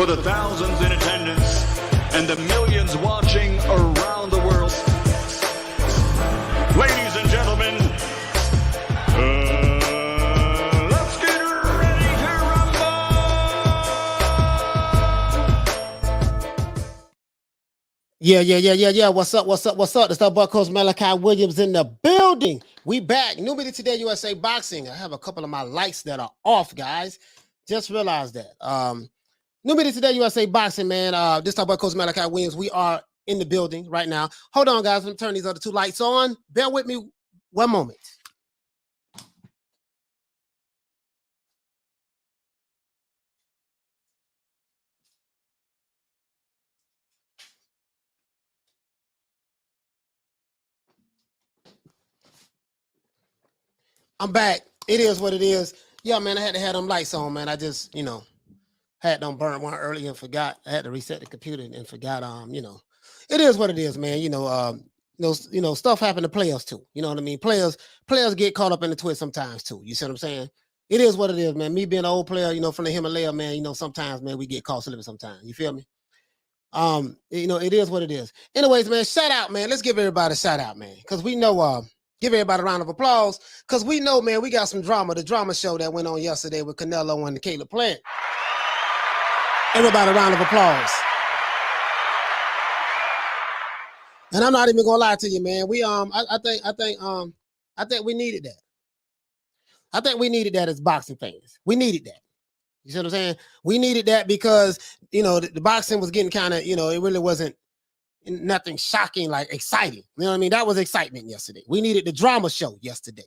for the thousands in attendance and the millions watching around the world. Ladies and gentlemen, let's get ready to rumble! Yeah. What's up? The Star Buck Coach Malachi Williams in the building. We back. New Media Today USA Boxing. I have a couple of my lights that are off, guys. Just realized that. New Media Today USA Boxing, man. This Star Buck Coach Malachi Williams. We are in the building right now. Hold on, guys. Let me turn these other two lights on. Bear with me one moment. I'm back. It is what it is. Yeah, man, I had to have them lights on, man. I just, had them burn one early and forgot. I had to reset the computer and forgot, it is what it is, man. Stuff happen to players too. You know what I mean? Players get caught up in the twist sometimes too. You see what I'm saying? It is what it is, man. Me being an old player, from the Himalaya, man, sometimes, man, we get caught slipping sometimes. You feel me? It is what it is. Anyways, man, shout out, man. Let's give everybody a shout out, man. Because we know, give everybody a round of applause. Because we know, man, we got some drama. The drama show that went on yesterday with Canelo and Caleb Plant. Everybody a round of applause. And I'm not even gonna lie to you, man. We I think we needed that. I think we needed that as boxing fans. We needed that. You see what I'm saying? We needed that because the boxing was getting kind of, it really wasn't nothing shocking, like exciting. You know what I mean? That was excitement yesterday. We needed the drama show yesterday.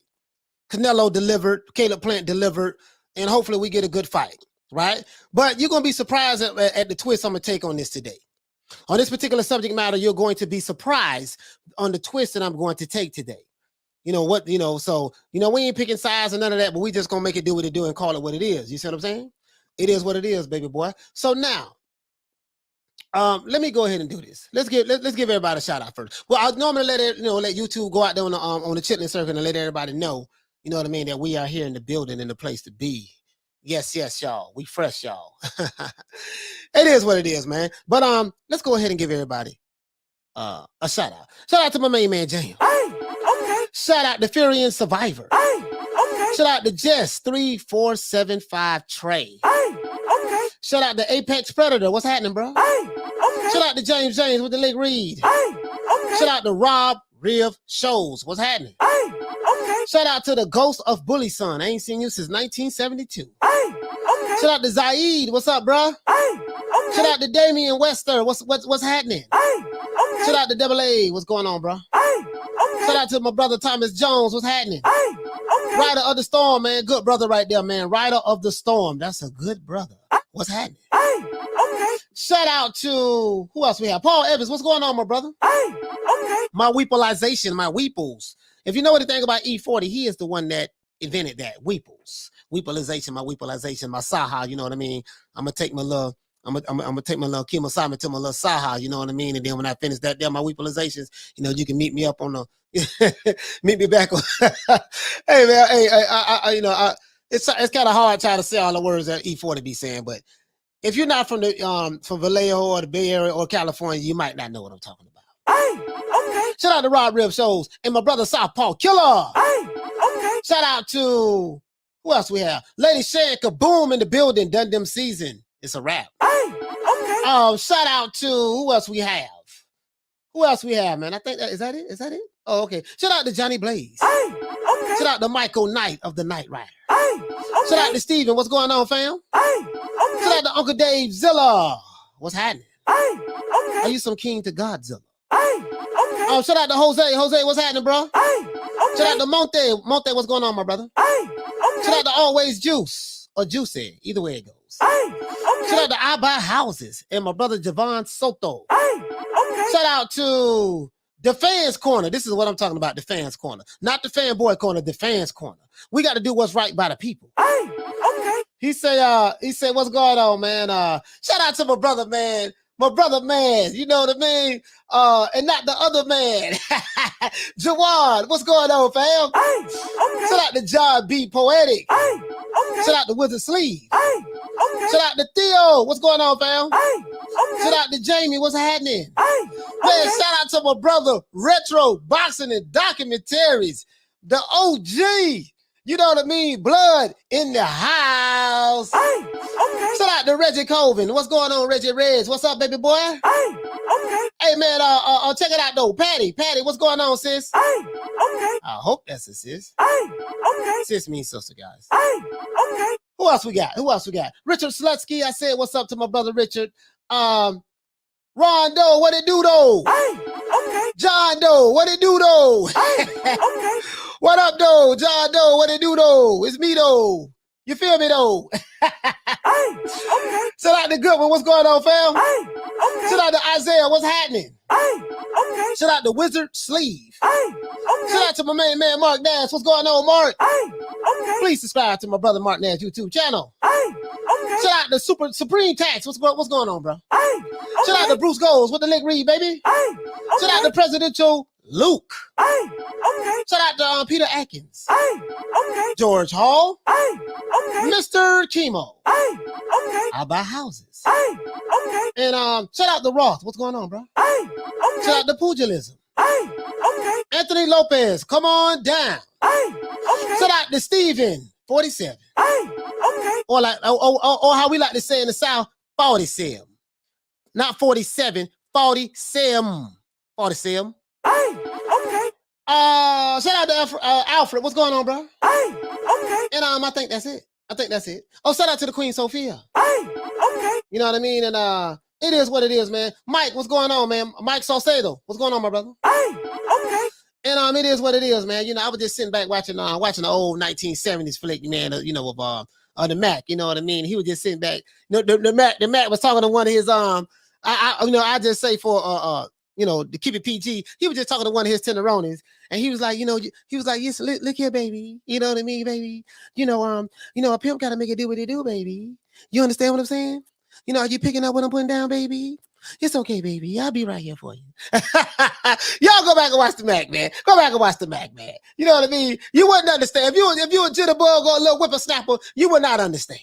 Canelo delivered, Caleb Plant delivered, and hopefully we get a good fight, right? But you're gonna be surprised at the twist I'm gonna take on this today. On this particular subject matter, you're going to be surprised on the twist that I'm going to take today. So we ain't picking sides or none of that, but we just gonna make it do what it do and call it what it is. You see what I'm saying? It is what it is, baby boy. So now, let me go ahead and do this. Let's give everybody a shout out first. Well, I normally let YouTube go out there on the chitlin circuit and let everybody know, you know what I mean, that we are here in the building and the place to be. Yes, y'all. We fresh, y'all. It is what it is, man. But let's go ahead and give everybody a shout out. Shout out to my main man James. Hey, okay. Shout out to Fury and Survivor. Hey, okay. Shout out to Jess 3475 Trey. Hey, okay. Shout out to Apex Predator. What's happening, bro? Hey, okay. Shout out to James with the leg read. Hey, okay. Shout out to Rob Riv Shows. What's happening? Hey, okay. Shout out to the Ghost of Bully Son. I ain't seen you since 1972. Hey, okay. Shout out to Zaid. What's up, bro? Hey, okay. Shout out to Damian Wester. What's happening? Hey, okay. Shout out to Double A. What's going on, bro? Hey, okay. Shout out to my brother Thomas Jones. What's happening? Hey, okay. Rider of the Storm, man. Good brother right there, man. Rider of the Storm. That's a good brother. What's happening? Hey, okay. Shout out to, who else we have? Paul Evans. What's going on, my brother? Hey, okay. My weepalization, my weeples. If you know anything about E40, he is the one that invented that. Weeples. Weepalization, my Saha, you know what I mean? I'm gonna take my little Kiyosami to my little Saha, you know what I mean? And then when I finish that, my weepalizations, you can meet me up on the meet me back on. Hey man, it's kind of hard trying to say all the words that E40 be saying, but if you're not from Vallejo or the Bay Area or California, you might not know what I'm talking about. Hey, okay. Shout out to Rob Rib Shows and my brother Southpaw Killer. Hey, okay. Shout out to, who else we have? Lady Shan Kaboom in the building, done them season. It's a wrap. Hey, okay. Shout out to, who else we have? Who else we have, man? I think is that it? Oh, okay. Shout out to Johnny Blaze. Hey, okay. Shout out to Michael Knight of the Knight Rider. Hey, okay. Shout out to Steven. What's going on, fam? Hey, okay. Shout out to Uncle Dave Zilla. What's happening? Hey, okay. Are you some king to Godzilla? Hey, okay. Shout out to Jose. Jose, what's happening, bro? Hey, okay. Shout out to Monte. Monte, what's going on, my brother? Hey, okay. Shout out to Always Juice or Juicy. Either way it goes. Hey, okay. Shout out to I Buy Houses and my brother Javon Soto. Hey, okay. Shout out to the Fans Corner. This is what I'm talking about, the Fans Corner. Not the Fanboy Corner, the Fans Corner. We got to do what's right by the people. Hey, okay. He said, what's going on, man? Shout out to my brother, man. My brother, man, you know what I mean? And not the other man. Jawad, what's going on, fam? Hey, okay. Shout out to John B. Poetic. Hey, okay. Shout out to Wizard Sleeve. Hey, okay. Shout out to Theo. What's going on, fam? Okay. Shout out to Jamie. What's happening? Okay. Man, shout out to my brother, Retro Boxing and Documentaries, the OG. You know what I mean? Blood in the house. Okay. Shout out to Reggie Colvin. What's going on, Reggie Reds? What's up, baby boy? Okay. Hey, man, check it out, though. Patty, what's going on, sis? Okay. I hope that's a sis. Okay. Sis means sister, guys. Okay. Who else we got? Richard Slutsky. I said what's up to my brother Richard. Ron Doe, what it do, though? Okay. John Doe, what it do, though? Okay. What up, though? John Doe, what it do, though? It's me, though. You feel me, though? Okay. Shout out to Goodwin. What's going on, fam? Okay. Shout out to Isaiah. What's happening? Okay. Shout out to Wizard Sleeve. Okay. Shout out to my main man, Mark Nash. What's going on, Mark? Okay. Please subscribe to my brother Mark Nash YouTube channel. Okay. Shout out to Supreme Tax. What's going on, bro? Okay. Shout out to Bruce Goals. What the lick read, baby? Shout out to Presidential Luke. Okay. Shout out to Peter Atkins. Okay. George Hall. Okay. Mr. Chemo. Okay. I buy houses. Okay. And shout out to Roth. What's going on, bro? Okay. Shout out to Pugilism. Okay. Anthony Lopez. Come on down. Okay. Shout out to Steven. 47. Okay. Or like or how we like to say in the South, 47. Not 47, 47. 47. Okay. Shout out to Alfred. What's going on, bro? Okay. And I think that's it. Oh, shout out to the Queen Sophia. Okay. You know what I mean? And it is what it is, man. Mike, what's going on, man? Mike Salcedo. What's going on, my brother? Okay. And it is what it is, man. You know, I was just sitting back watching the old 1970s flick, man, of the Mac, you know what I mean? He was just sitting back. You know, the Mac was talking to one of his I just say for to keep it PG, he was just talking to one of his tenderonis, and he was like, yes, look here, baby. You know what I mean, baby? A pimp gotta make it do what it do, baby. You understand what I'm saying? Are you picking up what I'm putting down, baby? It's okay, baby. I'll be right here for you. Y'all go back and watch the Mac, man. Go back and watch the Mac, man. You know what I mean? You wouldn't understand. If you a jitterbug or a little whippersnapper, you would not understand.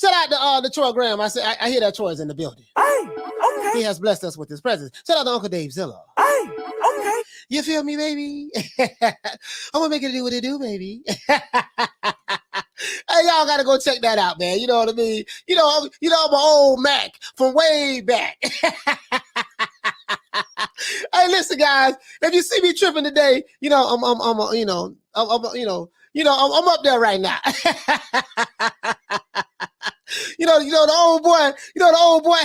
Shout out to Troy Graham. I hear that Troy's in the building. Okay. He has blessed us with his presence. Shout out to Uncle Dave Zillow. Okay. You feel me, baby? I'm gonna make it do what it do, baby. Hey, y'all gotta go check that out, man. You know what I mean? I'm an old Mac from way back. Hey, listen, guys. If you see me tripping today, I'm up there right now. The old boy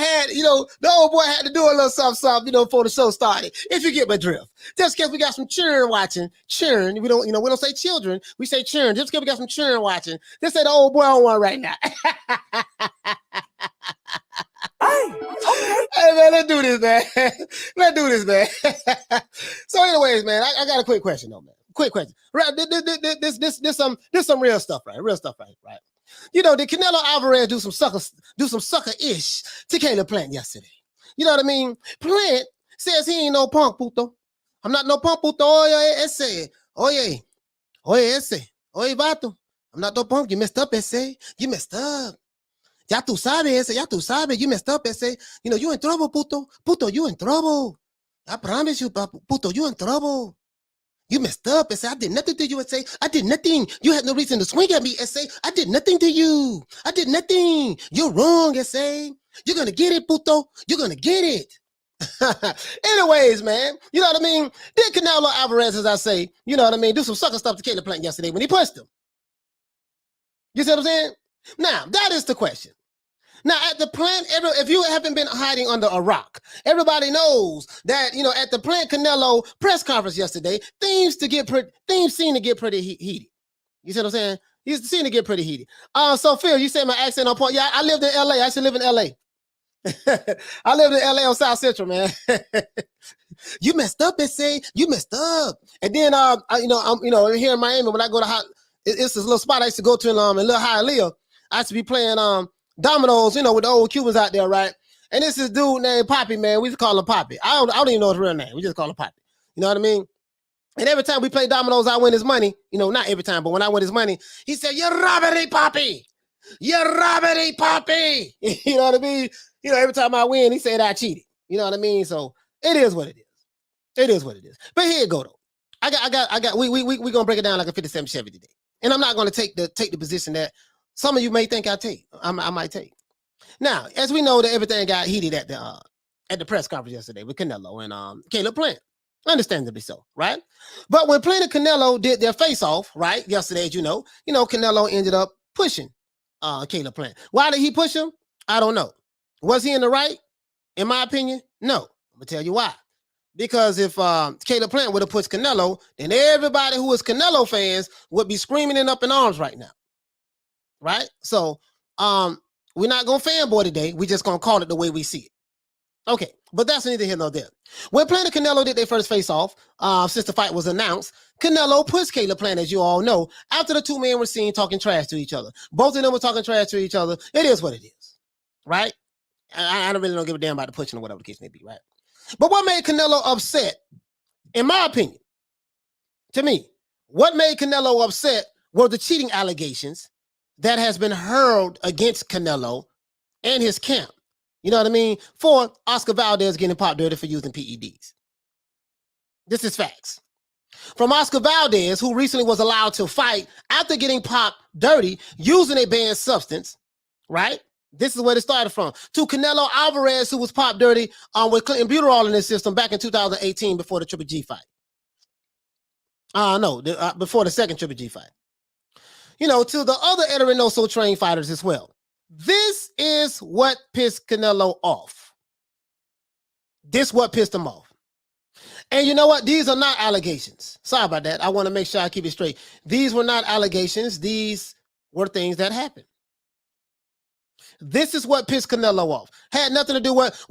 had to do a little something, before the show started. If you get my drift. Just in case we got some children watching. Children, we don't say children, we say children. Just in case we got some children watching. Just say the old boy on one right now. Hey, man, let's do this, man. So anyways, man, I got a quick question though, man. Quick question. Right, this some real stuff, right? Right. Did Canelo Alvarez do some sucker-ish to Caleb Plant yesterday? You know what I mean? Plant says he ain't no punk, Puto. I'm not no punk, Puto. Oye, ese. Oye, vato. I'm not no punk. You messed up, ese. You messed up. Ya tú sabes. You messed up, ese. You in trouble, Puto. Puto, you in trouble. I promise you, Puto, you in trouble. You messed up, S.A. I did nothing to you, S.A. I did nothing. You had no reason to swing at me, S.A. I did nothing to you. I did nothing. You're wrong, S.A. You're going to get it, Puto. You're going to get it. Anyways, man, you know what I mean? Did Canelo Alvarez, as I say, do some sucker stuff to Caleb Plant yesterday when he pushed him? You see what I'm saying? Now, that is the question. Now, at the Plant, if you haven't been hiding under a rock, everybody knows that, at the Plant Canelo press conference yesterday, things seem to get pretty heated. You see what I'm saying? Things seem to get pretty heated. So, Phil, you said my accent on point. Yeah, I lived in L.A. I used to live in L.A. I lived in L.A. on South Central, man. You messed up, S.A. You messed up. And then, here in Miami, when I go to it's this little spot I used to go to in Little Hialeah. I used to be playing dominoes, with the old Cubans out there, right? And this is dude named Poppy, man. We just call him Poppy. I don't even know his real name. We just call him Poppy. You know what I mean? And every time we play dominoes, I win his money. Not every time, but when I win his money, he said, "You're robbery, Poppy." You Robert Poppy. You know what I mean? You know, every time I win, he said I cheated. You know what I mean? So it is what it is. It is what it is. But here you go though. We gonna break it down like a 57 Chevy today. And I'm not gonna take the position that some of you may think I might take. Now, as we know that everything got heated at the press conference yesterday with Canelo and Caleb Plant. Understandably so, right? But when Plant and Canelo did their face-off, right, yesterday, as you know, Canelo ended up pushing Caleb Plant. Why did he push him? I don't know. Was he in the right? In my opinion, no. I'm gonna tell you why. Because if Caleb Plant would have pushed Canelo, then everybody who is Canelo fans would be screaming and up in arms right now. Right? So we're not gonna fanboy today. We're just gonna call it the way we see it. Okay, but that's neither here nor there. When Plant and Canelo did their first face-off, since the fight was announced, Canelo pushed Caleb Plant, as you all know, after the two men were seen talking trash to each other. Both of them were talking trash to each other. It is what it is, right? I don't really give a damn about the pushing or whatever the case may be, right? But what made Canelo upset, in my opinion, to me, what made Canelo upset were the cheating allegations that has been hurled against Canelo and his camp. You know what I mean? For Oscar Valdez getting popped dirty for using PEDs. This is facts. From Oscar Valdez, who recently was allowed to fight after getting popped dirty using a banned substance, right? This is where it started from. To Canelo Alvarez, who was popped dirty with Clenbuterol in his system back in 2018 before the Triple G fight. Before the second Triple G fight. To the other Eddie Reynoso trained fighters as well. This is what pissed Canelo off. This what pissed him off. And you know what? These are not allegations. Sorry about that. I want to make sure I keep it straight. These were not allegations. These were things that happened. This is what pissed Canelo off. Had nothing to do with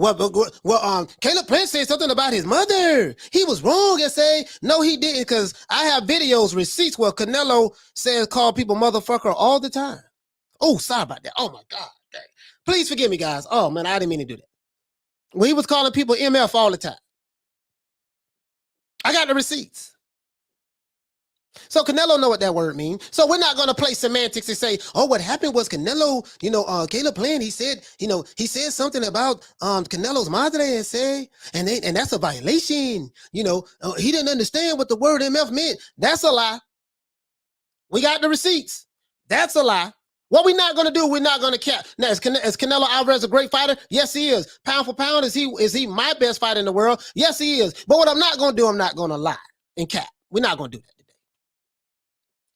Caleb Plant said something about his mother. He was wrong and say, no, he didn't, because I have videos, receipts where Canelo says call people motherfucker all the time. Oh, sorry about that. Oh my God. Dang. Please forgive me, guys. Oh man, I didn't mean to do that. Well, he was calling people MF all the time. I got the receipts. So Canelo know what that word means. So we're not going to play semantics and say, oh, what happened was Canelo, Caleb Plant, he said something about Canelo's madre and say, and that's a violation. He didn't understand what the word MF meant. That's a lie. We got the receipts. That's a lie. What we're not going to do, we're not going to cap. Now, is Canelo Alvarez a great fighter? Yes, he is. Pound for pound, is he my best fighter in the world? Yes, he is. But what I'm not going to do, I'm not going to lie and cap. We're not going to do that today.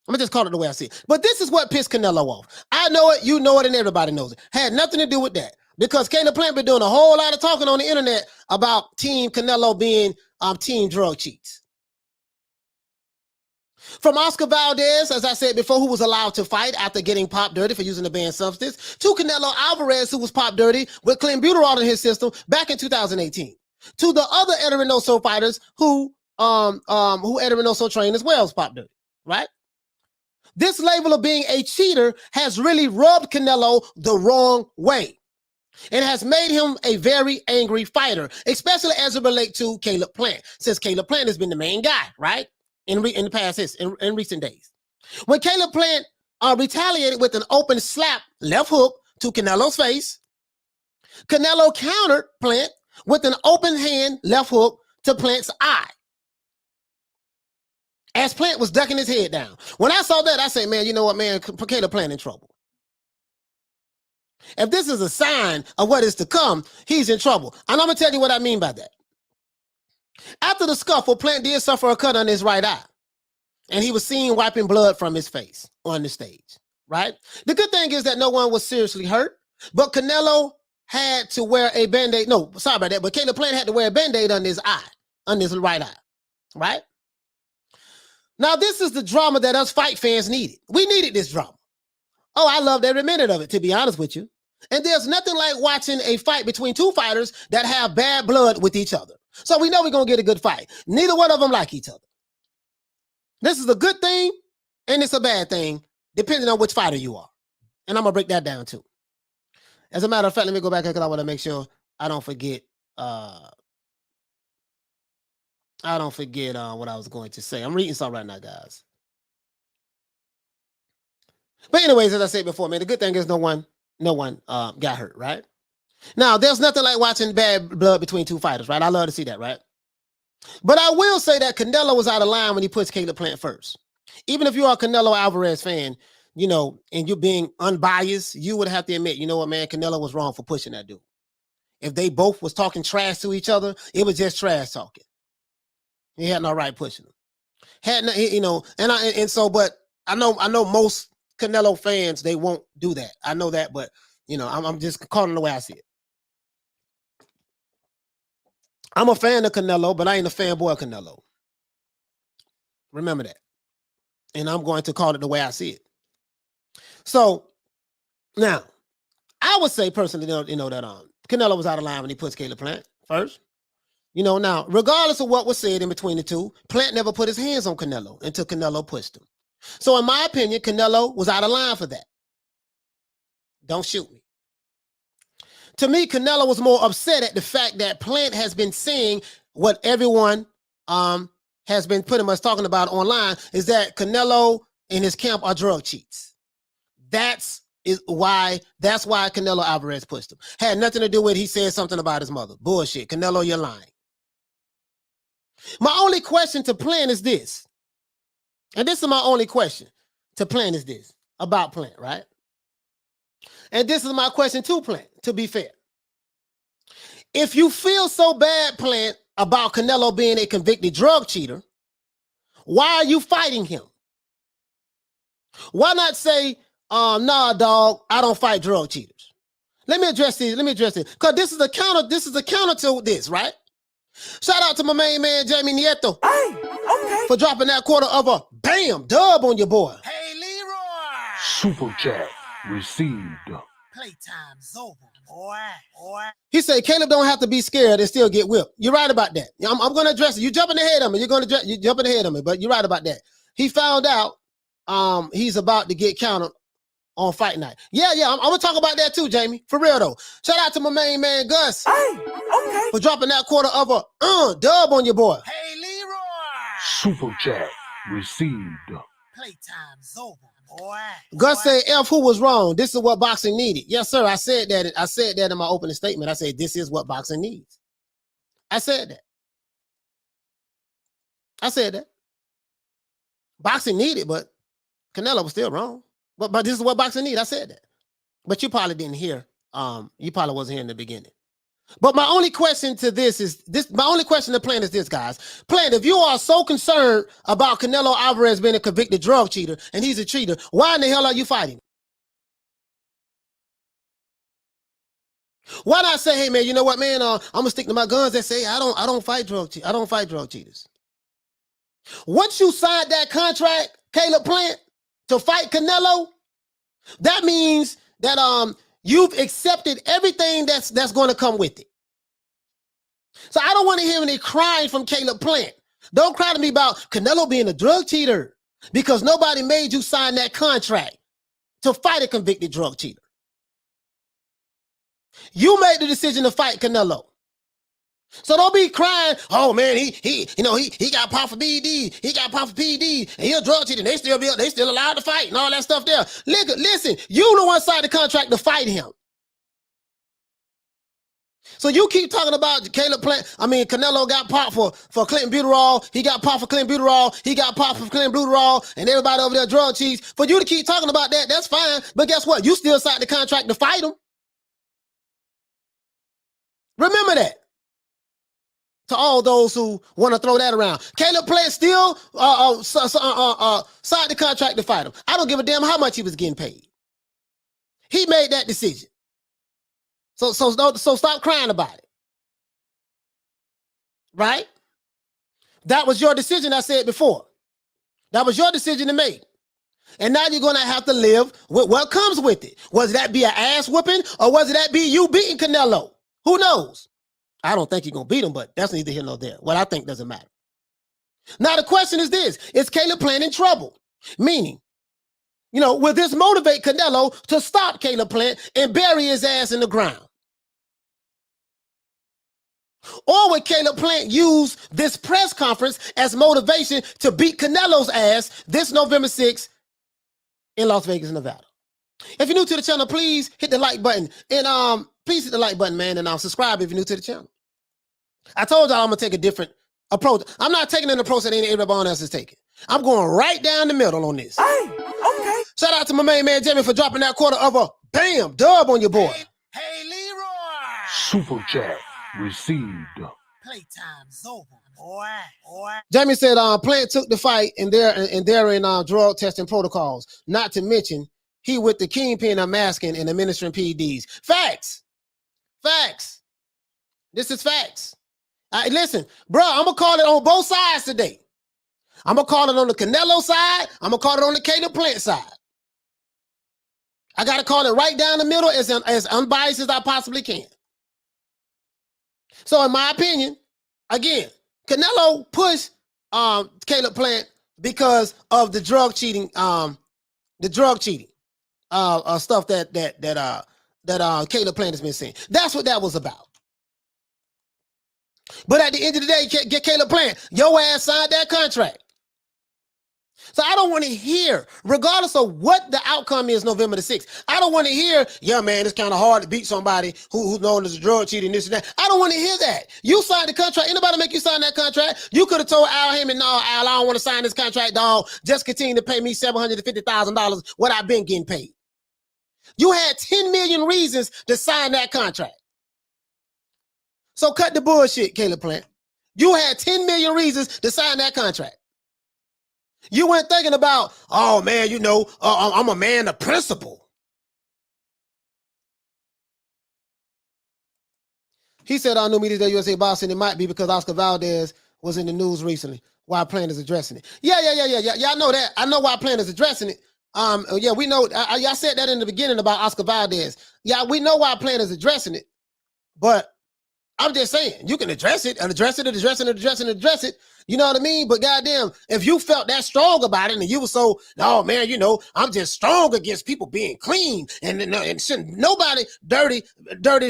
I'm going to just call it the way I see it. But this is what pissed Canelo off. I know it, you know it, and everybody knows it. Had nothing to do with that. Because Caleb Plant been doing a whole lot of talking on the internet about Team Canelo being team drug cheats. From Oscar Valdez, as I said before, who was allowed to fight after getting popped dirty for using a banned substance, to Canelo Alvarez, who was popped dirty with Clenbuterol in his system back in 2018. To the other Eddie Reynoso fighters who Eddie Reynoso trained as well as popped dirty, right? This label of being a cheater has really rubbed Canelo the wrong way. It has made him a very angry fighter, especially as it relates to Caleb Plant, since Caleb Plant has been the main guy, right? In the past, in recent days. When Caleb Plant retaliated with an open slap left hook to Canelo's face, Canelo countered Plant with an open hand left hook to Plant's eye, as Plant was ducking his head down. When I saw that, I said, man, you know what, man, Caleb Plant in trouble. If this is a sign of what is to come, he's in trouble. And I'm going to tell you what I mean by that. After the scuffle, Plant did suffer a cut on his right eye, and he was seen wiping blood from his face on the stage, right? The good thing is that no one was seriously hurt, but Canelo had to wear a Band-Aid. No, sorry about that, but Caleb Plant had to wear a Band-Aid on his eye, on his right eye, right? Now, this is the drama that us fight fans needed. We needed this drama. Oh, I loved every minute of it, to be honest with you. And there's nothing like watching a fight between two fighters that have bad blood with each other. So we know we're going to get a good fight. Neither one of them like each other. This is a good thing and it's a bad thing, depending on which fighter you are. And I'm going to break that down too. As a matter of fact, let me go back because I want to make sure I don't forget what I was going to say. I'm reading something right now, guys. But anyways, as I said before, man, the good thing is no one got hurt, right? Now, there's nothing like watching bad blood between two fighters, right? I love to see that, right? But I will say that Canelo was out of line when he puts Caleb Plant first. Even if you are a Canelo Alvarez fan, you know, and you're being unbiased, you would have to admit, you know what, man, Canelo was wrong for pushing that dude. If they both was talking trash to each other, it was just trash talking. He had no right pushing him. Had no, you know, but I know most Canelo fans, they won't do that. I know that, but you know, I'm just calling the way I see it. I'm a fan of Canelo, but I ain't a fanboy of Canelo. Remember that. And I'm going to call it the way I see it. So now, I would say personally, you know that Canelo was out of line when he puts Caleb Plant first. You know, now, regardless of what was said in between the two, Plant never put his hands on Canelo until Canelo pushed him. So in my opinion, Canelo was out of line for that. Don't shoot me. To me, Canelo was more upset at the fact that Plant has been saying what everyone has been pretty much talking about online, is that Canelo and his camp are drug cheats. That's why Canelo Alvarez pushed him. Had nothing to do with he said something about his mother. Bullshit. Canelo, you're lying. My only question to Plant is this. And this is my only question to Plant is this. About Plant, right? And this is my question to Plant, to be fair. If you feel so bad, Plant, about Canelo being a convicted drug cheater, why are you fighting him? Why not say, nah, dog, I don't fight drug cheaters? Let me address this. Because this is a counter to this, right? Shout out to my main man, Jamie Nieto. Hey, okay. For dropping that quarter of a bam dub on your boy. Hey, Leroy. Super chat received. Playtime's over, boy. He said Caleb don't have to be scared and still get whipped. You're right about that. I'm going to address it. You're jumping ahead of me. You're jumping ahead of me, but you're right about that. He found out he's about to get counted on fight night. Yeah, I'm going to talk about that too, Jamie. For real, though. Shout out to my main man, Gus. Hey, okay. For dropping that quarter of a dub on your boy. Hey, Leroy. Super chat received. Playtime's over, boy. Gus said, F, who was wrong? This is what boxing needed. Yes, sir. I said that in my opening statement. I said, this is what boxing needs. I said that. Boxing needed, but Canelo was still wrong. But this is what boxing needs. I said that. But you probably didn't hear. You probably wasn't here in the beginning. But my only question to my only question to Plant is this, guys. Plant, if you are so concerned about Canelo Alvarez being a convicted drug cheater and he's a cheater, why in the hell are you fighting? Why not say, hey man, you know what, man? I'm gonna stick to my guns and say I don't fight drug cheaters. Once you signed that contract, Caleb Plant, to fight Canelo, that means that you've accepted everything that's going to come with it. So I don't want to hear any crying from Caleb Plant. Don't cry to me about Canelo being a drug cheater because nobody made you sign that contract to fight a convicted drug cheater. You made the decision to fight Canelo. So don't be crying, oh man, he got popped for BD, he got popped for PD, and he's a drug cheater, they still allowed to fight and all that stuff there. Listen, you the one signed the contract to fight him. So you keep talking about Canelo got popped for Clenbuterol, he got popped for Clenbuterol, he got popped for Clenbuterol, and everybody over there drug cheats. For you to keep talking about that, that's fine, but guess what? You still signed the contract to fight him. Remember that. To all those who want to throw that around. Caleb Plant still signed the contract to fight him. I don't give a damn how much he was getting paid. He made that decision. So stop crying about it. Right? That was your decision, I said before. That was your decision to make. And now you're going to have to live with what comes with it. Was that be an ass whooping or was that be you beating Canelo? Who knows? I don't think you're going to beat him, but that's neither here nor there. What I think doesn't matter. Now, the question is this. Is Caleb Plant in trouble? Meaning, will this motivate Canelo to stop Caleb Plant and bury his ass in the ground? Or would Caleb Plant use this press conference as motivation to beat Canelo's ass this November 6th in Las Vegas, Nevada. If you're new to the channel, please hit the like button. And please hit the like button, man, and subscribe if you're new to the channel. I told y'all I'm gonna take a different approach. I'm not taking an approach that everyone else is taking. I'm going right down the middle on this. Hey, okay. Shout out to my main man Jimmy for dropping that quarter of a bam dub on your boy. Hey, Leroy. Super chat received. Playtime's over, boy. Jamie said Plant took the fight and they're in drug testing protocols. Not to mention he with the kingpin of masking and administering PEDs. Facts. This is facts. Listen, bro, I'm gonna call it on both sides today. I'm gonna call it on the Canelo side. I'm gonna call it on the Caleb Plant side. I gotta call it right down the middle as unbiased as I possibly can. So in my opinion, again, Canelo pushed Caleb Plant because of the drug cheating, stuff that Caleb Plant has been saying. That's what that was about. But at the end of the day, get Caleb Plant, your ass signed that contract. So I don't want to hear, regardless of what the outcome is November the 6th, I don't want to hear, yeah, man, it's kind of hard to beat somebody who's known as a drug cheater and this and that. I don't want to hear that. You signed the contract. Anybody make you sign that contract? You could have told Al Heyman, no, Al, I don't want to sign this contract, dog. Just continue to pay me $750,000 what I've been getting paid. You had 10 million reasons to sign that contract. So cut the bullshit, Caleb Plant. You had 10 million reasons to sign that contract. You weren't thinking about, oh, man, I'm a man of principle. He said on New Media Day USA Boxing, it might be because Oscar Valdez was in the news recently. Why Plant is addressing it. Yeah, I know that. I know why Plant is addressing it. Yeah, we know. Y'all said that in the beginning about Oscar Valdez. Yeah, we know why Plant is addressing it. But I'm just saying, you can address it. You know what I mean? But goddamn, if you felt that strong about it and you were so, no, man, I'm just strong against people being clean and shouldn't nobody dirty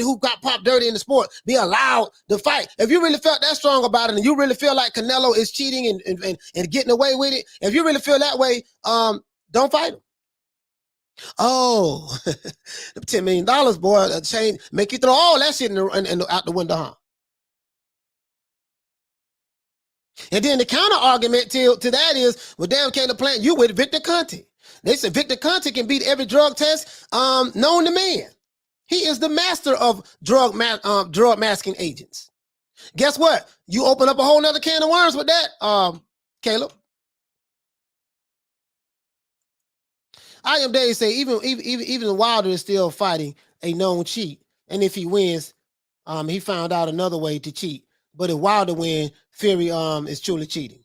who got popped dirty in the sport be allowed to fight. If you really felt that strong about it and you really feel like Canelo is cheating and getting away with it, if you really feel that way, don't fight him. Oh, $10 million, boy, change, make you throw all that shit out the window, huh? And then the counter argument to that is, well, damn, Caleb Plant, you with Victor Conte. They said Victor Conte can beat every drug test known to man. He is the master of drug masking agents. Guess what? You open up a whole nother can of worms with that, Caleb. I am Dave say even Wilder is still fighting a known cheat, and if he wins, he found out another way to cheat. But if Wilder wins, Fury is truly cheating.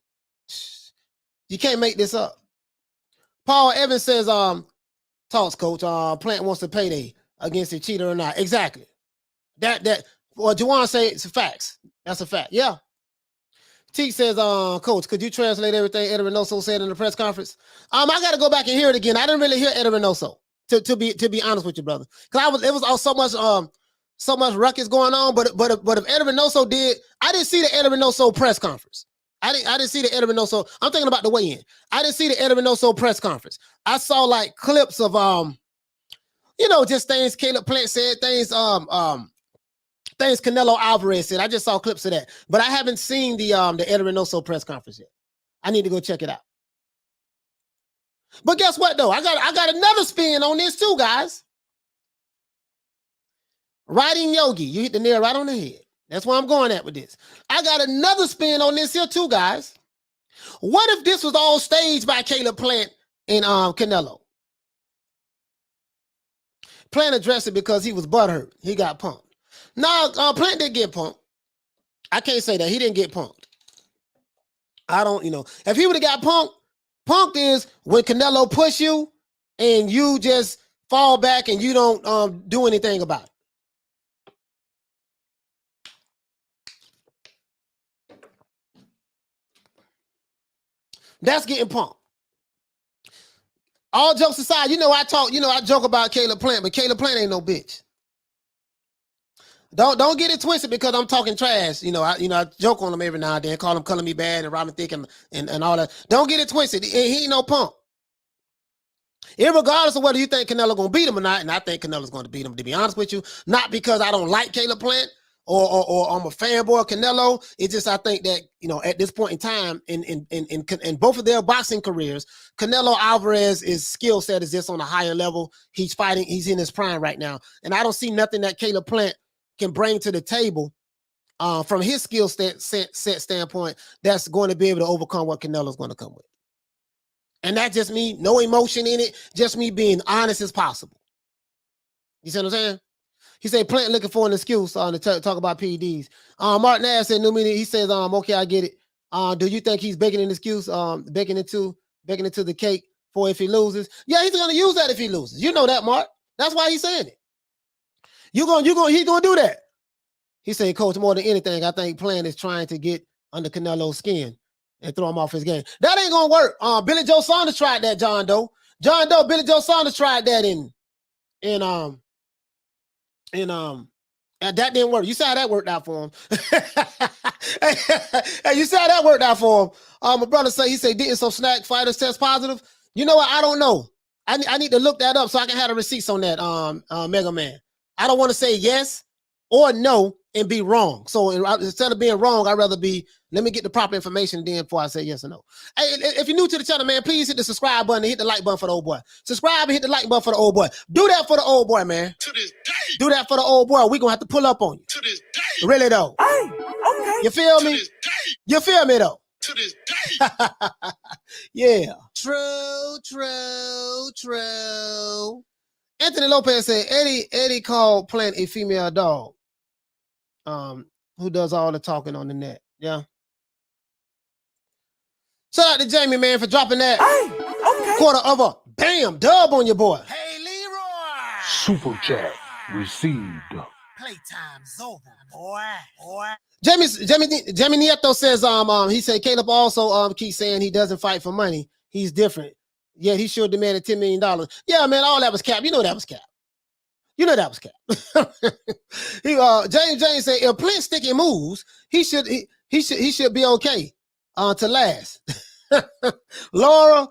You can't make this up. Paul Evans says, talks coach. Plant wants a payday against a cheater or not. Exactly. That what Juwan say it's facts. That's a fact. Yeah. T says, coach, could you translate everything Eddie Reynoso said in the press conference? I got to go back and hear it again. I didn't really hear Eddie Reynoso, to be honest with you, brother. Because it was all so much ruckus going on. But if Eddie Reynoso did, I didn't see the Eddie Reynoso press conference. I didn't see the Eddie Reynoso. I'm thinking about the weigh-in. I didn't see the Eddie Reynoso press conference. I saw like clips of just things Caleb Plant said, things Canelo Alvarez said. I just saw clips of that, but I haven't seen the Eddie Reynoso press conference yet. I need to go check it out. But guess what though? I got another spin on this too, guys. Riding Yogi, you hit the nail right on the head. That's where I'm going at with this. I got another spin on this here too, guys. What if this was all staged by Caleb Plant and Canelo? Plant addressed it because he was butthurt. He got pumped. No, Plant didn't get pumped. I can't say that. He didn't get punked. I don't, if he would have got punked is when Canelo push you and you just fall back and you don't do anything about it. That's getting punked. All jokes aside, I joke about Caleb Plant, but Caleb Plant ain't no bitch. Don't get it twisted because I'm talking trash. I joke on him every now and then, call him Color Me Bad and Robin Thicke and all that. Don't get it twisted. He ain't no punk. Irregardless of whether you think Canelo gonna beat him or not, and I think Canelo's gonna beat him, to be honest with you, not because I don't like Caleb Plant or I'm a fanboy of Canelo. It's just I think that, you know, at this point in time in both of their boxing careers, Canelo Alvarez's skill set is just on a higher level. He's fighting, he's in his prime right now. And I don't see nothing that Caleb Plant can bring to the table from his skill set standpoint that's going to be able to overcome what Canelo's going to come with. And that's just me, no emotion in it, just me being honest as possible. You see what I'm saying? He said Plant looking for an excuse to talk about PEDs. Martin Nash said, he says, okay, I get it. Do you think he's baking an excuse, baking into the cake for if he loses? Yeah, he's gonna use that if he loses. You know that, Mark. That's why he's saying it. He's gonna do that. He said, Coach, more than anything, I think Plant is trying to get under Canelo's skin and throw him off his game. That ain't gonna work. Billy Joe Saunders tried that, John Doe. Billy Joe Saunders tried that and that didn't work. You saw how that worked out for him. Hey, you saw how that worked out for him. My brother he said, didn't some snack fighters test positive? You know what? I don't know. I need to look that up so I can have the receipts on that, Mega Man. I don't want to say yes or no and be wrong. So instead of being wrong, I'd rather let me get the proper information then before I say yes or no. Hey, if you're new to the channel, man, please hit the subscribe button and hit the like button for the old boy. Subscribe and hit the like button for the old boy. Do that for the old boy, man. To this day. Do that for the old boy. We're going to have to pull up on you. To this day. Really, though. Hey, okay. You feel me? To this day. You feel me, though? To this day. Yeah. True. Anthony Lopez said, Eddie called Plant a female dog. Who does all the talking on the net. Yeah. Shout out to Jamie, man, for dropping that quarter of a bam dub on your boy. Hey, Leroy. Super chat received. Playtime's over, boy. Jamie Nieto says, he said Caleb also keeps saying he doesn't fight for money. He's different. Yet he should demanded $10 million. Yeah, man, all that was cap. You know that was cap. James said if Plant sticky moves, he should be okay to last. Laura,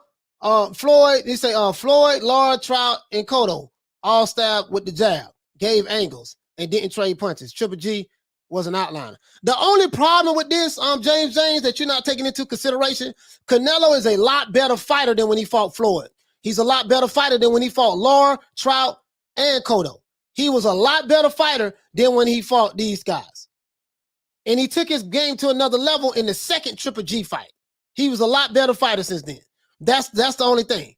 Floyd, he say Floyd, Laura, Trout, and Cotto all stabbed with the jab, gave angles, and didn't trade punches. Triple G was an outliner. The only problem with this, James, that you're not taking into consideration, Canelo is a lot better fighter than when he fought Floyd. He's a lot better fighter than when he fought Laura, Trout, and Cotto. He was a lot better fighter than when he fought these guys. And he took his game to another level in the second Triple G fight. He was a lot better fighter since then. That's the only thing.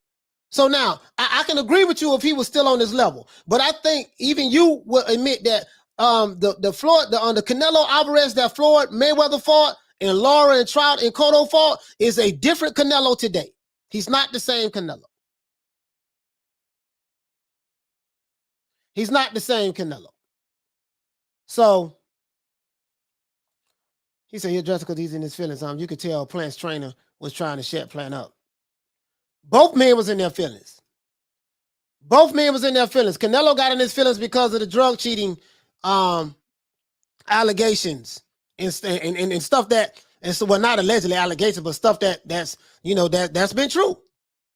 So now, I can agree with you if he was still on this level. But I think even you will admit that the Canelo Alvarez that Floyd Mayweather fought and Laura and Trout and Cotto fought is a different Canelo today. He's not the same Canelo. He's not the same Canelo. So he said he'll dress because he's in his feelings. You could tell Plant's trainer was trying to shut Plant up. Both men was in their feelings. Canelo got in his feelings because of the drug cheating allegations and stuff that, and so well, not allegedly allegations, but stuff that's been true.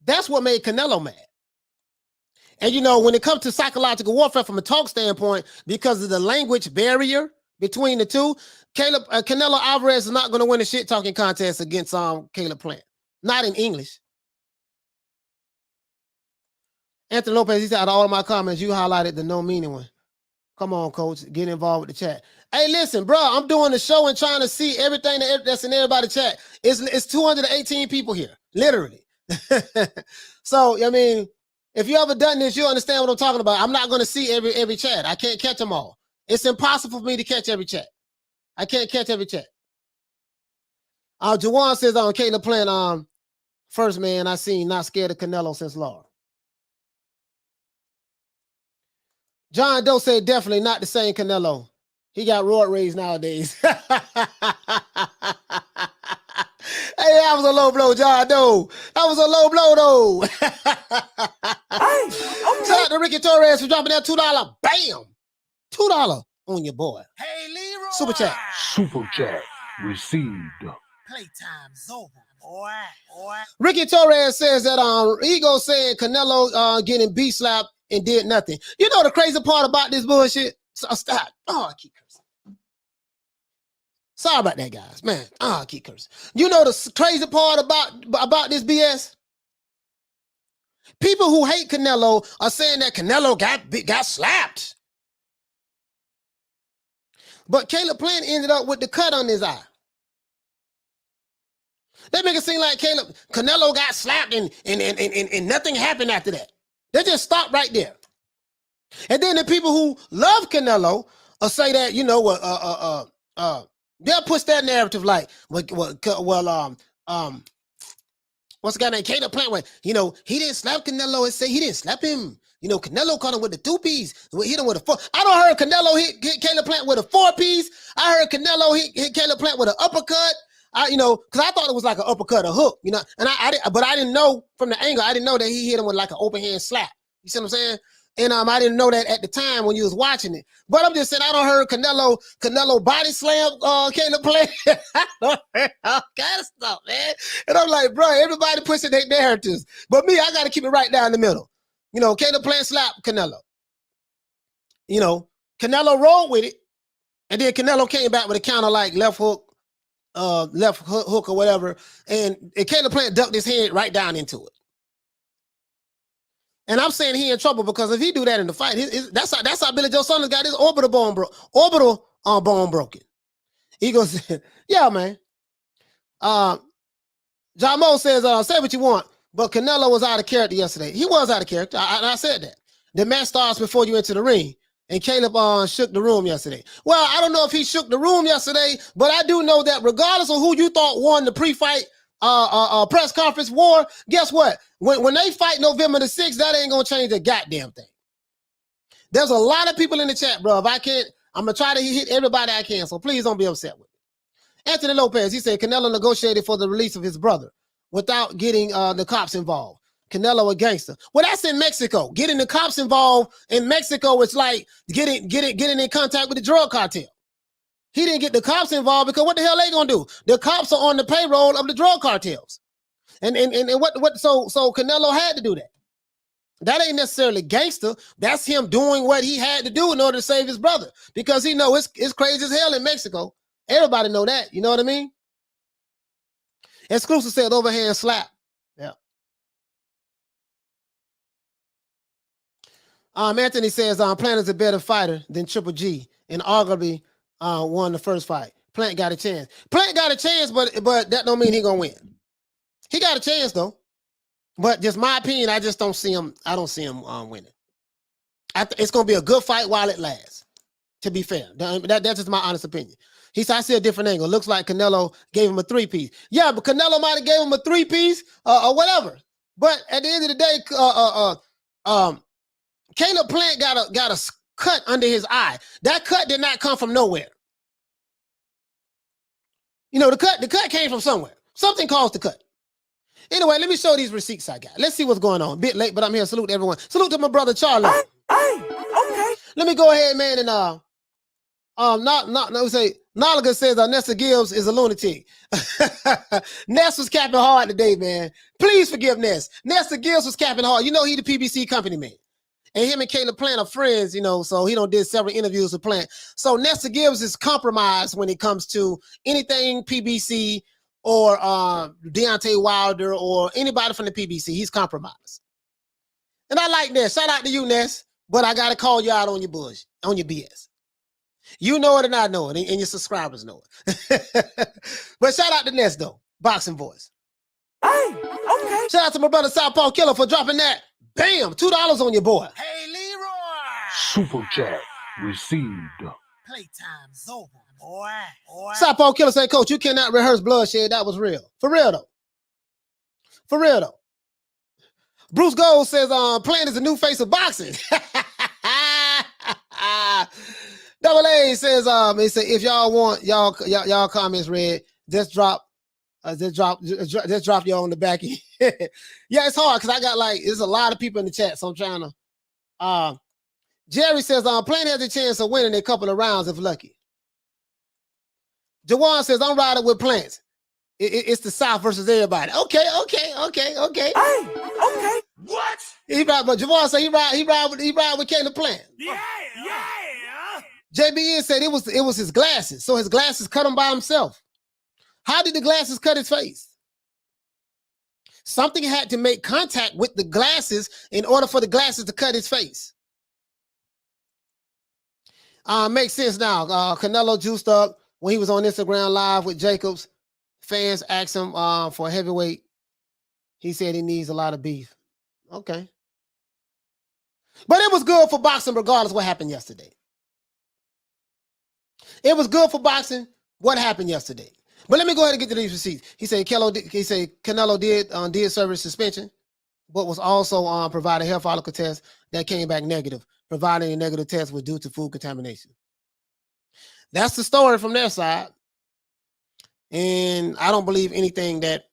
That's what made Canelo mad. And when it comes to psychological warfare from a talk standpoint, because of the language barrier between the two, Canelo Alvarez is not going to win a shit talking contest against Caleb Plant. Not in English. Anthony Lopez, he said, out of all of my comments, you highlighted the no meaning one. Come on, coach, get involved with the chat. Hey, listen, bro, I'm doing the show and trying to see everything that's in everybody's chat. It's 218 people here, literally. So, I mean, if you ever done this, you understand what I'm talking about. I'm not going to see every chat. I can't catch them all. It's impossible for me to catch every chat. I can't catch every chat. Jawan says on Caleb Plant, first man I seen not scared of Canelo since Laura. John Doe said definitely not the same Canelo. He got roid rage nowadays. Hey, that was a low blow, John Doe. That was a low blow, though. Shout out to Ricky Torres for dropping that $2. Bam! $2 on your boy. Hey, Leroy. Super chat. Super chat received. Playtime's over. boy. Ricky Torres says that Ego said Canelo getting beat slapped and did nothing. You know the crazy part about this bullshit? So stop. Oh, I keep cursing. Sorry about that, guys. Man, I keep cursing. You know the crazy part about this BS? People who hate Canelo are saying that Canelo got slapped. But Caleb Plant ended up with the cut on his eye. They make it seem like Canelo got slapped and nothing happened after that. They just stopped right there. And then the people who love Canelo say that, you know, they'll push that narrative like, what's the guy named Caleb Plant? Where, you know, he didn't slap Canelo and say he didn't slap him. You know, Canelo caught him with the 2 piece. Hit him with a 4. I don't heard Canelo hit Caleb Plant with a 4 piece. I heard Canelo hit Caleb Plant with an uppercut. You know, because I thought it was like an uppercut, a hook, you know, and but I didn't know from the angle. I didn't know that he hit him with like an open hand slap. You see what I'm saying? And I didn't know that at the time when you was watching it. But I'm just saying, I don't heard Canelo body slam Caleb Plant. I don't heard all kind of stuff, man. And I'm like, bro, everybody pushing their narratives, but me, I got to keep it right down the middle. You know, Caleb Plant slapped Canelo. You know, Canelo rolled with it, and then Canelo came back with a counter like left hook or whatever, and Caleb Plant ducked his head right down into it. And I'm saying he in trouble because if he do that in the fight, that's how Billy Joe Saunders got his orbital bone broken. He goes, yeah, man. John Mo says, say what you want, but Canelo was out of character yesterday. He was out of character. I said that. The match starts before you enter the ring. And Caleb shook the room yesterday. Well, I don't know if he shook the room yesterday, but I do know that regardless of who you thought won the pre-fight press conference war, guess what? When they fight November the 6th, that ain't gonna change a goddamn thing. There's a lot of people in the chat, bro. If I can't, I'm gonna try to hit everybody I can, so please don't be upset with it. Anthony Lopez, he said Canelo negotiated for the release of his brother without getting the cops involved. Canelo a gangster. Well, that's in Mexico. Getting the cops involved in Mexico is like getting in contact with the drug cartel. He didn't get the cops involved because what the hell they gonna do? The cops are on the payroll of the drug cartels. And so Canelo had to do that. That ain't necessarily gangster. That's him doing what he had to do in order to save his brother. Because he know it's crazy as hell in Mexico. Everybody know that. You know what I mean? Exclusive said overhand slap. Yeah. Anthony says Plant is a better fighter than Triple G and arguably won the first fight. Plant got a chance. Plant got a chance, but that don't mean he gonna win. He got a chance though. But just my opinion, I just don't see him. I don't see him winning. It's gonna be a good fight while it lasts. To be fair, that's just my honest opinion. He said I see a different angle. Looks like Canelo gave him a 3-piece. Yeah, but Canelo might have gave him a 3-piece or whatever. But at the end of the day, Caleb Plant got a cut under his eye. That cut did not come from nowhere. You know, the cut came from somewhere. Something caused the cut. Anyway, let me show these receipts I got. Let's see what's going on. A bit late, but I'm here. Salute everyone. Salute to my brother Charlie. Okay. Let me go ahead, man, and say Noliga says Nessa Gibbs is a lunatic. Ness was capping hard today, man. Please forgive Ness. Nessa Gibbs was capping hard. You know he the PBC company man. And him and Caleb Plant are friends, you know, so he did several interviews with Plant. So Nessa Gibbs is compromised when it comes to anything PBC or Deontay Wilder or anybody from the PBC. He's compromised. And I like Ness. Shout out to you, Ness. But I got to call you out on your bullshit, on your BS. You know it and I know it, and your subscribers know it. But shout out to Ness, though. Boxing voice. Hey, okay. Shout out to my brother Southpaw Killer for dropping that. Bam! $2 on your boy. Hey, Leroy. Super chat received. Playtime's over, boy. Southpaw Killer say, Coach, you cannot rehearse bloodshed. That was real. For real, though. For real, though. Bruce Gold says, Plant is the new face of boxing. Double A says, he said, if y'all want y'all comments read, just drop y'all on the back end. Yeah, it's hard because I got there's a lot of people in the chat, so I'm trying to. Jerry says, Plant has a chance of winning a couple of rounds if lucky. Jawan says, I'm riding with Plant. it's the South versus everybody. Okay. Hey, okay. What? He ride, but Javon said he ride with Caleb Plant. Yeah. JBN said it was his glasses. So his glasses cut him by himself. How did the glasses cut his face? Something had to make contact with the glasses in order for the glasses to cut his face. Makes sense now. Canelo juiced up when he was on Instagram Live with Jacobs. Fans asked him for a heavyweight. He said he needs a lot of beef. Okay. But it was good for boxing regardless what happened yesterday. It was good for boxing what happened yesterday. But let me go ahead and get to these receipts. He said Canelo did serve suspension, but was also provided a hair follicle test that came back negative, providing a negative test was due to food contamination. That's the story from their side. And I don't believe anything that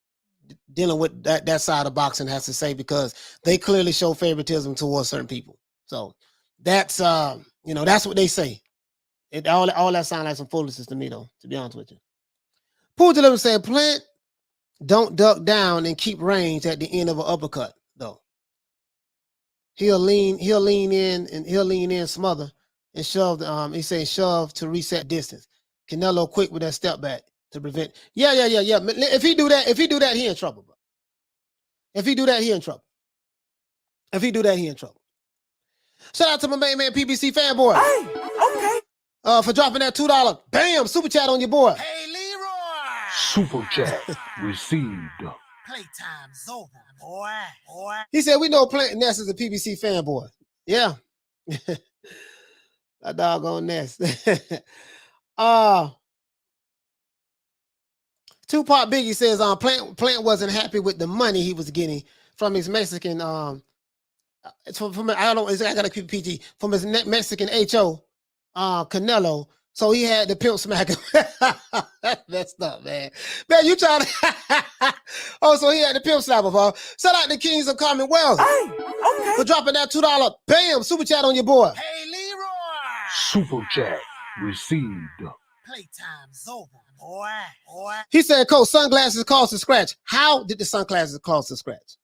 dealing with that side of boxing has to say, because they clearly show favoritism towards certain people. So that's that's what they say. All that sounds like some foolishness to me, though, to be honest with you. Puto said Plant don't duck down and keep range at the end of an uppercut, though. He'll lean in, smother, and shove. He said shove to reset distance. Canelo quick with that step back to prevent. Yeah. If he do that, he in trouble, bro. If he do that, he in trouble. Shout out to my main man, PBC fanboy. Hey, okay. For dropping that $2. Bam, super chat on your boy. Hey, Leroy. Super chat received. Playtime's over, boy. He said, we know Plant and Ness is a PBC fanboy. Yeah. That doggone Ness. Tupac Biggie says Plant wasn't happy with the money he was getting from his Mexican from I don't know, I gotta keep PG, from his Mexican HO Canelo. So he had the pimp smacker. That's messed up, man. Man, you trying to oh, so he had the pimp slapper, bro. Shout out the Kings of Commonwealth. Hey, okay. For dropping that $2. Bam, super chat on your boy. Hey, Leroy. Super chat received. Playtime's over, boy. He said, Coach, sunglasses caused a scratch. How did the sunglasses cause a scratch?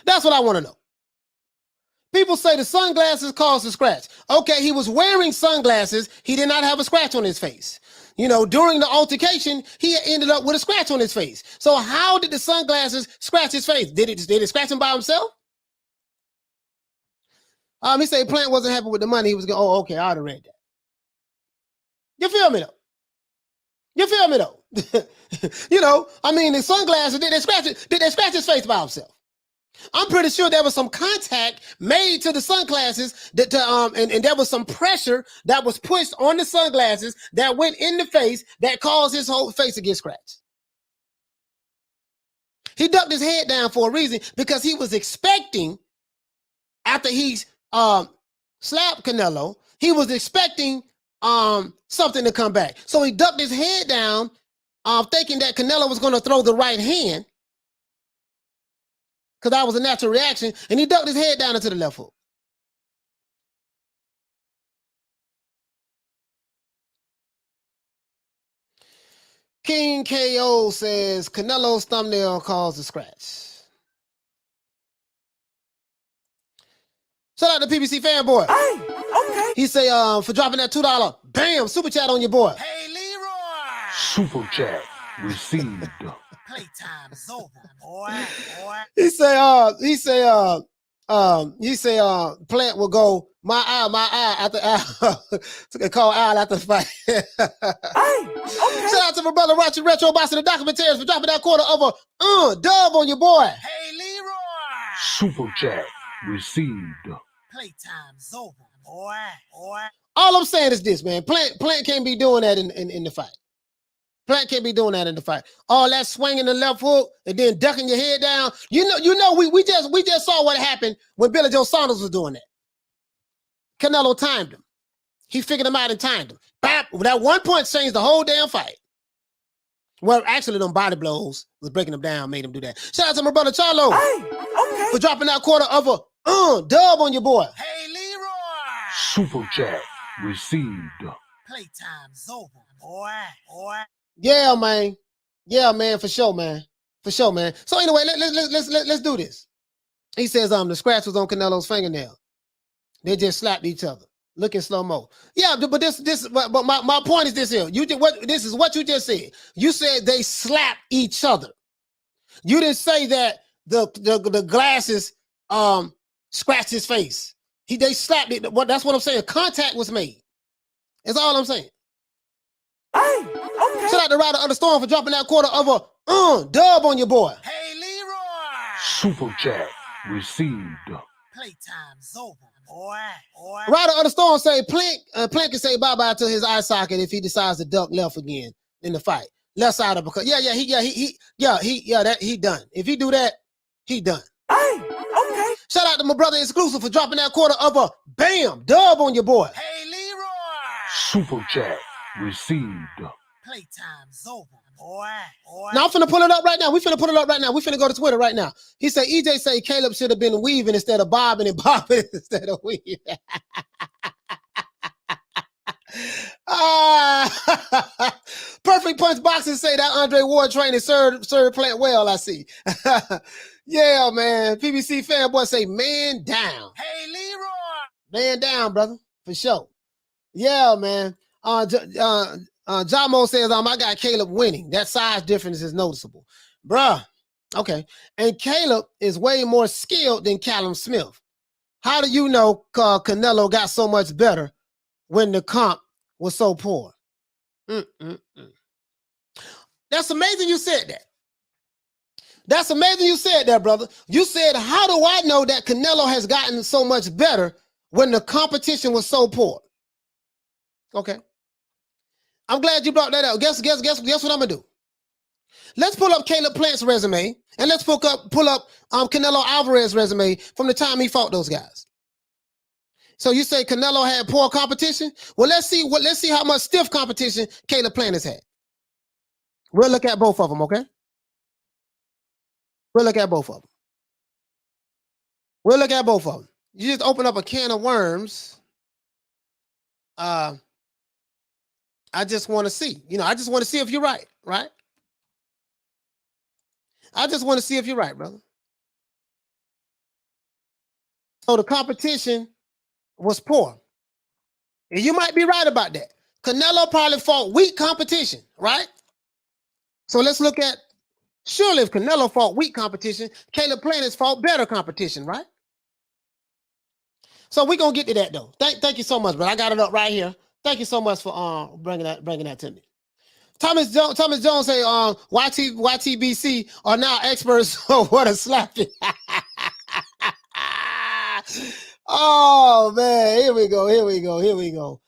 That's what I want to know. People say the sunglasses caused a scratch. Okay, he was wearing sunglasses. He did not have a scratch on his face. You know, during the altercation, he ended up with a scratch on his face. So how did the sunglasses scratch his face? Did it scratch him by himself? He said Plant wasn't happy with the money. He was going, oh, okay, I already read that. You feel me, though? You know, I mean, the sunglasses, did they scratch his face by himself? I'm pretty sure there was some contact made to the sunglasses and there was some pressure that was pushed on the sunglasses that went in the face that caused his whole face to get scratched. He ducked his head down for a reason, because he was expecting, after he slapped Canelo, he was expecting something to come back. So he ducked his head down, thinking that Canelo was going to throw the right hand, because that was a natural reaction, and he ducked his head down into the left hook. King KO says Canelo's thumbnail caused a scratch. Shout out to PBC fanboy. Hey, okay. He say for dropping that $2. Bam, super chat on your boy. Hey, Leroy. Super chat received. Playtime's over, boy. He say Plant will go my eye after eye. Call Al after the fight. Hey, okay. Shout out to my brother watching Retro Boxing the documentaries for dropping that quarter of a dub on your boy. Hey, Leroy. Super chat received. Playtime's over, boy. All I'm saying is this, man. Plant can't be doing that in the fight. Plant can't be doing that in the fight. All that swinging the left hook and then ducking your head down. You know, we just saw what happened when Billy Joe Saunders was doing that. Canelo timed him. He figured him out and timed him. Bap! That one punch changed the whole damn fight. Well, actually, them body blows was breaking him down, made him do that. Shout out to my brother Charlo. Hey, okay. For dropping that quarter of a dub on your boy. Hey, Leroy. Super chat received. Playtime's over, boy. Yeah, man. Yeah, man, for sure, man. For sure, man. So anyway, let's do this. He says the scratch was on Canelo's fingernail. They just slapped each other. Look in slow-mo. Yeah, but my point is this here. This is what you just said. You said they slapped each other. You didn't say that the glasses scratched his face. They slapped it. That's what I'm saying. Contact was made. That's all I'm saying. Hey, okay. Shout out to Ryder Understorm for dropping that quarter of a dub on your boy. Hey, Leroy. Super chat received. Playtime's over, boy. Ryder Understorm say Plant can say bye-bye to his eye socket if he decides to duck left again in the fight. Left side of because he done. If he do that, he done. Hey, okay. Shout out to my brother Exclusive for dropping that quarter of a bam dub on your boy. Hey, Leroy. Super chat received. Playtime's over, boy. Now I'm finna pull it up right now. We finna put it up right now. We finna go to Twitter right now. He said EJ say Caleb should have been weaving instead of bobbing and bobbing instead of weaving. Perfect Punch Boxing say that Andre Ward training served Plant well, I see. Yeah, man. PBC fanboy say man down. Hey, Leroy. Man down, brother. For sure. Yeah, man. Jamo says, I got Caleb winning. That size difference is noticeable. Bruh. Okay. And Caleb is way more skilled than Callum Smith. How do you know Canelo got so much better when the comp was so poor? That's amazing you said that. That's amazing you said that, brother. You said, how do I know that Canelo has gotten so much better when the competition was so poor? Okay. I'm glad you brought that up. Guess what I'm gonna do? Let's pull up Caleb Plant's resume and let's pull up Canelo Alvarez's resume from the time he fought those guys. So you say Canelo had poor competition? Well, let's see how much stiff competition Caleb Plant has had. We'll look at both of them, okay? We'll look at both of them. We'll look at both of them. You just open up a can of worms. I just want to see. I just want to see if you're right? I just want to see if you're right, brother. So the competition was poor. And you might be right about that. Canelo probably fought weak competition, right? So let's look at, surely if Canelo fought weak competition, Caleb Plant has fought better competition, right? So we're going to get to that, though. Thank you so much, bro. I got it up right here. Thank you so much for bringing that to me. Thomas Jones say YTBC are now experts on what a slapping. Oh man, here we go.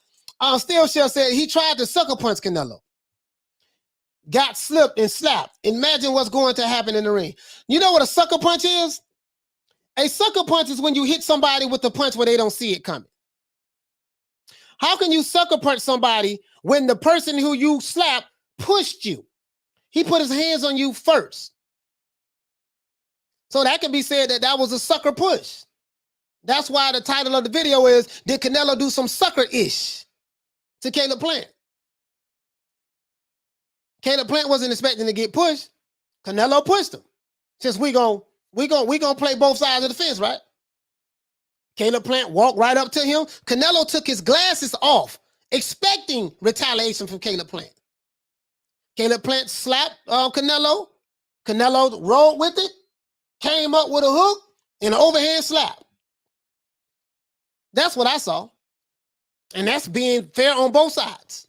Steel Shell said he tried to sucker punch Canelo. Got slipped and slapped. Imagine what's going to happen in the ring. You know what a sucker punch is? A sucker punch is when you hit somebody with the punch where they don't see it coming. How can you sucker punch somebody when the person who you slapped pushed you? He put his hands on you first. So that can be said that was a sucker push. That's why the title of the video is, did Canelo do some sucker-ish to Caleb Plant? Caleb Plant wasn't expecting to get pushed. Canelo pushed him. Since we gonna play both sides of the fence, right? Caleb Plant walked right up to him. Canelo took his glasses off, expecting retaliation from Caleb Plant. Caleb Plant slapped Canelo. Canelo rolled with it, came up with a hook, and an overhand slap. That's what I saw. And that's being fair on both sides.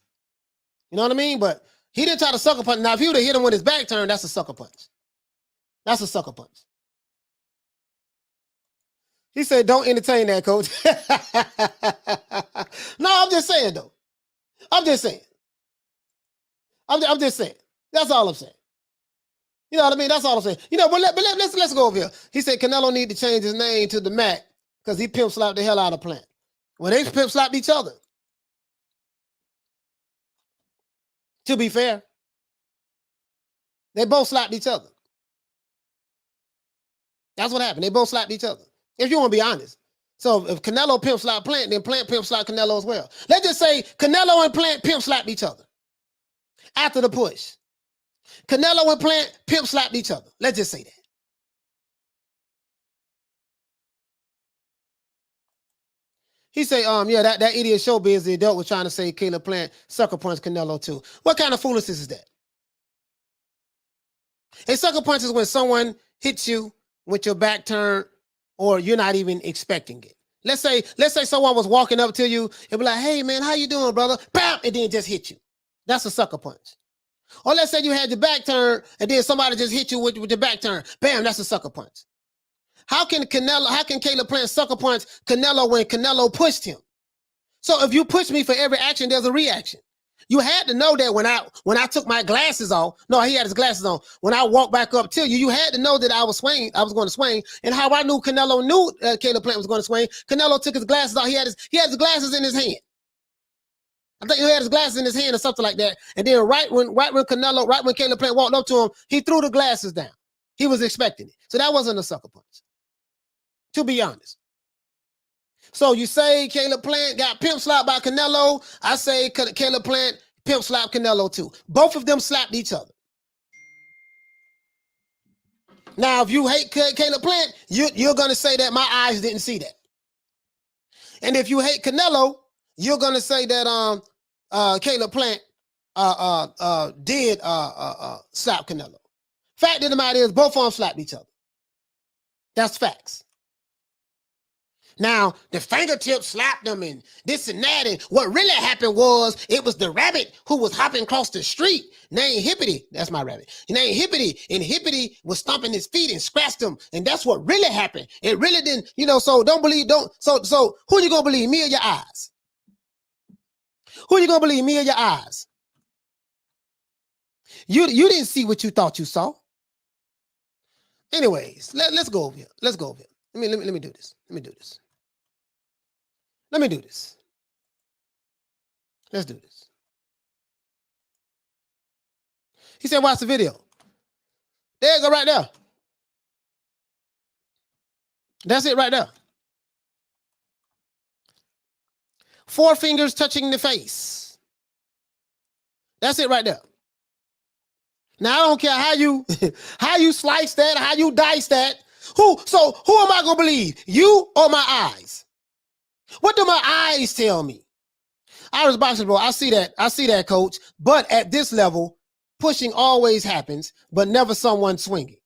You know what I mean? But he didn't try to sucker punch. Now, if he would have hit him with his back turned, that's a sucker punch. That's a sucker punch. He said, don't entertain that, coach. No, I'm just saying, though. I'm just saying. That's all I'm saying. You know what I mean? That's all I'm saying. But let's go over here. He said Canelo need to change his name to the Mac because he pimp slapped the hell out of Plant. Well, they pimp slapped each other. To be fair, they both slapped each other. That's what happened. They both slapped each other. If you want to be honest. So if Canelo pimp slapped Plant, then Plant pimp slapped Canelo as well. Let's just say Canelo and Plant pimp slapped each other. after the push. Canelo and Plant pimp slapped each other. Let's just say that. He say, yeah, that idiot showbiz the adult was trying to say Caleb Plant sucker punch Canelo too. What kind of foolishness is that? A sucker punch is when someone hits you with your back turned or you're not even expecting it. Let's say someone was walking up to you and be like, hey man, how you doing, brother? Bam, and then just hit you. That's a sucker punch. Or let's say you had your back turned and then somebody just hit you with your back turned. Bam, that's a sucker punch. How can Caleb Plant sucker punch Canelo when Canelo pushed him? So if you push me for every action, there's a reaction. You had to know that when I took my glasses off. No, he had his glasses on. When I walked back up to you, you had to know that I was going to swing. And how I knew Canelo knew Caleb Plant was going to swing. Canelo took his glasses off. He had his glasses in his hand. I think he had his glasses in his hand or something like that. And then right when Caleb Plant walked up to him, he threw the glasses down. He was expecting it. So that wasn't a sucker punch, to be honest. So you say Caleb Plant got pimp slapped by Canelo. I say Caleb Plant pimp slapped Canelo too. Both of them slapped each other. Now, if you hate Caleb Plant, you're going to say that my eyes didn't see that. And if you hate Canelo, you're going to say that Caleb Plant did slap Canelo. Fact of the matter is, both of them slapped each other. That's facts. Now, the fingertip slapped them and this and that. And what really happened was it was the rabbit who was hopping across the street named Hippity. That's my rabbit. Named Hippity. And Hippity was stomping his feet and scratched him. And that's what really happened. It really didn't, so so who you going to believe, me or your eyes? Who you going to believe, me or your eyes? You didn't see what you thought you saw. Anyways, let's go over here. Let's go over here. Let me do this. Let's do this. He said, watch the video. There you go, right there. That's it right there. 4 fingers touching the face. That's it right there. Now, I don't care how you slice that, how you dice that. Who am I going to believe? You or my eyes? What do my eyes tell me? Irish boxers, bro, I see that, coach. But at this level, pushing always happens, but never someone swinging.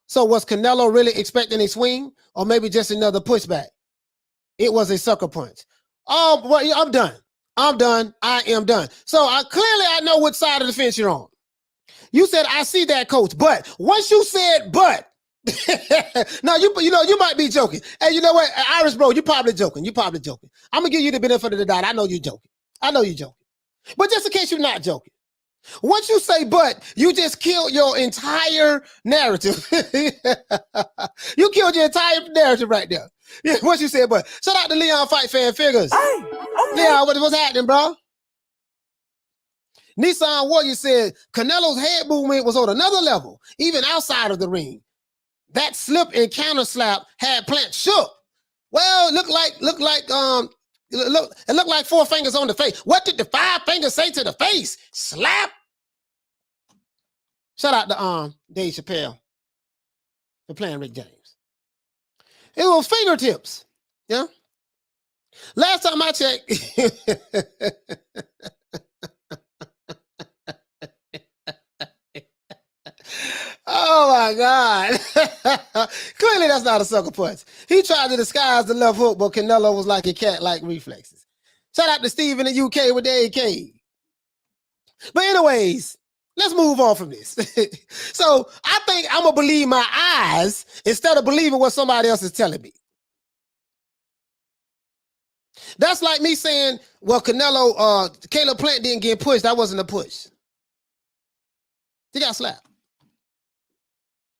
So was Canelo really expecting a swing or maybe just another pushback? It was a sucker punch. Oh, well, yeah, I'm done. I am done. So I know which side of the fence you're on. You said, I see that, coach. But once you said, but, no, you might be joking. Hey, you know what, Irish bro, you're probably joking. I'm gonna give you the benefit of the doubt. I know you're joking. But just in case you're not joking, once you say but, you just killed your entire narrative. You killed your entire narrative right there. Yeah, once you said but. Shout out to Leon Fight Fan Figures. Hey, okay. Leon, what's happening, bro? Nissan Warrior said Canelo's head movement was on another level, even outside of the ring. That slip and counter slap had Plant shook. Well, it looked like 4 fingers on the face. What did the 5 fingers say to the face? Slap. Shout out to Dave Chappelle for playing Rick James. It was fingertips. Yeah. Last time I checked. Oh my God. Clearly that's not a sucker punch. He tried to disguise the left hook, but Canelo was like a cat, like reflexes. Shout out to Steve in the UK with the AK. But anyways, let's move on from this. So I think I'm going to believe my eyes instead of believing what somebody else is telling me. That's like me saying, well, Caleb Plant didn't get pushed. That wasn't a push. He got slapped.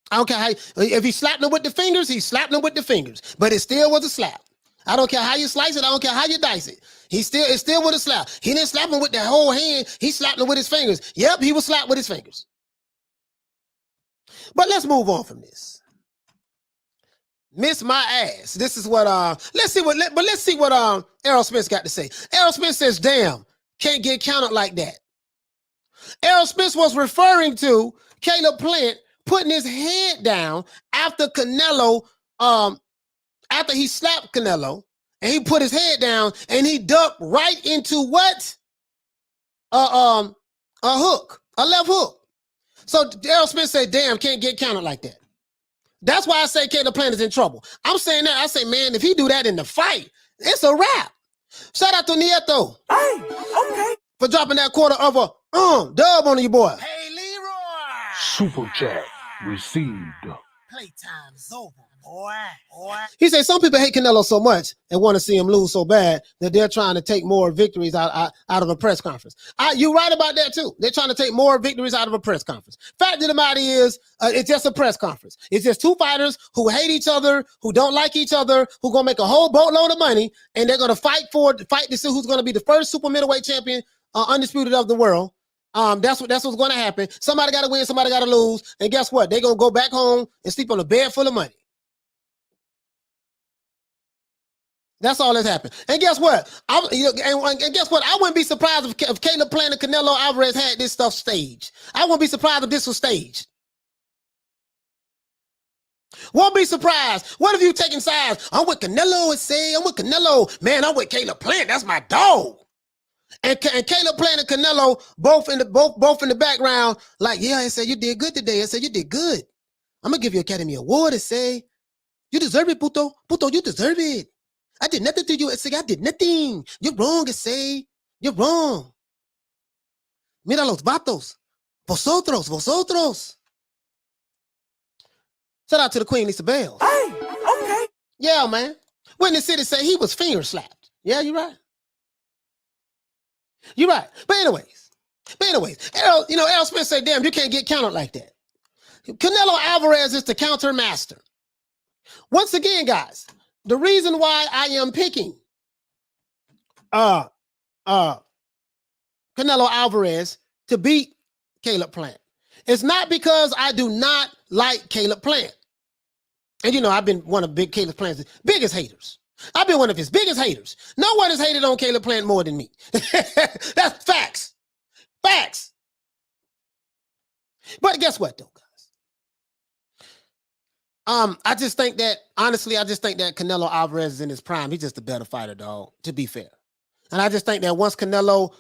I don't care how, if he slapped him with the fingers, he slapped him with the fingers, but it still was a slap. I don't care how you slice it. I don't care how you dice it. It still was a slap. He didn't slap him with the whole hand. He slapped him with his fingers. Yep, he was slapped with his fingers. But let's move on from this. Miss my ass. This is what let's see what Errol Smith got to say. Errol Smith says, damn, can't get counted like that. Errol Spence was referring to Caleb Plant putting his head down after Canelo, after he slapped Canelo, and he put his head down and he ducked right into what? A hook, a left hook. So Errol Spence said, damn, can't get counted like that. That's why I say Caleb Plant is in trouble. I'm saying that, I say, man, if he do that in the fight, it's a wrap. Shout out to Nieto. Hey, okay. For dropping that quarter of a dub on you, boy. Hey, Leroy. Super chat received. Playtime's over, boy. He said some people hate Canelo so much and want to see him lose so bad that they're trying to take more victories out of a press conference. You're right about that too. They're trying to take more victories out of a press conference. Fact of the matter is, it's just a press conference. It's just two fighters who hate each other, who don't like each other, who gonna make a whole boatload of money, and they're gonna fight to see who's gonna be the first super middleweight champion, undisputed of the world. That's what's going to happen. Somebody got to win, somebody got to lose, and guess what? They're gonna go back home and sleep on a bed full of money. That's all that's happened. And guess what? And guess what? I wouldn't be surprised if Caleb Plant and Canelo Alvarez had this stuff staged. I wouldn't be surprised if this was staged. Won't be surprised. What if you taking sides? I'm with Canelo and say, I'm with Canelo. Man, I'm with Caleb Plant. That's my dog. And Caleb Plant and Canelo both in the background, like, yeah, I said you did good today. I said you did good. I'm gonna give you Academy Award. I say you deserve it, Puto. Puto, you deserve it. I did nothing to you. I say I did nothing. You're wrong. I say you're wrong. Mira los vatos. Vosotros. Shout out to the Queen Lisa Bells. Hey, okay. Yeah, man. Witness City say he was finger slapped. Yeah, you're right. You're right. But anyways, Errol Spence said, damn, you can't get countered like that. Canelo Alvarez is the counter master. Once again, guys, the reason why I am picking Canelo Alvarez to beat Caleb Plant is not because I do not like Caleb Plant. And I've been one of Big Caleb Plant's biggest haters. I've been one of his biggest haters. No one has hated on Caleb Plant more than me. That's facts. Facts. But guess what, though, guys? I just think that Canelo Alvarez is in his prime. He's just a better fighter, dog, to be fair. And I just think that once Canelo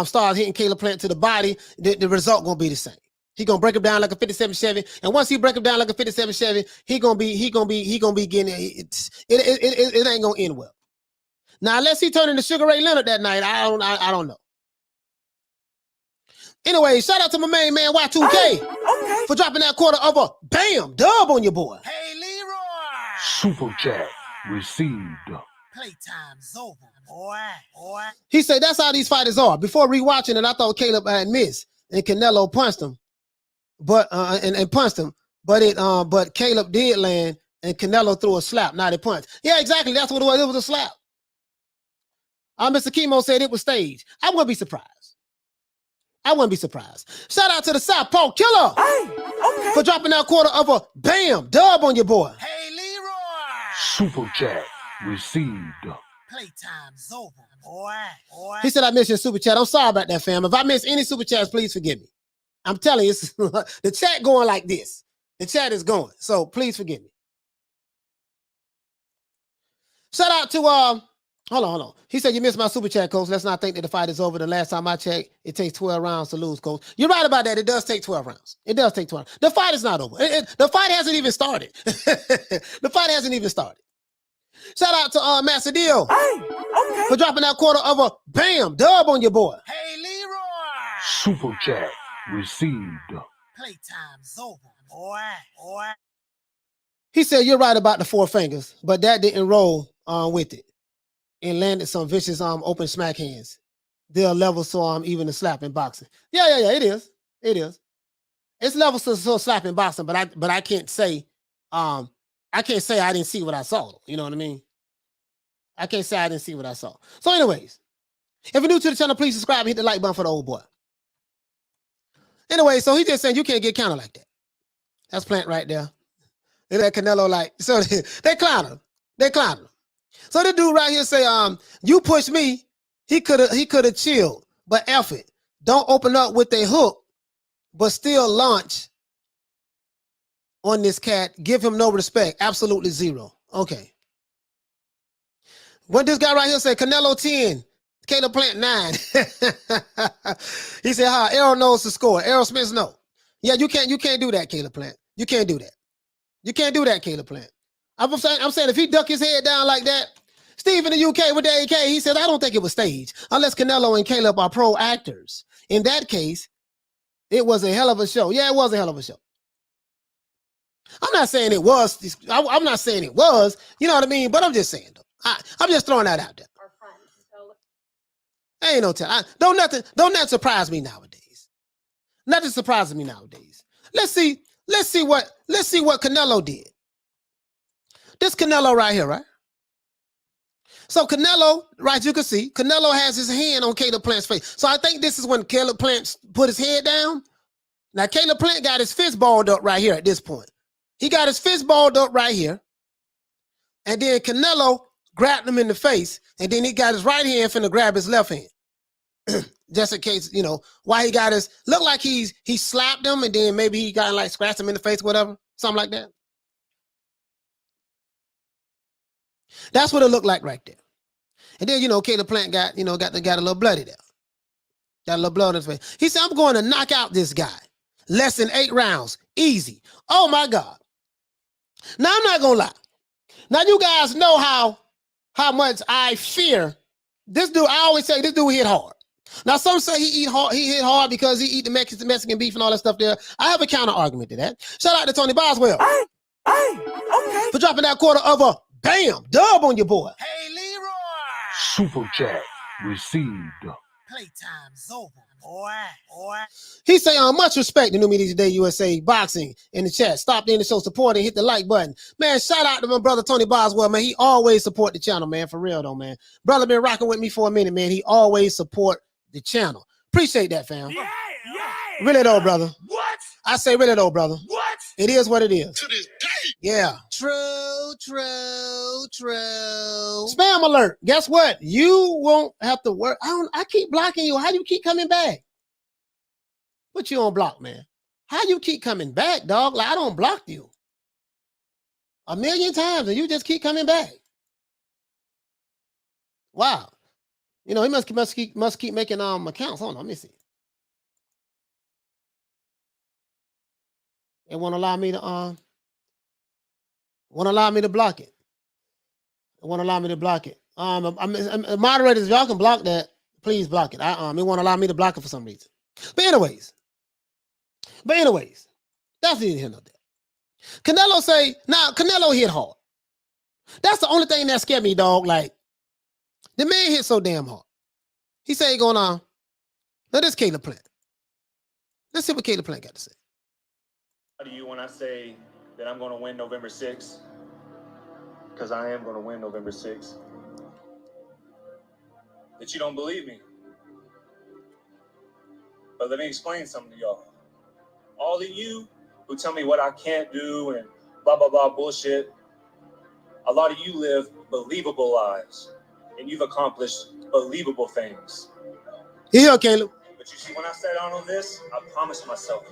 starts hitting Caleb Plant to the body, the result gonna be the same. He gonna break him down like a 57 Chevy, and once he break him down like a 57 Chevy, he gonna be getting it ain't gonna end well. Now, unless he turn into Sugar Ray Leonard that night, I don't know. Anyway, shout out to my main man Y2K Okay. for dropping that quarter of a bam dub on your boy. Hey, Leroy. Super chat received. Playtime's over, boy. He said that's how these fighters are. Before rewatching it, I thought Caleb had missed and Canelo punched him. But punched him, but Caleb did land and Canelo threw a slap, not a punch. Yeah, exactly. That's what it was. It was a slap. Mr. Chemo said it was staged. I wouldn't be surprised. Shout out to the Southpaw Killer Hey, okay. for dropping that quarter of a bam dub on your boy. Hey, Leroy. Super chat received. Playtime's over, boy. He said I missed your super chat. I'm sorry about that, fam. If I miss any super chats, please forgive me. I'm telling you, the chat going like this. The chat is going. So please forgive me. Shout out to hold on. He said you missed my super chat, coach. Let's not think that the fight is over. The last time I checked, it takes 12 rounds to lose, coach. You're right about that. It does take 12 rounds. It does take 12. The fight is not over. The fight hasn't even started. The fight hasn't even started. Shout out to Master Deal Hey, okay. for dropping that quarter of a bam dub on your boy. Hey, Leroy. Super chat received. Playtime's over, boy. He said you're right about the four fingers, but that didn't roll with it and landed some vicious open smack hands. They're level so even the slap in boxing. Yeah, it is. It's level so slap in boxing, but I can't say I didn't see what I saw. You know what I mean? I can't say I didn't see what I saw. So anyways, if you're new to the channel, please subscribe and hit the like button for the old boy. Anyway, so he just saying you can't get counted like that. That's Plant right there. Look at that Canelo like, so they clown him. So the dude right here say, you push me, he could have chilled, but F it. Don't open up with a hook but still launch on this cat, give him no respect. Absolutely zero. Okay. What this guy right here said, Canelo 10, Caleb Plant 9. He said, Errol knows the score. Errol Smith, no. Yeah, you can't do that, Caleb Plant. You can't do that. You can't do that, Caleb Plant. I'm saying if he duck his head down like that, Steve in the UK with the AK, he said, I don't think it was staged unless Canelo and Caleb are pro actors. In that case, it was a hell of a show. Yeah, it was a hell of a show. I'm not saying it was. I'm not saying it was. You know what I mean? But I'm just saying, though. I'm just throwing that out there. Ain't no tell. Don't nothing surprise me nowadays. Nothing surprises me nowadays. Let's see what Canelo did. This Canelo right here, right? So Canelo, right, you can see, Canelo has his hand on Caleb Plant's face. So I think this is when Caleb Plant put his head down. Now, Caleb Plant got his fist balled up right here at this point. He got his fist balled up right here. And then Canelo grabbed him in the face. And then he got his right hand finna grab his left hand. Just in case, you know, why he got his, look like he slapped him and then maybe he got like scratched him in the face, whatever. Something like that. That's what it looked like right there. And then, you know, Caleb Plant got a little bloody there. Got a little blood in his face. He said, I'm going to knock out this guy. Less than 8 rounds. Easy. Oh, my God. Now, I'm not going to lie. Now, you guys know how much I fear this dude. I always say this dude hit hard. Now, some say he hit hard because he eat the Mexican beef and all that stuff there. I have a counter argument to that. Shout out to Tony Boswell. Okay. For dropping that quarter of a bam dub on your boy. Hey, Leroy. Super chat received. Playtime's over, boy. He say, much respect to New Media Today USA Boxing in the chat. Stop in the show, support and hit the like button. Man, shout out to my brother Tony Boswell, man. He always support the channel, man. For real, though, man. Brother been rocking with me for a minute, man. He always support the channel. Appreciate that, fam. Yeah. Really, though, brother. What? I say really, though, brother. What? It is what it is. To this day. Yeah. True. Spam alert. Guess what? You won't have to work. I keep blocking you. How do you keep coming back? Put you on block, man. How you keep coming back, dog? Like I don't block you 1,000,000 times and you just keep coming back. Wow. You know, he must keep making accounts. Hold on, let me see. It won't allow me to block it. It won't allow me to block it. Moderators, y'all can block that. Please block it. It won't allow me to block it for some reason. But anyways, that's neither here nor there. Canelo say, now Canelo hit hard. That's the only thing that scared me, dog. Like, the man hit so damn hard. He said he going on. Now this Caleb Plant. Let's see what Caleb Plant got to say. How do you when I say that I'm going to win November 6th? Because I am going to win November 6th. That you don't believe me. But let me explain something to y'all. All of you who tell me what I can't do and blah, blah, blah bullshit, a lot of you live believable lives. And you've accomplished believable things. Yeah, Caleb. But you see, when I sat down on this, I promised myself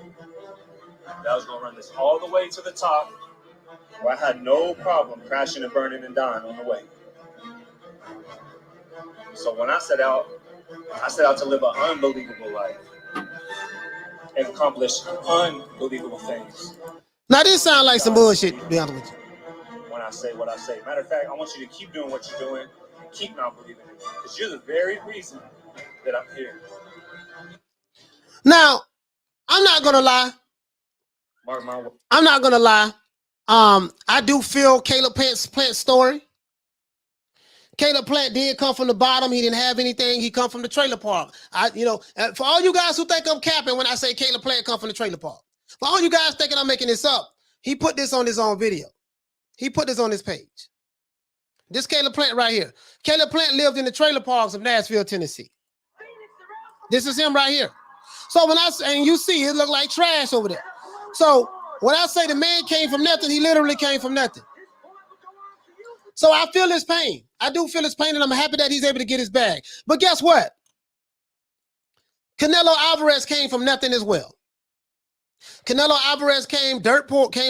that I was going to run this all the way to the top where I had no problem crashing and burning and dying on the way. So when I set out to live an unbelievable life and accomplish unbelievable things. Now this sounds like some bullshit, to be honest with you. When I say what I say. Matter of fact, I want you to keep doing what you're doing and keep not believing it. Because you're the very reason that I'm here. Now, I'm not gonna lie. Mark my words. I'm not gonna lie. I do feel Caleb Plant's story. Caleb Plant did come from the bottom. He didn't have anything. He come from the trailer park. For all you guys who think I'm capping when I say Caleb Plant come from the trailer park, for all you guys thinking I'm making this up, he put this on his own video. He put this on his page. This Caleb Plant right here. Caleb Plant lived in the trailer parks of Nashville, Tennessee. This is him right here. So and you see, it look like trash over there. So when I say the man came from nothing, he literally came from nothing. So I feel his pain. I do feel his pain, and I'm happy that he's able to get his bag. But guess what? Canelo Alvarez came from nothing as well. Canelo Alvarez came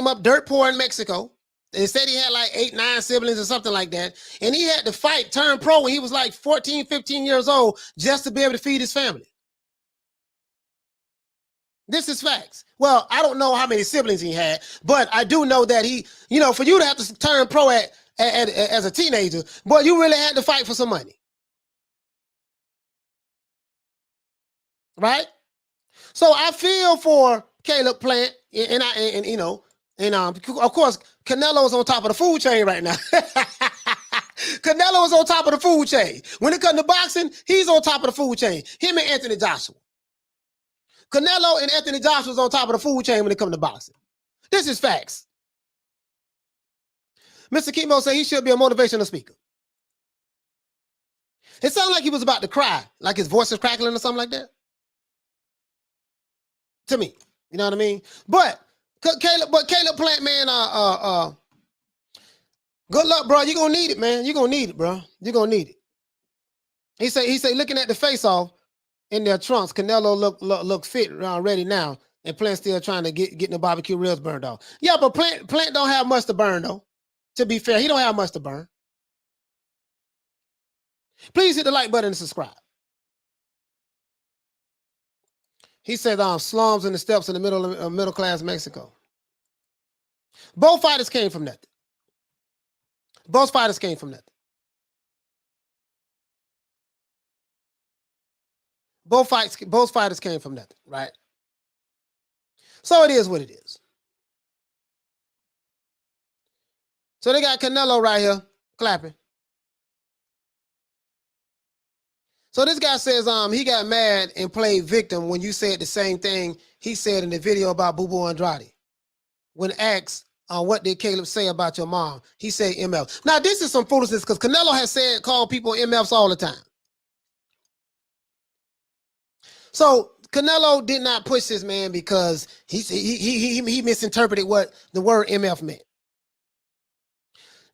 up dirt poor in Mexico. They said he had like 8, 9 siblings or something like that. And he had to fight, turn pro when he was like 14, 15 years old just to be able to feed his family. This is facts. Well, I don't know how many siblings he had, but I do know that he, you know, for you to have to turn pro as a teenager, boy, you really had to fight for some money. Right? So I feel for Caleb Plant, and of course, Canelo's on top of the food chain right now. Canelo's on top of the food chain. When it comes to boxing, he's on top of the food chain. Him and Anthony Joshua. Canelo and Anthony Joshua's on top of the food chain when it comes to boxing. This is facts. Mr. Chemo said he should be a motivational speaker. It sounded like he was about to cry, like his voice is crackling or something like that. To me, you know what I mean? But Caleb Plant, man, good luck, bro. You're gonna need it, man. You're gonna need it, bro. You're gonna need it. He say, looking at the face-off in their trunks, Canelo look fit, ready now, and Plant still trying to get the barbecue ribs burned off. Yeah, but Plant don't have much to burn though. To be fair, he don't have much to burn. Please hit the like button and subscribe. He said, slums and the steps in the middle class Mexico. Both fighters came from nothing. Both fighters came from nothing. Both fighters came from nothing, right? So it is what it is. So they got Canelo right here clapping. So this guy says he got mad and played victim when you said the same thing he said in the video about Boo Boo Andrade. When asked what did Caleb say about your mom, he said MF. Now this is some foolishness because Canelo has called people MFs all the time. So Canelo did not push this man because he misinterpreted what the word MF meant.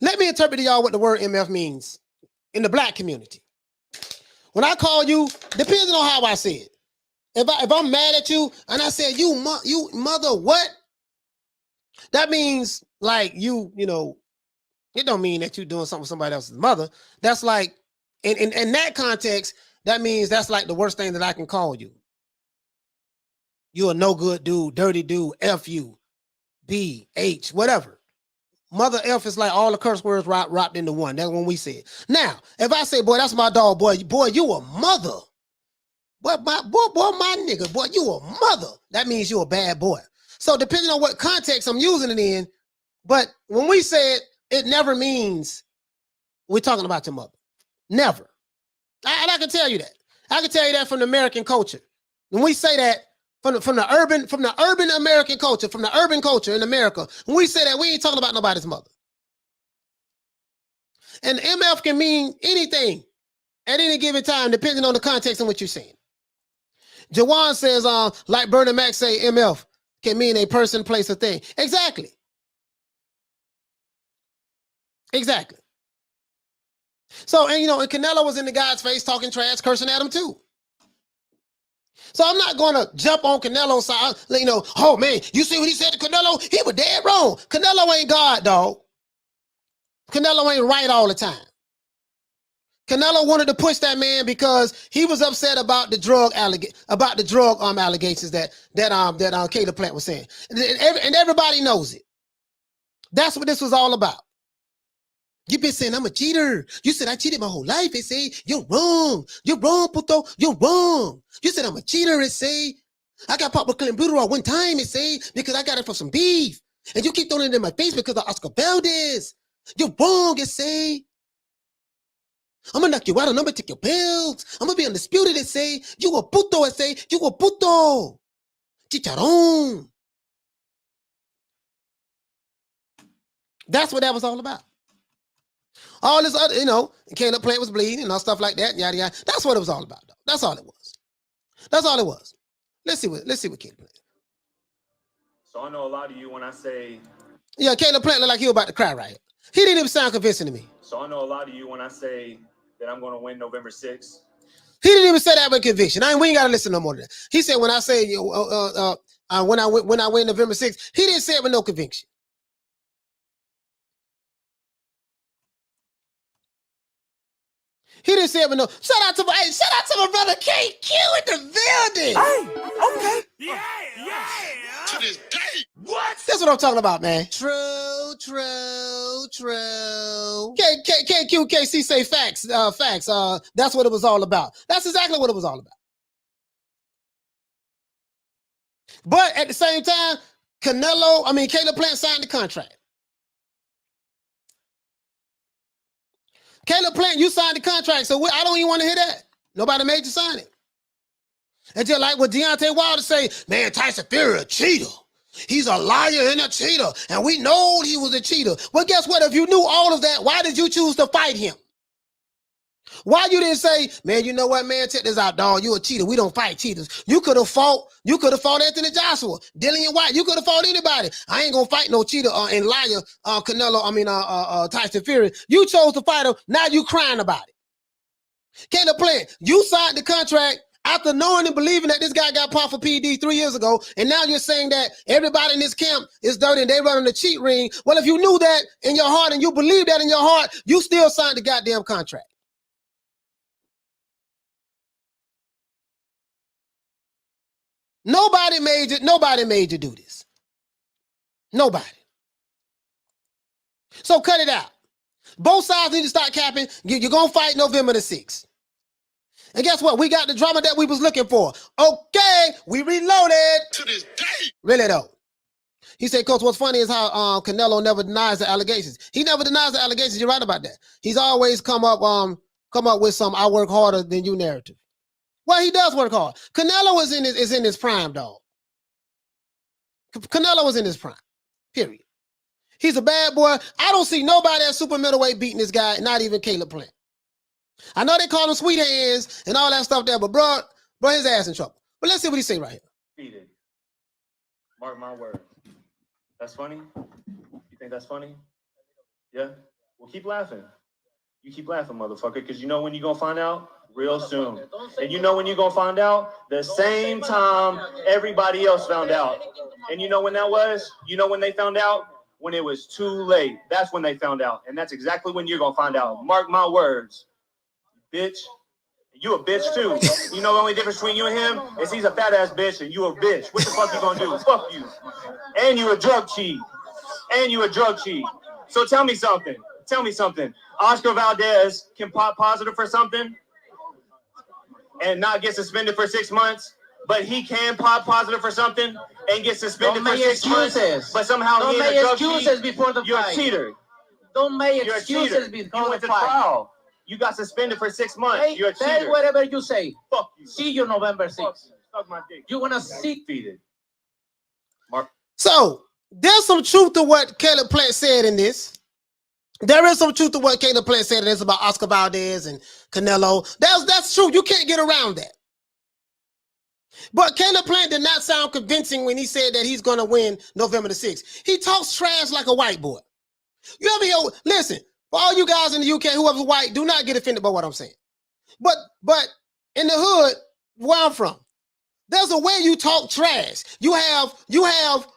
Let me interpret to y'all what the word MF means in the black community. When I call you, depending on how I say it. If I'm mad at you and I say you mother what? That means like you know, it don't mean that you're doing something with somebody else's mother. That's like in that context, that means that's like the worst thing that I can call you. You a no good dude, dirty dude, F you, B, H, whatever. Mother F is like all the curse words wrapped into one. That's when we say it. Now, if I say, boy, that's my dog, boy, you a mother. Boy, my nigga, boy, you a mother. That means you a bad boy. So depending on what context I'm using it in, but when we say it, it never means we're talking about your mother. Never. And I can tell you that. I can tell you that from the American culture. When we say that, from the urban American culture, from the urban culture in America, when we say that, we ain't talking about nobody's mother. And MF can mean anything at any given time, depending on the context in which you're saying. Jawan says, like Bernie Mac say, MF can mean a person, place, or thing. Exactly. Exactly. So, and and Canelo was in the guy's face talking trash, cursing at him too. So I'm not going to jump on Canelo's side, oh man, you see what he said to Canelo? He was dead wrong. Canelo ain't God, dog. Canelo ain't right all the time. Canelo wanted to push that man because he was upset about the drug allegations that Caleb Plant was saying. And everybody knows it. That's what this was all about. You've been saying I'm a cheater. You said I cheated my whole life. They say you're wrong. You're wrong, Puto. You're wrong. You said I'm a cheater. It say I got popped with Clenbuterol one time. It say because I got it from some beef, and you keep throwing it in my face because of Oscar Valdez. You're wrong. It say I'm gonna knock you out. I'm gonna take your pills. I'm gonna be undisputed. It say you a puto. It say you a puto. Chicharron. That's what that was all about. All this other, Caleb Plant was bleeding and all stuff like that, yada yada. That's what it was all about, though. That's all it was. That's all it was. Let's see what Caleb Plant. So I know a lot of you when I say. Yeah, Caleb Plant looked like he was about to cry right here. He didn't even sound convincing to me. So I know a lot of you when I say that I'm going to win November 6th. He didn't even say that with conviction. We ain't got to listen no more to that. He said when I say when I went November 6th. He didn't say it with no conviction. He didn't say it with no. Shout out to my brother KQ in the building. Hey, okay. Yeah. To this day. What? That's what I'm talking about, man. True. KC say facts. Facts. That's what it was all about. That's exactly what it was all about. But at the same time, Caleb Plant signed the contract. Caleb Plant, you signed the contract, so I don't even want to hear that. Nobody made you sign it. And just like what Deontay Wilder say, man, Tyson Fury a cheater. He's a liar and a cheater, and we know he was a cheater. Well, guess what? If you knew all of that, why did you choose to fight him? Why you didn't say, man, you know what, man, check this out, dog. You a cheater. We don't fight cheaters. You could have fought Anthony Joshua, Dillian White. You could have fought anybody. I ain't gonna fight no cheater and liar, Tyson Fury. You chose to fight him. Now you crying about it. Caleb Plant, you signed the contract after knowing and believing that this guy got popped for PEDS 3 years ago, and now you're saying that everybody in this camp is dirty and they running the cheat ring. Well, if you knew that in your heart and you believe that in your heart, you still signed the goddamn contract. Nobody made you do this. Nobody. So cut it out. Both sides need to start capping. You're going to fight November the 6th. And guess what? We got the drama that we was looking for. Okay, we reloaded. To this day. Really though. He said, Coach, what's funny is how Canelo never denies the allegations. He never denies the allegations. You're right about that. He's always come up with some I work harder than you narrative. Well, he does work hard. Canelo is in his prime, dog. Canelo is in his prime. Period. He's a bad boy. I don't see nobody at super middleweight beating this guy, not even Caleb Plant. I know they call him sweet hands and all that stuff there, but bro, his ass in trouble. But let's see what he say right here. Defeated. Mark my word. That's funny? You think that's funny? Yeah? Well, keep laughing. You keep laughing, motherfucker, because you know when you're going to find out? Real soon. And you know when you're going to find out? The same time everybody else found out. And you know when that was? You know when they found out? When it was too late. That's when they found out. And that's exactly when you're going to find out. Mark my words. Bitch. You a bitch too. You know the only difference between you and him is he's a fat ass bitch and you a bitch. What the fuck you gonna do? Fuck you. And you a drug cheat. So tell me something. Oscar Valdez can pop positive for something and not get suspended for 6 months, but he can pop positive for something and get suspended for 6 months. But somehow he ain't a drug cheat. Before the You're fight. a cheater. Don't make You're a excuses cheater. before You the went to fight. trial. You got suspended for 6 months. Hey, You're a say cheater. whatever you say. Fuck you. See you November 6th. Fuck you. Suck my dick. You wanna see? Defeated. Mark. So there's some truth to what Caleb Plant said in this. There is some truth to what Caleb Plant said in this about Oscar Valdez and Canelo. That's true. You can't get around that. But Caleb Plant did not sound convincing when he said that he's going to win November the 6th. He talks trash like a white boy. You ever hear? Listen, for all you guys in the UK, whoever's white, do not get offended by what I'm saying. But in the hood, where I'm from, there's a way you talk trash. You have you have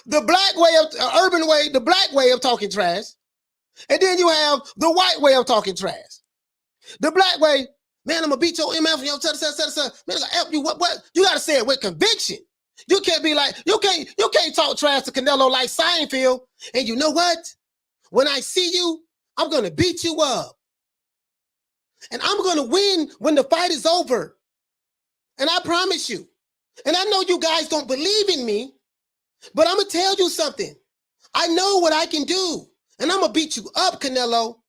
the black way of urban way, the black way of talking trash, and then you have the white way of talking trash. The black way, man, I'm gonna beat your MF, man, I gotta help you. What? You gotta say it with conviction. You can't be like, you can't talk trash to Canelo like Seinfeld. And you know what? When I see you, I'm gonna beat you up. And I'm gonna win when the fight is over. And I promise you. And I know you guys don't believe in me, but I'm gonna tell you something. I know what I can do. And I'm gonna beat you up, Canelo.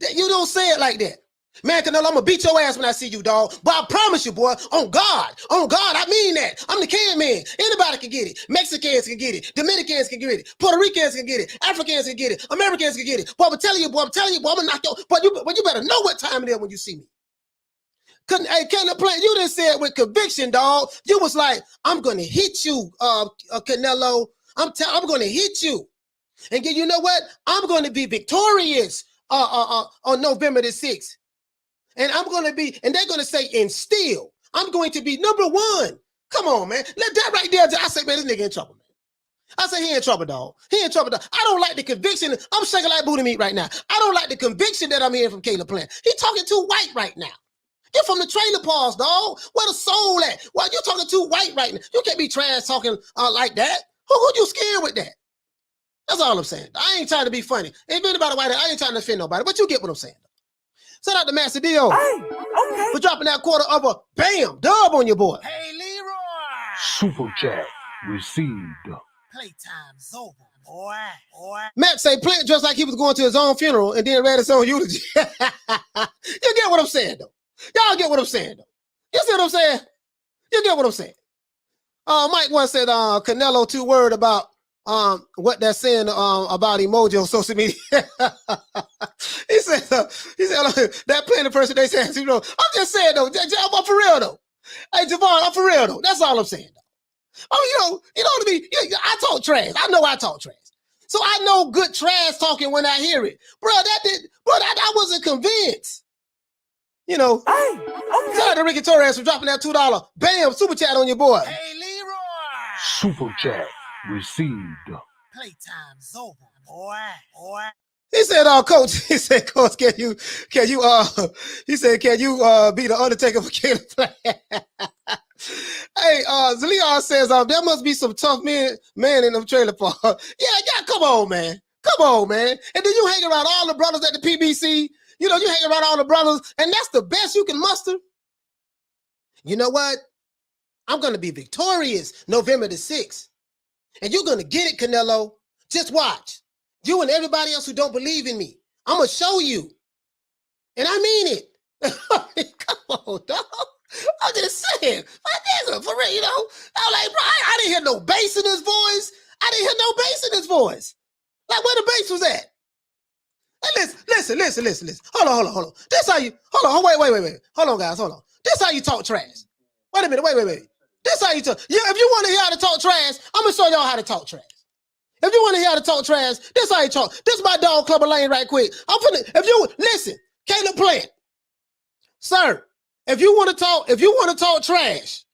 You don't say it like that. Man, Canelo, I'm gonna beat your ass when I see you, dog. But I promise you, boy, on God, I mean that. I'm the can man. Anybody can get it. Mexicans can get it. Dominicans can get it. Puerto Ricans can get it. Africans can get it. Americans can get it. Boy, I'm telling you, boy, I'm gonna knock you. But you better know what time it is when you see me. Hey, Canelo Plant, you didn't say it with conviction, dog. You was like, I'm gonna hit you, Canelo. I'm gonna hit you. And you know what? I'm gonna be victorious on November the 6th. And I'm going to be, and they're going to say instill. I'm going to be number one. Come on, man. Let that right there. I say, man, this nigga in trouble, man. I say he in trouble, dog. He in trouble, dog. I don't like the conviction. I'm shaking like booty meat right now. I don't like the conviction that I'm hearing from Caleb Plant. He talking too white right now. You're from the trailer parks, dog. Where the soul at? Why you talking too white right now? You can't be trash talking like that. Who you scared with that? That's all I'm saying. I ain't trying to be funny. If anybody white, I ain't trying to offend nobody, but you get what I'm saying. Shout out to Master Dio for dropping that quarter of a bam dub on your boy. Hey, Leroy. Super chat received. Playtime's over, boy. Matt say Plant dressed like he was going to his own funeral and then read his own eulogy. You get what I'm saying, though. Y'all get what I'm saying, though. You see what I'm saying? You get what I'm saying? Mike once said Canelo too worried about what they're saying about emoji on social media. he said that Plant person they said, you know, I'm just saying though, I'm for real though. Hey Javon, I'm for real though. That's all I'm saying though. Oh, you know what I mean? I talk trash. I know I talk trash. So I know good trash talking when I hear it. I wasn't convinced. You know, shout out to Ricky Torres for dropping that $2 bam super chat on your boy. Hey, Leroy. Super chat received. Playtime's over, boy. He said, Coach, Coach, can you be the Undertaker for Caleb Plant? Hey, Leon says, there must be some tough man in them trailer park. Yeah, come on, man. And then you hang around all the brothers at the PBC. You know, you hang around all the brothers, and that's the best you can muster. You know what? I'm going to be victorious November the 6th. And you're going to get it, Canelo. Just watch. You and everybody else who don't believe in me. I'm going to show you. And I mean it. Come on, dog. I'm just saying. For real, you know. I'm like, bro, I didn't hear no bass in his voice. Like, where the bass was at? Hey, listen. Hold on. This how you, wait. Hold on, guys, hold on. This how you talk trash. Wait a minute, wait. This how you talk. Yeah, if you want to hear how to talk trash, I'm going to show y'all how to talk trash. If you want to hear how to talk trash, this how you talk. This is my dog Clubber Lane right quick. Listen, Caleb Plant. Sir, if you want to talk trash,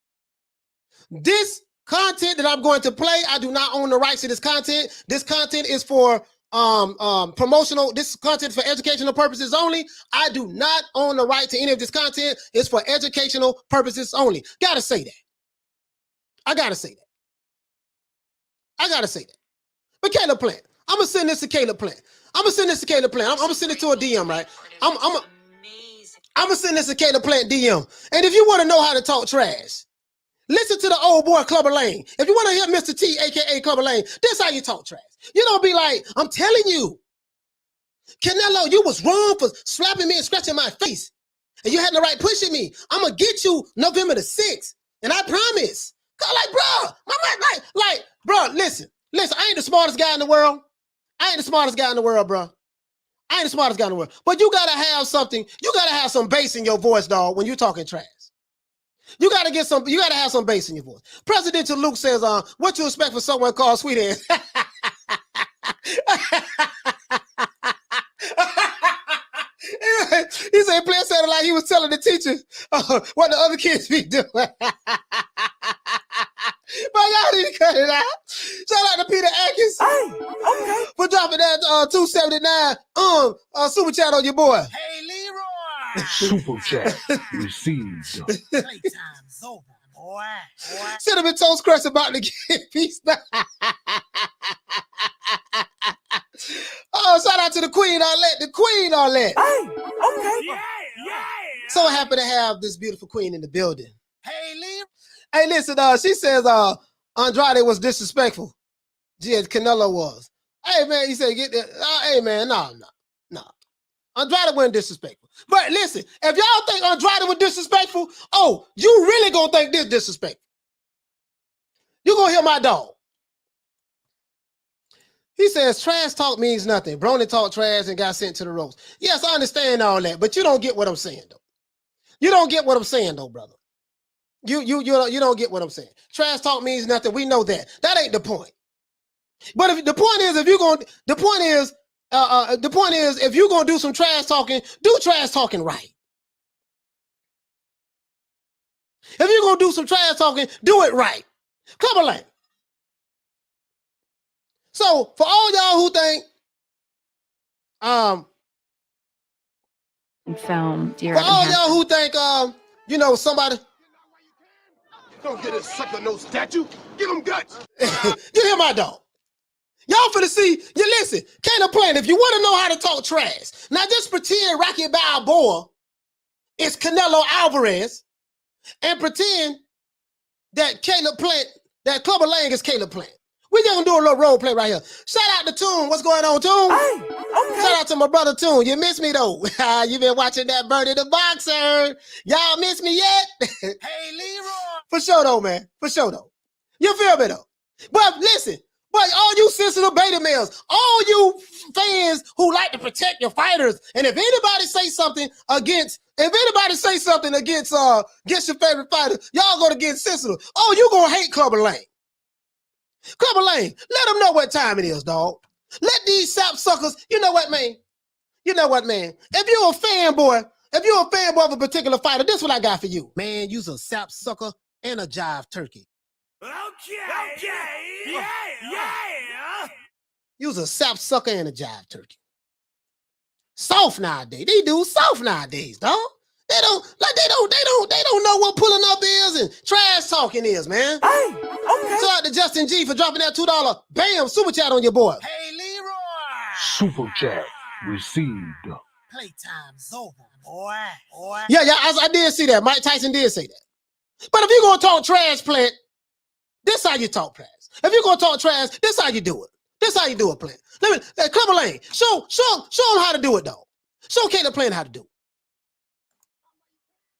this content that I'm going to play, I do not own the rights to this content. This content is for promotional. This content for educational purposes only. I do not own the right to any of this content. It's for educational purposes only. Gotta say that. I gotta say that. But Caleb Plant, I'm gonna send this to Caleb Plant. I'm gonna send it to a DM, right? I'm gonna send this to Caleb Plant DM. And if you want to know how to talk trash, listen to the old boy Clubber Lane. If you want to hear Mr. T, aka Clubber Lane, this how you talk trash. You don't be like, I'm telling you, Canelo, you was wrong for slapping me and scratching my face. And you had the right pushing me. I'm gonna get you November the 6th. And I promise. Bro, listen, I ain't the smartest guy in the world. Bro. But you gotta have something, you gotta have some bass in your voice, dog, when you're talking trash. You gotta have some bass in your voice. Presidential Luke says, what you expect for someone called Sweet Ass? He said, Plant sounded like he was telling the teachers what the other kids be doing. But y'all need to cut it out. Shout out to Peter Atkins for dropping that 279 super chat on your boy. Hey, Leroy. Super chat received. Playtime's over, boy. Cinnamon Toast Crunch about to get peace. Oh, shout out to the Queen Arlette. So happy to have this beautiful queen in the building. Hey, Leroy. Hey, listen, she says Andrade was disrespectful. Yes, Canelo was. Hey, man, he said, get that. Hey, man, no. Andrade wasn't disrespectful. But listen, if y'all think Andrade was disrespectful, oh, you really gonna think this disrespectful. You gonna hear my dog. He says trash talk means nothing. Brony talked trash and got sent to the ropes. Yes, I understand all that, but you don't get what I'm saying, though. You don't get what I'm saying, though, brother. You don't get what I'm saying. Trash talk means nothing. We know that. That ain't the point. But if the point is, if you're gonna do some trash talking, do trash talking right. If you're gonna do some trash talking, do it right. Clubber Lang. So for all y'all who think, film. Do you for all y'all who think, you know, somebody. Don't get a sucker no statue. Give him guts. You hear my dog? Y'all finna see, you listen, Caleb Plant, if you want to know how to talk trash, now just pretend Rocky Balboa is Canelo Alvarez and pretend that Caleb Plant, that Clubber Lang is Caleb Plant. We just gonna do a little role play right here. Shout out to Toon. What's going on, Toon? Hey, okay. Shout out to my brother Toon. You miss me though. You been watching that Birdie the Boxer. Y'all miss me yet? Hey, Leroy. For sure though, man. For sure though. You feel me though? But listen, but all you sensitive beta males, all you fans who like to protect your fighters, and if anybody say something against your favorite fighter, y'all gonna get sensitive. Oh, you gonna hate Clubber Lang. Clubber Lang, let them know what time it is, dog. Let these sap suckers, you know what, man? You know what, man? If you're a fanboy of a particular fighter, this is what I got for you. Man, you's a sap sucker and a jive turkey. Okay. Yeah. You's a sap sucker and a jive turkey. Soft nowadays. These dudes soft nowadays, dog. They don't know what pulling up is and trash talking is, man. Hey, okay. Shout out to Justin G for dropping that $2 bam super chat on your boy. Hey, Leroy. Super chat received. Playtime's over, boy. Yeah, I did see that. Mike Tyson did say that. But if you're gonna talk trash, Plant, this how you talk trash. If you're gonna talk trash, this how you do it. This how you do it, Plant. Clubber Lang, show him how to do it, though. Show Caleb Plant how to do it.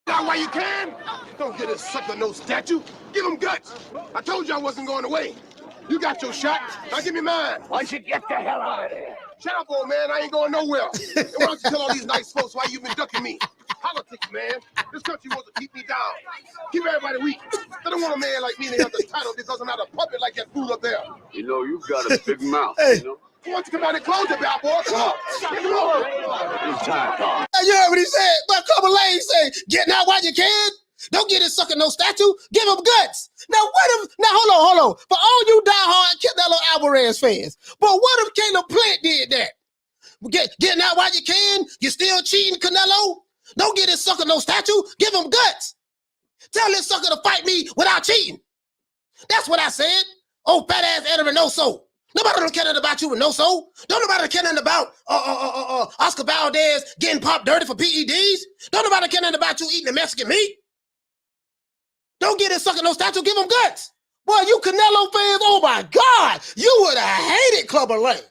Now while you can, don't get a sucker no statue. Give him guts. I told you I wasn't going away. You got your shot. Now give me mine. Why should get the hell out of there? Shut up, old man. I ain't going nowhere. And why don't you tell all these nice folks why you been ducking me? Politics, man. This country wants to keep me down. Keep everybody weak. They don't want a man like me to have the title because I'm not a puppet like that fool up there. You know, you've got a big mouth, Hey. you know? Why don't you come out and close it, bad boy? Come on. Come on. It's time, Tom. You heard what he said? But Clubber Lang said, get out while you can. Don't get it sucking no statue. Give him guts. Now, hold on. For all you diehard Canelo Alvarez fans, but what if Caleb Plant did that? Getting out while you can. You still cheating, Canelo? Don't get it sucking no statue. Give him guts. Tell this sucker to fight me without cheating. That's what I said. Oh, fat ass Eddie Reynoso. Nobody don't care nothing about you, Reynoso. Don't nobody care nothing about Oscar Valdez getting popped dirty for PEDs. Don't nobody care nothing about you eating the Mexican meat. Don't get it sucking no statue. Give him guts. Boy, you Canelo fans, oh my God, you would have hated Clubber Lang.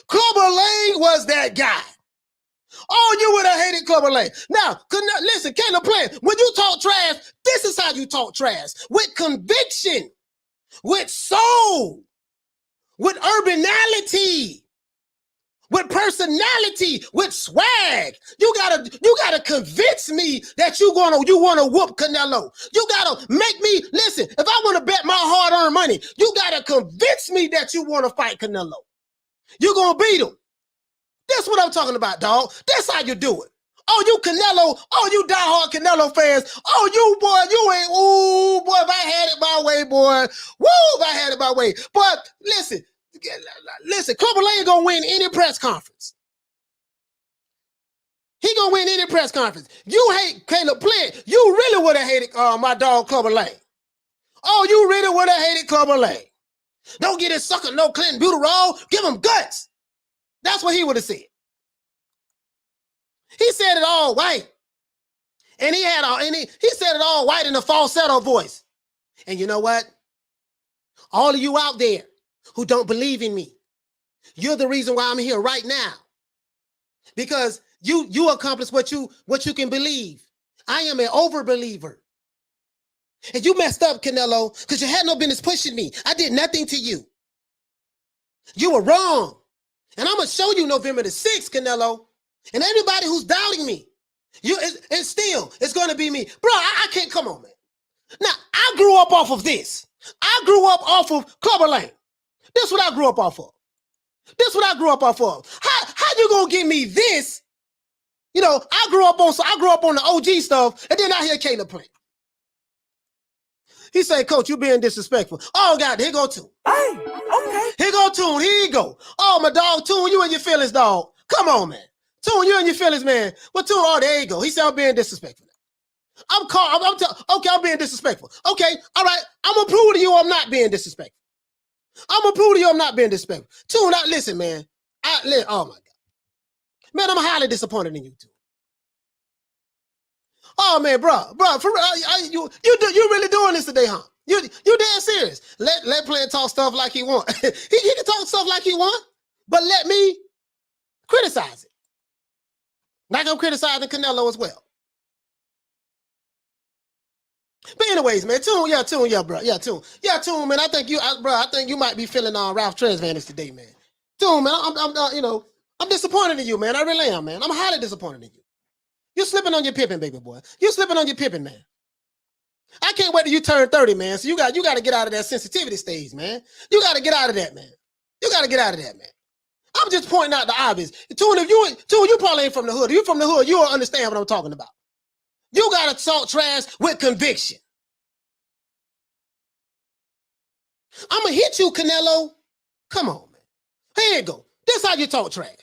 Clubber Lang was that guy. Oh, you would have hated Clubber Lang. Now, listen, Caleb Plant, when you talk trash, this is how you talk trash. With conviction, with soul, with urbanality, with personality, with swag. You gotta convince me that you wanna whoop Canelo. You gotta make me listen. If I want to bet my hard-earned money, you gotta convince me that you want to fight Canelo. You're gonna beat him. That's what I'm talking about, dog. That's how you do it. Oh, you Canelo, oh, you diehard Canelo fans. Oh, you boy, you ain't, ooh, boy, if I had it my way, boy. Woo, if I had it my way. But listen, Clubber Lang gonna win any press conference. He gonna win any press conference. You hate Caleb Plant. You really would have hated my dog Clubber Lang. Oh, you really would have hated Clubber Lang. Don't get it sucker no Clenbuterol. Give him guts. That's what he would have said. He said it all white. And he said it all white in a falsetto voice. And you know what? All of you out there who don't believe in me, you're the reason why I'm here right now. Because you accomplished what you can believe. I am an overbeliever. And you messed up, Canelo, because you had no business pushing me. I did nothing to you. You were wrong. And I'm going to show you November the 6th, Canelo. And everybody who's doubting me, it's going to be me. Bro, I can't, come on, man. Now, I grew up off of this. I grew up off of Clubber Lang. This is what I grew up off of. This is what I grew up off of. How you going to give me this? You know, I grew up on the OG stuff, and then I hear Caleb Plant. He say, Coach, you being disrespectful. Oh, God, here go Tune. Hey, okay. Here go Tune. Here you go. Oh, my dog, Tune, you and your feelings, dog. Come on, man. Tune, you and your feelings, man. Well, Tune, oh, there you go. He said I'm being disrespectful. Okay, I'm being disrespectful. Okay, all right. I'm going to prove to you I'm not being disrespectful. I'm going to prove to you I'm not being disrespectful. Tune, listen, man. Oh, my God. Man, I'm highly disappointed in you, Tune. Oh, man, bro, for real, you really doing this today, huh? You dead serious. Let Plant talk stuff like he want. he can talk stuff like he want, but let me criticize it. Like I'm criticizing Canelo as well. But anyways, man, Tune, bro. Tune, man. I think you might be feeling Ralph Tresvanish today, man. Tune, man, I'm disappointed in you, man. I really am, man. I'm highly disappointed in you. You're slipping on your Pippin, baby boy. You're slipping on your Pippin, man. I can't wait till you turn 30, man. So you got to get out of that sensitivity stage, man. You got to get out of that, man. You got to get out of that, man. I'm just pointing out the obvious. Tune, you probably ain't from the hood. If you from the hood, you don't understand what I'm talking about. You got to talk trash with conviction. I'm going to hit you, Canelo. Come on, man. Here you go. This how you talk trash.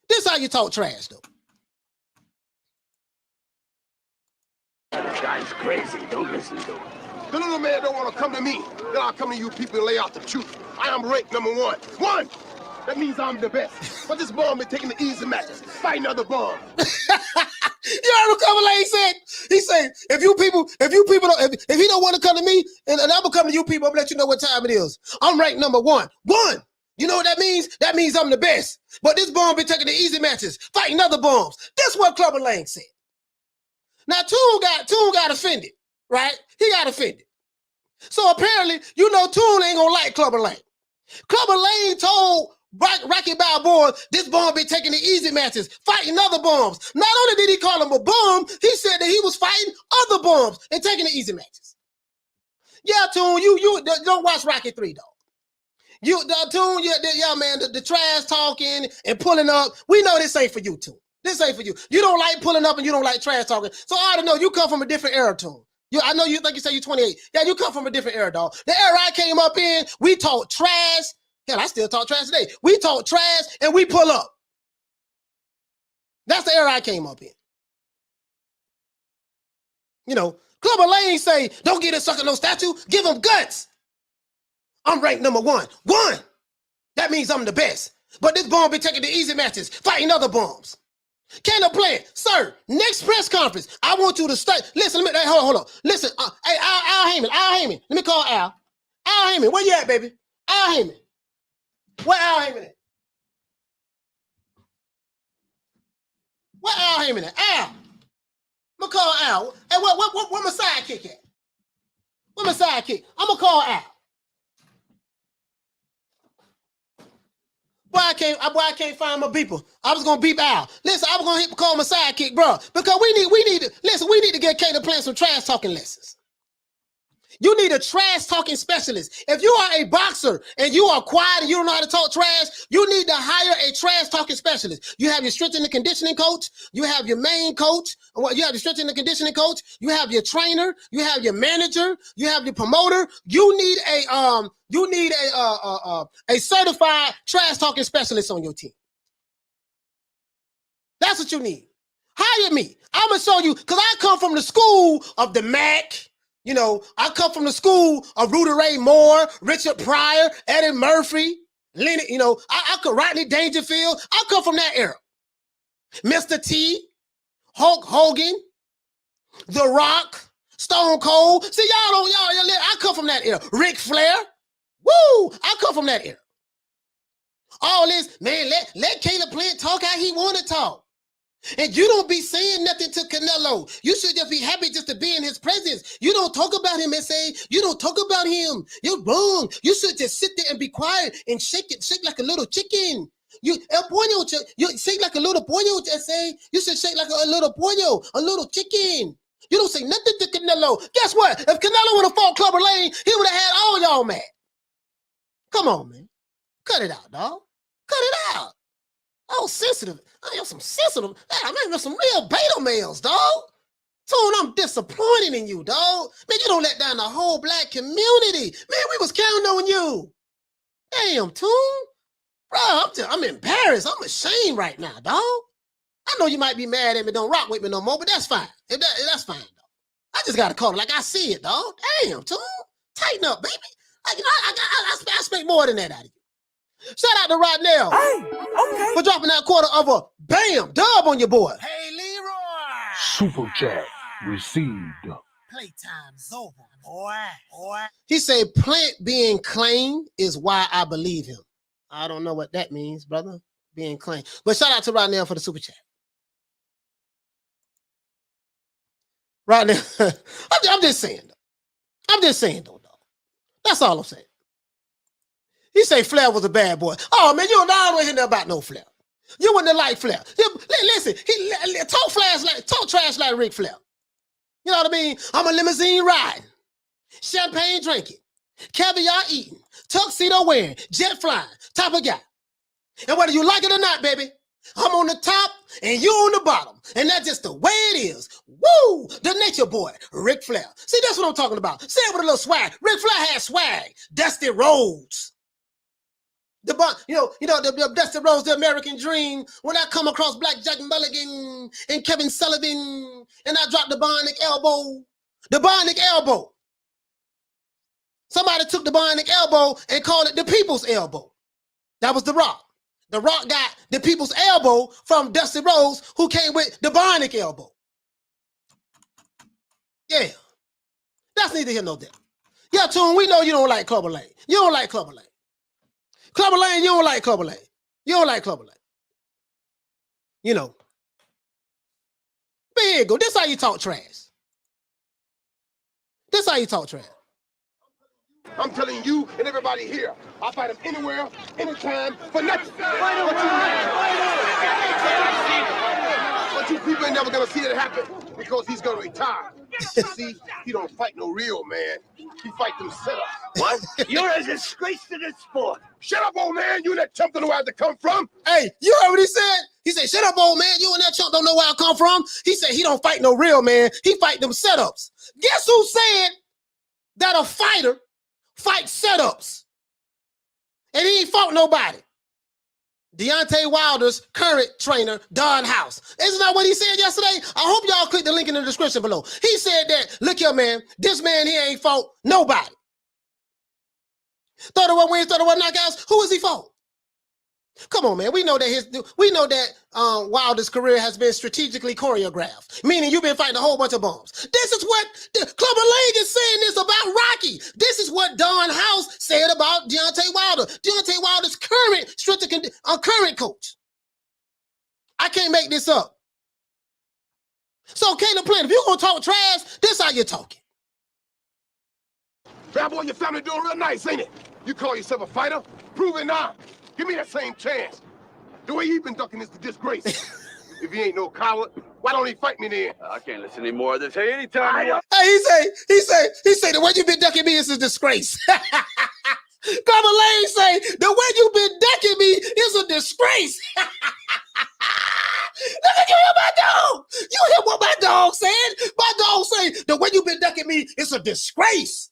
This how you talk trash, though. This guy's crazy. Don't listen to him. The little man don't want to come to me. Then I'll come to you people and lay out the truth. I am ranked number one. One! That means I'm the best. But this bomb been taking the easy matches, fighting other bombs. You heard what Cumberland said? He said, if he don't want to come to me, and I'm gonna come to you people, I'm gonna let you know what time it is. I'm ranked number one. One! You know what that means? That means I'm the best. But this bomb been taking the easy matches, fighting other bombs. That's what Cumberland said. Now, Tune got offended, right? He got offended. So apparently, Tune ain't gonna like Clubber Lane. Clubber Lane told Rocky Balboa this bomb be taking the easy matches, fighting other bombs. Not only did he call him a bum, he said that he was fighting other bombs and taking the easy matches. Yeah, Tune, you don't watch Rocky 3, dog. Tune, man, the trash talking and pulling up. We know this ain't for you, Tune. This ain't for you. You don't like pulling up and you don't like trash talking. So I don't know. You come from a different era, Tune. I know you, like you say, you're 28. Yeah, you come from a different era, dog. The era I came up in, we talk trash. Hell, I still talk trash today. We talk trash and we pull up. That's the era I came up in. Clubber Lane say, don't get a sucker no statue. Give him guts. I'm ranked number one. One. That means I'm the best. But this bomb be taking the easy matches, fighting other bombs. Canelo Plant, sir, next press conference, I want you to stay. Listen, hold on. Listen, hey, Al Heyman. Let me call Al. Al Heyman, where you at, baby? Al Heyman. Where Al Heyman at? Where Al Heyman at? Al. I'm gonna call Al. Hey, where my sidekick at? Where my sidekick? I'm gonna call Al. Boy, I can't find my beeper. I was gonna beep Al. Listen, I was gonna call my sidekick, bro, because we need to get Canelo Plant some trash talking lessons. You need a trash talking specialist. If you are a boxer and you are quiet and you don't know how to talk trash, you need to hire a trash talking specialist. You have your strength and conditioning coach. You have your main coach. You have your strength and conditioning coach. You have your trainer. You have your manager. You have your promoter. You need a certified trash talking specialist on your team. That's what you need. Hire me. I'm gonna show you, because I come from the school of the Mac. I come from the school of Rudy Ray Moore, Richard Pryor, Eddie Murphy, Lenny, I could Rodney Dangerfield. I come from that era. Mr. T, Hulk Hogan, The Rock, Stone Cold. See, I come from that era. Ric Flair. Woo! I come from that era. All this, man, let Caleb Plant talk how he want to talk. And you don't be saying nothing to Canelo. You should just be happy just to be in his presence. You don't talk about him and say, you don't talk about him. You're wrong. You should just sit there and be quiet and shake like a little chicken. You shake like a little pollo, just say. You should shake like a little pollo, a little chicken. You don't say nothing to Canelo. Guess what? If Canelo would have fought Clubber Lane, he would have had all y'all mad. Come on, man. Cut it out, dog. Cut it out. Oh, sensitive. I am some sensitive. I'm some real beta males, dog. Tune, I'm disappointed in you, dog. Man, you don't let down the whole black community. Man, we was counting on you. Damn, Tune. Bro, I'm embarrassed. I'm ashamed right now, dog. I know you might be mad at me, don't rock with me no more, but that's fine. That's fine, dog. I just got to call it like I see it, dog. Damn, Tune. Tighten up, baby. Like, you know, I expect more than that out of you. Shout out to Rodnell. Hey, okay. For dropping that quarter of a bam dub on your boy. Hey, Leroy. Super chat received. Playtime's over, boy. He said Plant being claimed is why I believe him. I don't know what that means, brother. Being claimed. But shout out to Rodnell for the super chat. Rodnell, I'm just saying, though. I'm just saying, though, dog. That's all I'm saying. He say Flair was a bad boy. Oh, man, you don't know nothing about no Flair. You wouldn't like Flair. Listen, he talk trash like Ric Flair. You know what I mean? I'm a limousine riding, champagne drinking, caviar eating, tuxedo wearing, jet flying, type of guy. And whether you like it or not, baby, I'm on the top and you on the bottom. And that's just the way it is. Woo! The nature boy, Ric Flair. See, that's what I'm talking about. Say it with a little swag. Ric Flair had swag. Dusty Rhodes. The Dusty Rhodes, the American Dream. When I come across Black Jack Mulligan and Kevin Sullivan, and I drop the bionic elbow. The bionic elbow. Somebody took the bionic elbow and called it the people's elbow. That was The Rock. The Rock got the people's elbow from Dusty Rhodes, who came with the bionic elbow. Yeah. That's neither here nor there. Yeah, Tune, we know you don't like Clubber Lane. You don't like Clubber Lane. Clubber Lane, you don't like Clubber Lane. You don't like Clubber Lane. You know. But here you go. This how you talk trash. This how you talk trash. I'm telling you and everybody here, I'll fight him anywhere, anytime, for nothing. But you people ain't never gonna see it happen because he's gonna retire. See, he don't fight no real man. He fight themselves. What? You're a disgrace to this sport. Shut up, old man. You and that chump don't know where to come from. Hey, you heard what he said? He said, shut up, old man. You and that chump don't know where I come from. He said he don't fight no real man. He fight them setups. Guess who said that a fighter fights setups? And he ain't fought nobody. Deontay Wilder's current trainer, Don House. Isn't that what he said yesterday? I hope y'all click the link in the description below. He said that, look here, man, this man here ain't fought nobody. 31 wins, 31 knockouts. Who has he fought? Come on, man. We know that Wilder's career has been strategically choreographed, meaning you've been fighting a whole bunch of bums. This is what Clubber Lang is saying this about Rocky. This is what Don House said about Deontay Wilder. Deontay Wilder's current coach. I can't make this up. So, Caleb Plant, if you're gonna talk trash, this how you're talking. Bad boy, your family doing real nice, ain't it? You call yourself a fighter? Prove it now. Give me that same chance. The way you've been ducking is the disgrace. If he ain't no coward, why don't he fight me then? I can't listen anymore of this. Hey, anytime. Hey, he say the way you been ducking me is a disgrace. Clubber Lang say the way you been ducking me is a disgrace. Let me give you my dog. You hear what my dog said? My dog say the way you been ducking me is a disgrace.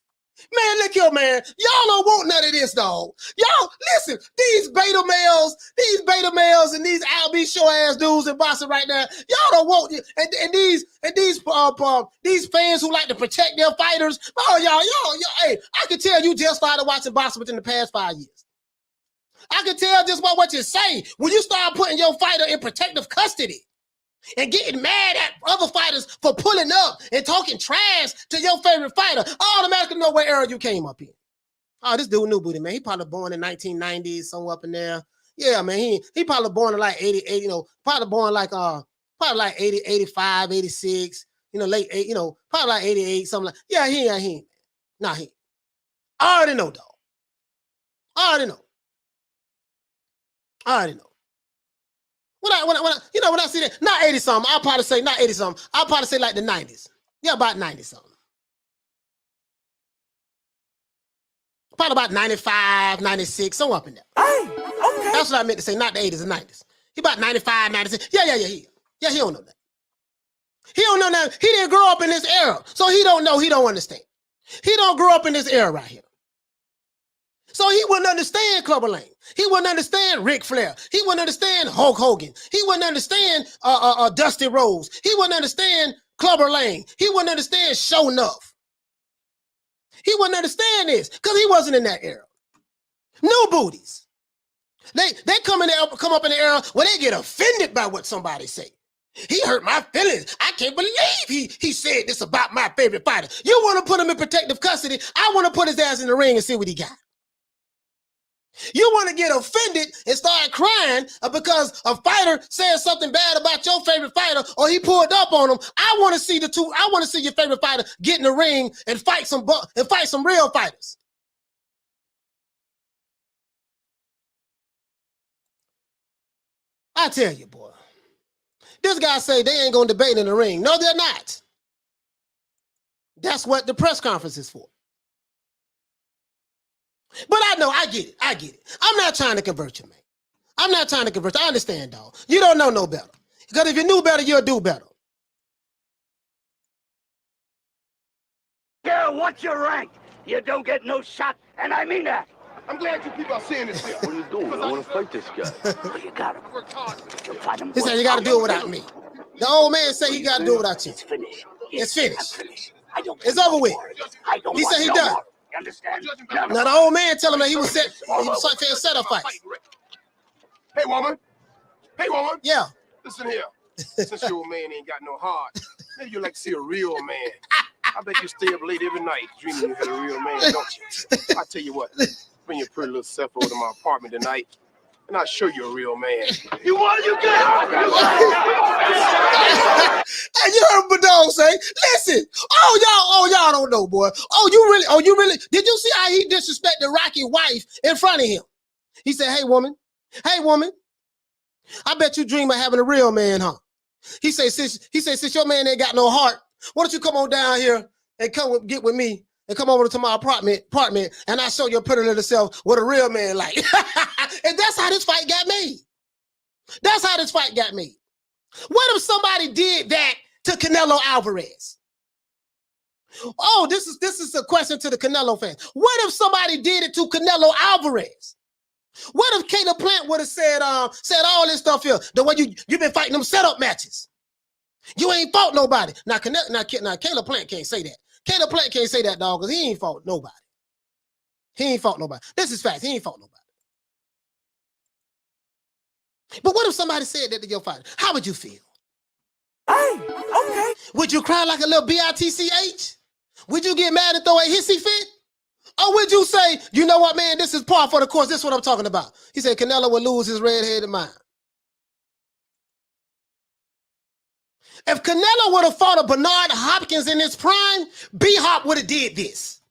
Man, look here, man. Y'all don't want none of this, dog. Y'all, listen, these beta males and these Albie show ass dudes in boxing right now, y'all don't want you. And these fans who like to protect their fighters. Oh, y'all, hey, I can tell you just started watching boxing within the past 5 years. I can tell just by what you say when you start putting your fighter in protective custody and getting mad at other fighters for pulling up and talking trash to your favorite fighter. I automatically know what era you came up in. Oh, this dude new booty, man. He probably born in 1990s, somewhere up in there. Yeah, man. He probably born in like 88, probably born like 80, 85, 86, late 8, probably like 88, something like. Yeah, he ain't. Nah, he. I already know, dog. I already know. When I see that, not 80 something, I'll probably say not 80 something. I'll probably say like the 90s. Yeah, about 90 something. Probably about 95, 96, somewhere up in there. Hey, okay. That's what I meant to say, not the 80s and 90s. He about 95, 96. Yeah, he don't know that. He don't know that. He didn't grow up in this era. So he don't know. He don't understand. He don't grow up in this era right here. So he wouldn't understand Clubber Lang. He wouldn't understand Ric Flair. He wouldn't understand Hulk Hogan. He wouldn't understand Dusty Rhodes. He wouldn't understand Clubber Lang. He wouldn't understand Show Enough. He wouldn't understand this because he wasn't in that era. New booties. They come up in the era where they get offended by what somebody say. He hurt my feelings. I can't believe he said this about my favorite fighter. You want to put him in protective custody? I want to put his ass in the ring and see what he got. You want to get offended and start crying because a fighter says something bad about your favorite fighter or he pulled up on him. I want to see I want to see your favorite fighter get in the ring and fight some real fighters. I tell you, boy. This guy say they ain't gonna debate in the ring. No, they're not. That's what the press conference is for. But I know, I get it. I'm not trying to convert you, man. I'm not trying to convert you. I understand, dog. You don't know no better. Because if you knew better, you'll do better. Yeah, what's your rank? You don't get no shot, and I mean that. I'm glad you people are seeing this here. What are you doing? I want to fight this guy. Well, you got to Work hard. fight him. He said you got to do it without me. The old man said he got to do it without you. It's finished. It's finished. I don't It's over with. I don't He want said he no done. more. You understand? Now the old man telling him that he was set up fights. Hey, woman. Hey, woman. Yeah. Listen here. Since your old man ain't got no heart, maybe you like to see a real man. I bet you stay up late every night dreaming you had a real man, don't you? I tell you what, bring your pretty little self over to my apartment tonight, and I'll show you a real man. You want you got And you heard Puto say, listen, y'all don't know, boy. You really, did you see how he disrespected Rocky's wife in front of him? He said, hey, woman, I bet you dream of having a real man, huh? He said, since your man ain't got no heart, why don't you come on down here and get with me and come over to my apartment, and I'll show your pretty little self what a real man like. And that's how this fight got made. That's how this fight got made. What if somebody did that to Canelo Alvarez? Oh, this is a question to the Canelo fans. What if somebody did it to Canelo Alvarez? What if Caleb Plant would have said all this stuff here, the way you've been fighting them setup matches? You ain't fought nobody. Now Caleb Plant can't say that. Caleb Plant can't say that, dog, because he ain't fought nobody. He ain't fought nobody. This is facts. He ain't fought nobody. But what if somebody said that to your fighter? How would you feel? Hey, okay. Would you cry like a little bitch? Would you get mad and throw a hissy fit? Or would you say, you know what, man, this is par for the course. This is what I'm talking about. He said Canelo would lose his red-headed mind. If Canelo would have fought a Bernard Hopkins in his prime, B-Hop would have did this.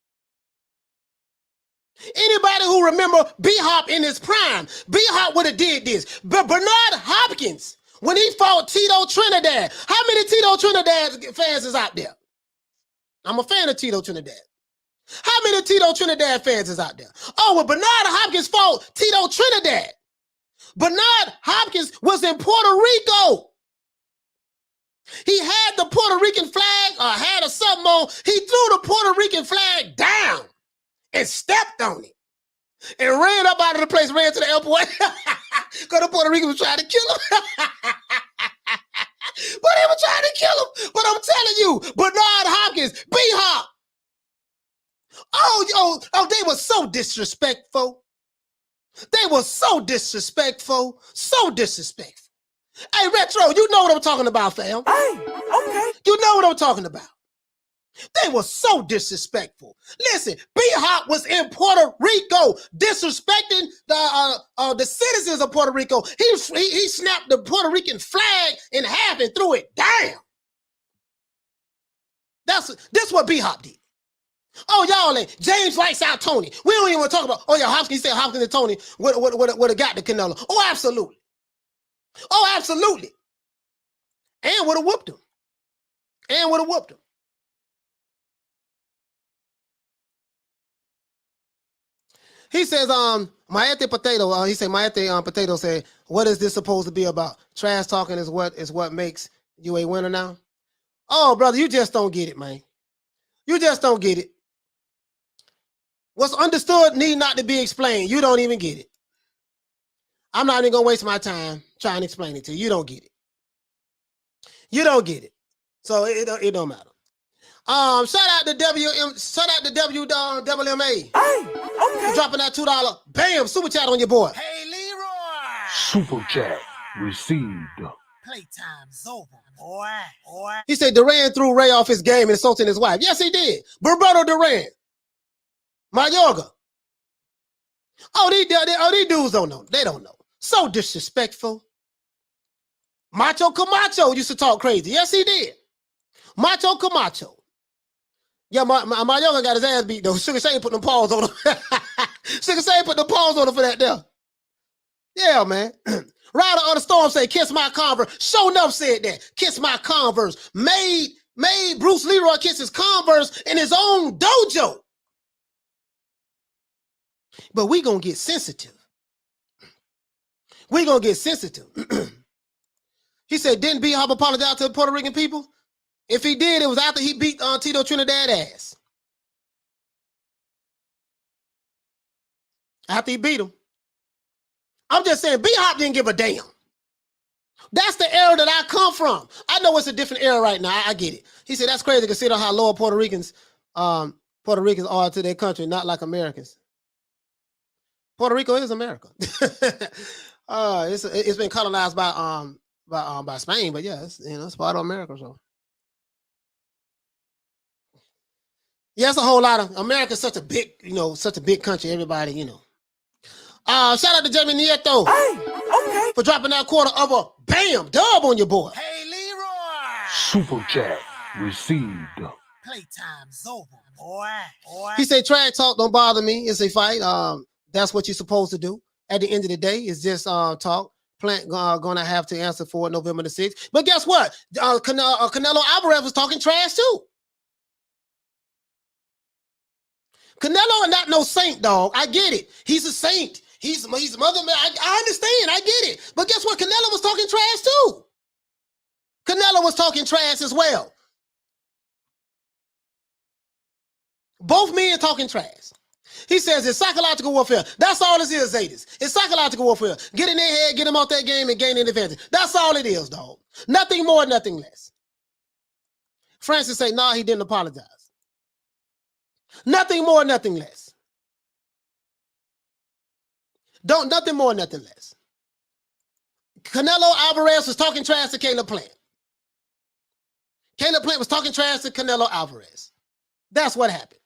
Anybody who remember B-Hop in his prime, B-Hop would have did this. But Bernard Hopkins, when he fought Tito Trinidad, how many Tito Trinidad fans is out there? I'm a fan of Tito Trinidad. How many Tito Trinidad fans is out there? Oh, when Bernard Hopkins fought Tito Trinidad, Bernard Hopkins was in Puerto Rico. He had the Puerto Rican flag or had a something on. He threw the Puerto Rican flag down and stepped on it and ran up out of the place, ran to the airport because the Puerto Rican was trying to kill him. But they were trying to kill him. But I'm telling you, Bernard Hopkins, B-Hop. Oh, they were so disrespectful. They were so disrespectful. So disrespectful. Hey, Retro, you know what I'm talking about, fam. Hey, okay. You know what I'm talking about. They were so disrespectful. Listen, B-Hop was in Puerto Rico disrespecting the citizens of Puerto Rico. He snapped the Puerto Rican flag in half and threw it down. That's what B-Hop did. Oh, y'all ain't. James Lights Out Tony. We don't even want to talk about, Hopkins said Hopkins and Tony would have got the Canelo. Oh, absolutely. Oh, absolutely. And would have whooped him. He says, Maete Potato, he said, Maete Potato said, what is this supposed to be about? Trash talking is what makes you a winner now? Oh, brother, you just don't get it, man. You just don't get it. What's understood need not to be explained. You don't even get it. I'm not even gonna waste my time trying to explain it to you. You don't get it. You don't get it. So it don't matter. Shout out to WMA. Hey, okay. For dropping that $2. Bam, super chat on your board. Hey, Leroy. Super chat received. Playtime's over, boy. He said Duran threw Ray off his game and insulting his wife. Yes, he did. Roberto Duran. Mayorga. These dudes don't know. They don't know. So disrespectful. Macho Camacho used to talk crazy. Yes, he did. Macho Camacho. Yeah, Mayorga got his ass beat though. Sugar Shane put them paws on him. Sugar Shane put the paws on him for that there. Yeah, man. Rider on the Storm say, kiss my Converse. Show enough said that. Kiss my Converse. Made Bruce Leroy kiss his Converse in his own dojo. But we gonna get sensitive. We gonna get sensitive. He said, didn't B-Hop apologize to the Puerto Rican people? If he did, it was after he beat Tito Trinidad ass. After he beat him. I'm just saying, B-Hop didn't give a damn. That's the era that I come from. I know it's a different era right now. I get it. He said, that's crazy to consider how loyal Puerto Ricans are to their country, not like Americans. Puerto Rico is America. It's been colonized by Spain, but yeah, it's part of America. So yeah, it's a whole lot of America's such a big country. Everybody, shout out to Jamie Nieto. Hey, okay. For dropping that quarter of a bam dub on your board. Hey, Leroy. Super chat received. Playtime's over, boy. He said, trash talk don't bother me. It's a fight. That's what you're supposed to do. At the end of the day, it's just talk. Plant gonna have to answer for it November the 6th. But guess what? Canelo Alvarez was talking trash too. Canelo is not no saint, dog. I get it. He's a saint. He's mother man. I understand. I get it. But guess what? Canelo was talking trash too. Canelo was talking trash as well. Both men talking trash. He says it's psychological warfare. That's all this is, Zadis. It's psychological warfare. Get in their head, get them off that game, and gain an advantage. That's all it is, dog. Nothing more, nothing less. Francis say, nah, he didn't apologize. Nothing more, nothing less. Nothing more, nothing less. Canelo Alvarez was talking trash to Caleb Plant. Caleb Plant was talking trash to Canelo Alvarez. That's what happened.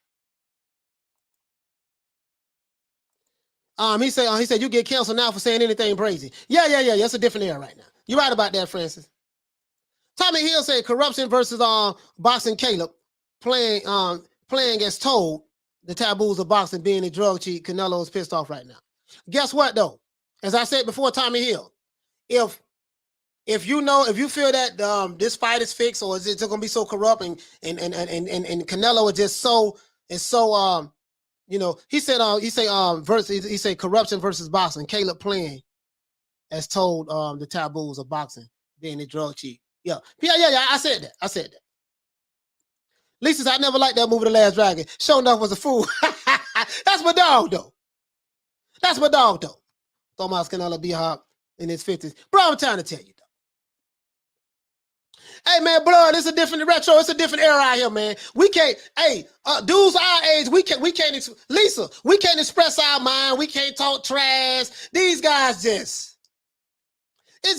He said you get canceled now for saying anything crazy. Yeah. That's a different era right now. You're right about that, Francis. Tommy Hill said corruption versus boxing Caleb playing as told the taboos of boxing being a drug cheat. Canelo is pissed off right now. Guess what though? As I said before, Tommy Hill, if you feel that this fight is fixed or is it gonna be so corrupt and Canelo is just so he said corruption versus boxing. Caleb playing as told the taboos of boxing being a drug cheat. Yeah. I said that. Lisa said, I never liked that movie, The Last Dragon. Sure enough was a fool. That's my dog though. Thomas Canelo B-Hop in his 50s. Bro, I'm trying to tell you though. Hey man, blood, it's a different retro. It's a different era out here, man. We can't, dudes our age, we can't express our mind. We can't talk trash. These guys it's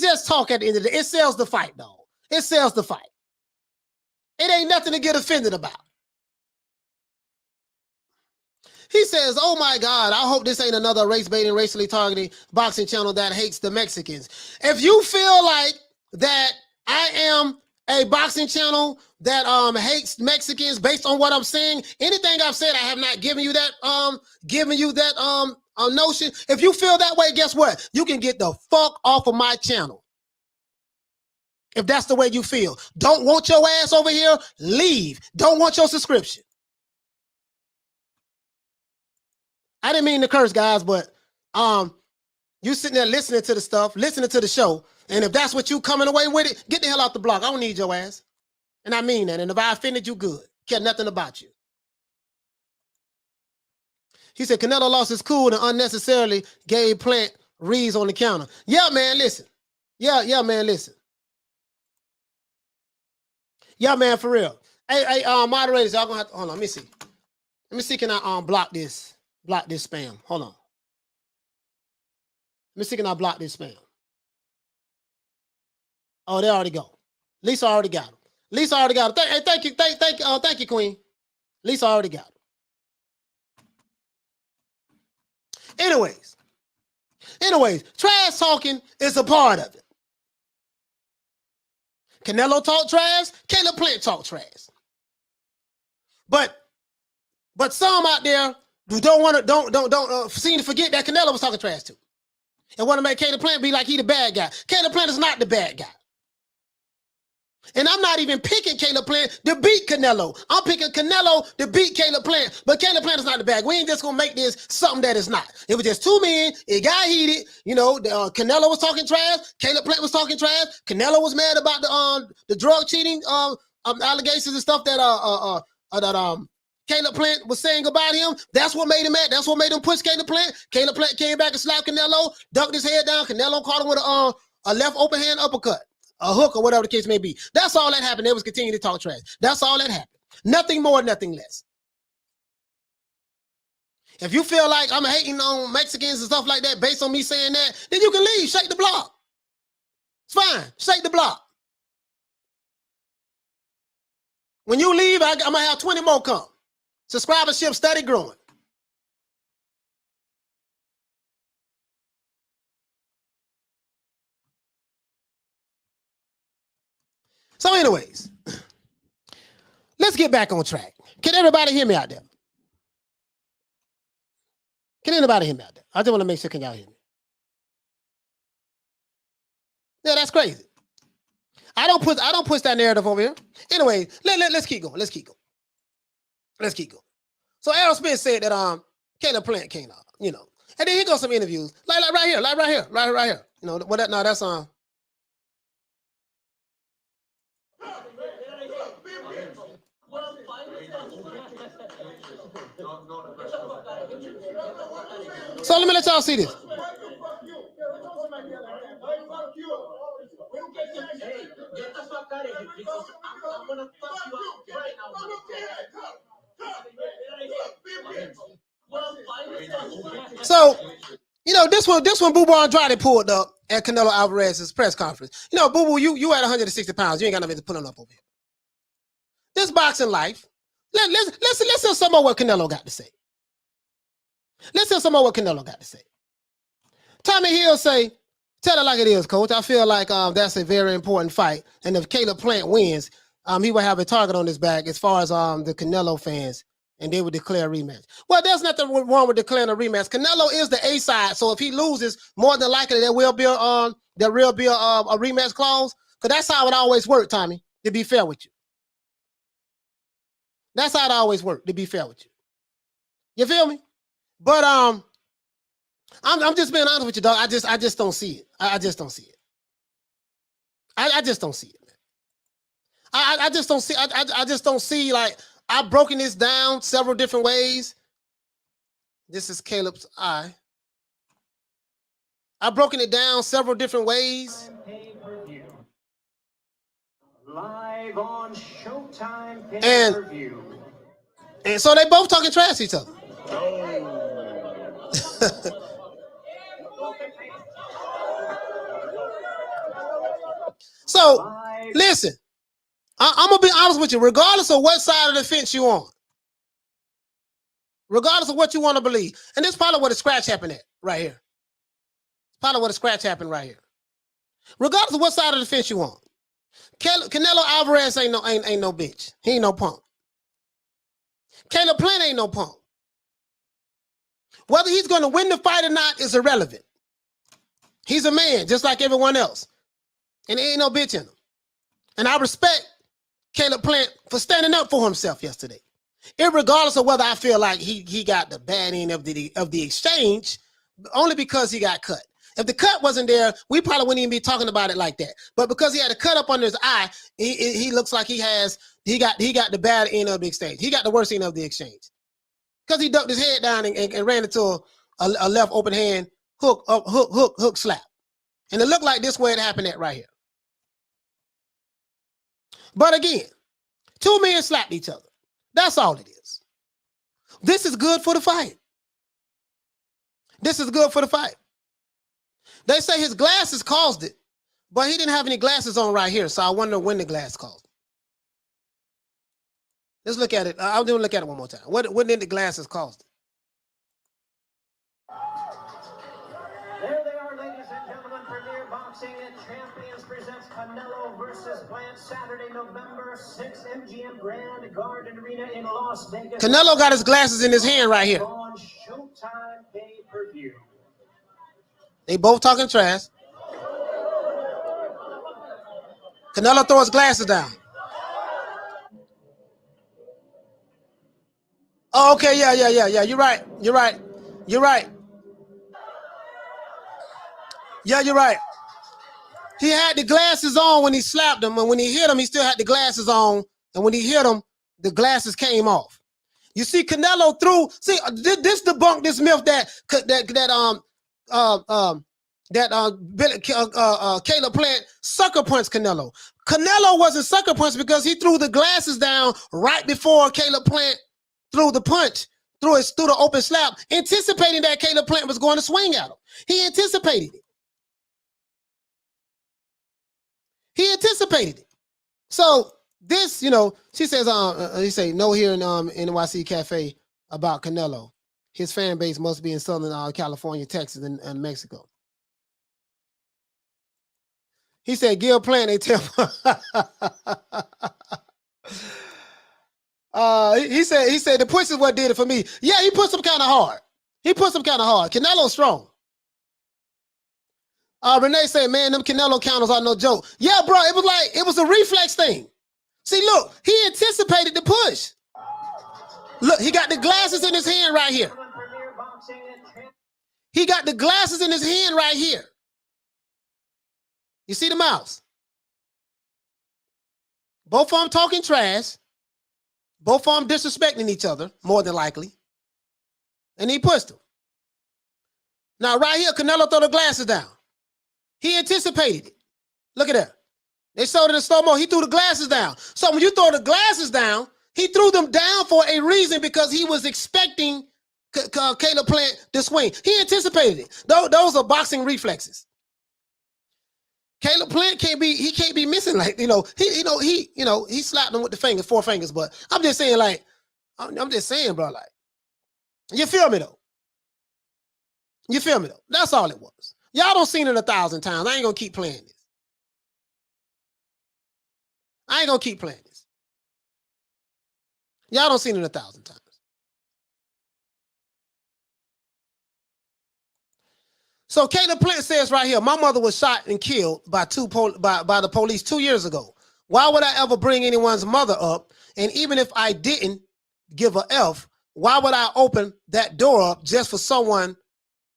just talk at the end of the day. It sells the fight, dog. It sells the fight. It ain't nothing to get offended about. He says, oh my God, I hope this ain't another race-baiting, racially targeting boxing channel that hates the Mexicans. If you feel like that I am a boxing channel that hates Mexicans based on what I'm saying, anything I've said, I have not given you that notion. If you feel that way, guess what? You can get the fuck off of my channel. If that's the way you feel. Don't want your ass over here, leave. Don't want your subscription. I didn't mean to curse, guys, but you sitting there listening to the stuff, listening to the show, and if that's what you coming away with it, get the hell out the block. I don't need your ass. And I mean that. And if I offended you, good. Care nothing about you. He said Canelo lost his cool and unnecessarily gave Plant reads on the counter. Yeah, man, listen. Yeah, man, listen. Yeah, man, for real. Hey, moderators, y'all gonna have to, hold on, let me see. Let me see, can I block this spam? Hold on. Let me see, can I block this spam? Oh, they already go. Lisa already got him. Lisa already got him. Thank you, Queen. Lisa already got him. Anyways, trash talking is a part of it. Canelo talk trash, Caleb Plant talk trash. But some out there who don't seem to forget that Canelo was talking trash too, and want to make Caleb Plant be like he the bad guy. Caleb Plant is not the bad guy. And I'm not even picking Caleb Plant to beat Canelo. I'm picking Canelo to beat Caleb Plant. But Caleb Plant is not the bad guy. We ain't just going to make this something that is not. It was just two men. It got heated. You know, Canelo was talking trash. Caleb Plant was talking trash. Canelo was mad about the drug cheating allegations and stuff that Caleb Plant was saying about him. That's what made him mad. That's what made him push Caleb Plant. Caleb Plant came back and slapped Canelo, ducked his head down. Canelo caught him with a left open hand uppercut. A hook or whatever the case may be. That's all that happened. They was continuing to talk trash. That's all that happened. Nothing more, nothing less. If you feel like I'm hating on Mexicans and stuff like that based on me saying that, then you can leave. Shake the block. It's fine. Shake the block. When you leave, I'm going to have 20 more come. Subscribership steady growing. So anyways, let's get back on track. Can everybody hear me out there? Can anybody hear me out there? I just want to make sure, can y'all hear me? Yeah, that's crazy. I don't push that narrative over here. Anyway, let's keep going. Let's keep going. So Errol Spence said that Caleb Plant came out, you know. And then here goes some interviews. Like right here. You know, what that no, that's So let me let y'all see this. So, you know, this one Boo Boo Andrade pulled up at Canelo Alvarez's press conference. You know, Boo Boo, you at 160 pounds. You ain't got nothing to put on up over here. This boxing life. Let's hear some of what Canelo got to say. Let's hear some of what Canelo got to say. Tommy Hill say, tell it like it is, coach. I feel like that's a very important fight. And if Caleb Plant wins, he will have a target on his back as far as the Canelo fans, and they would declare a rematch. Well, there's nothing wrong with declaring a rematch. Canelo is the A side, so if he loses, more than likely there will be a rematch clause. Because that's how it always worked, Tommy, to be fair with you. That's how it always worked, to be fair with you. You feel me? But I'm just being honest with you, dog. I just don't see it. I just don't see it. I just don't see it, man. I just don't see. I just don't see. Like, I've broken this down several different ways. This is Caleb's eye. I've broken it down several different ways. Live on Showtime pay-per-view. And so they both talking trash to each other. So, listen, I'm going to be honest with you. Regardless of what side of the fence you're on, regardless of what you want to believe, and this is probably where the scratch happened at, right here. It's probably where the scratch happened right here. Regardless of what side of the fence you on, Canelo Alvarez ain't no bitch. He ain't no punk. Caleb Plant ain't no punk. Whether he's going to win the fight or not is irrelevant. He's a man, just like everyone else. And there ain't no bitch in him. And I respect Caleb Plant for standing up for himself yesterday. Irregardless of whether I feel like he got the bad end of the exchange, only because he got cut. If the cut wasn't there, we probably wouldn't even be talking about it like that. But because he had a cut up under his eye, he looks like he got the bad end of the exchange. He got the worst end of the exchange because he ducked his head down and ran into a left open hand hook slap, and it looked like this where it happened at right here. But again, two men slapped each other. That's all it is. This is good for the fight. This is good for the fight. They say his glasses caused it, but he didn't have any glasses on right here, so I wonder when the glass caused it. Let's look at it. I'll do look at it one more time. When did the glasses cause it? There they are, ladies and gentlemen. Premier Boxing and Champions presents Canelo versus Plant, Saturday, November 6th, MGM Grand Garden Arena in Las Vegas. Canelo got his glasses in his hand right here. On Showtime pay-per-view. They both talking trash. Canelo throw his glasses down. Oh, okay, yeah. You're right. Yeah, you're right. He had the glasses on when he slapped him, and when he hit him, he still had the glasses on. And when he hit him, the glasses came off. You see, Canelo threw. See, this debunked this myth that Caleb Plant sucker punched Canelo. Canelo wasn't sucker punched because he threw the glasses down right before Caleb Plant threw the punch, threw the open slap, anticipating that Caleb Plant was going to swing at him. He anticipated it. So this, she says, he say no here in NYC Cafe about Canelo. His fan base must be in Southern California, Texas, and Mexico. He said, Gil Plant, they tell he said the push is what did it for me. Yeah, he pushed him kind of hard. Canelo's strong. Renee said, man, them Canelo counters are no joke. Yeah, bro, it was a reflex thing. See, look, he anticipated the push. Look, he got the glasses in his hand right here. You see the mouse? Both of them talking trash. Both of them disrespecting each other, more than likely. And he pushed him. Now, right here, Canelo threw the glasses down. He anticipated it. Look at that. They showed it in slow-mo. He threw the glasses down. So when you throw the glasses down, he threw them down for a reason because he was expecting Caleb Plant to swing. He anticipated it. Those are boxing reflexes. Caleb Plant can't be missing like, he slapped him with the 4 fingers, but I'm just saying bro, like, you feel me though? That's all it was. Y'all don't seen it 1,000 times. I ain't gonna keep playing this. Y'all don't seen it 1,000 times. So Caleb Plant says right here, my mother was shot and killed by the police 2 years ago. Why would I ever bring anyone's mother up? And even if I didn't give a F, why would I open that door up just for someone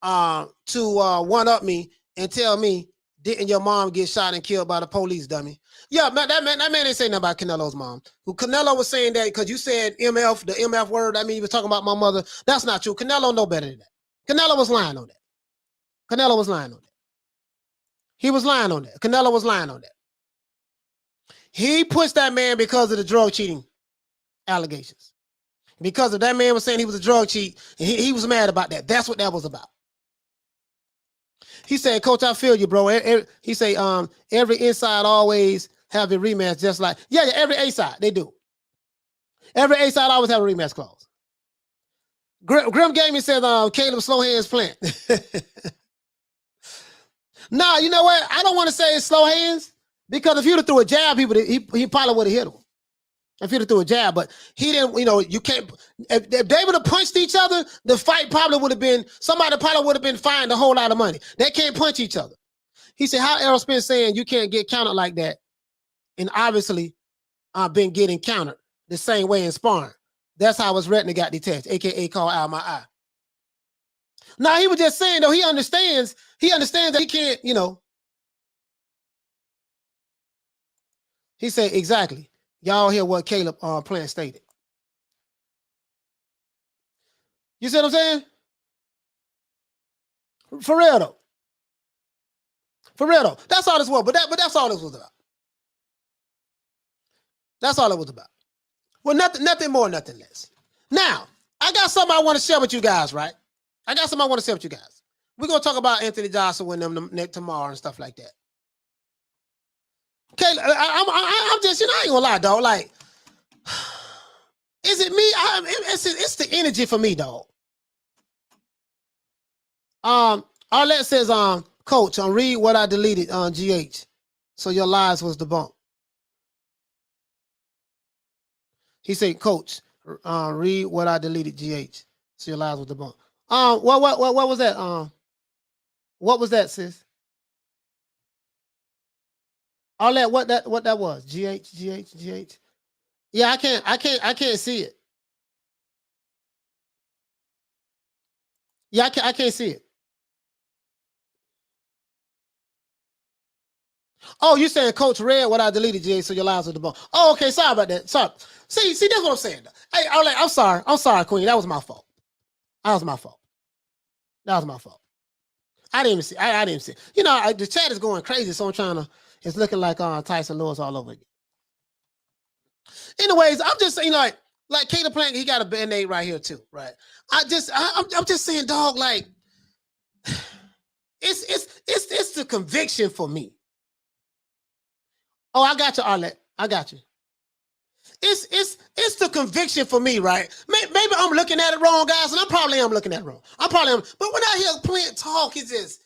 to one-up me and tell me, didn't your mom get shot and killed by the police, dummy? Yeah, man, that man ain't saying nothing about Canelo's mom. Canelo was saying that because you said MF, the MF word, he was talking about my mother. That's not true. Canelo know better than that. Canelo was lying on that. Canelo was lying on that. He was lying on that. Canelo was lying on that. He pushed that man because of the drug cheating allegations. Because of that man was saying he was a drug cheat, and he was mad about that. That's what that was about. He said, Coach, I feel you, bro. He say, every inside always have a rematch, just like, yeah, every A side, they do. Every A side always have a rematch clause. Grim Gaming said, Caleb slow hands Plant. Nah, you know what? I don't want to say it's slow hands because if he'd have threw a jab, he probably would have hit him. If he'd have threw a jab, but he didn't, you can't, if they would have punched each other, the fight probably would have been, somebody probably would have been fined a whole lot of money. They can't punch each other. He said, how Errol Spence saying you can't get countered like that? And obviously, I've been getting countered the same way in sparring. That's how his retina got detached, AKA called out my eye. Now, he was just saying, though, he understands He understands that he can't, he said, exactly. Y'all hear what Caleb Plant stated. You see what I'm saying? For real though. For real though. That's all this was. But that's all this was about. That's all it was about. Well, nothing more, nothing less. Now, I got something I want to share with you guys, right? I got something I want to share with you guys. We're going to talk about Anthony Joshua with them tomorrow and stuff like that. Okay, I'm just, I ain't gonna lie, dog. Like, is it me? It's the energy for me, dog. Arlette says, Coach, read what I deleted on GH. So your lies was debunked. He said, Coach, read what I deleted GH. So your lies was debunked. What was that? What was that, sis? Arlette, what that was? GH. Yeah, I can't see it. Yeah, I can't see it. Oh, you saying Coach read what I deleted, GH, so your lies are debunked. Oh, okay, sorry about that. Sorry. See, that's what I'm saying. Hey, Arlette, I'm sorry, Queen. That was my fault. I didn't even see. I didn't see. The chat is going crazy, so I'm trying to. It's looking like Tyson Lewis all over again. Anyways, I'm just saying, like Caleb Plant, he got a band-aid right here too, right? I'm just saying, dog, like it's the conviction for me. Oh, I got you, Arlette. I got you. It's the conviction for me, right? Maybe I'm looking at it wrong, guys, and I probably am looking at it wrong. I probably am. But when I hear Plant talk, it's just,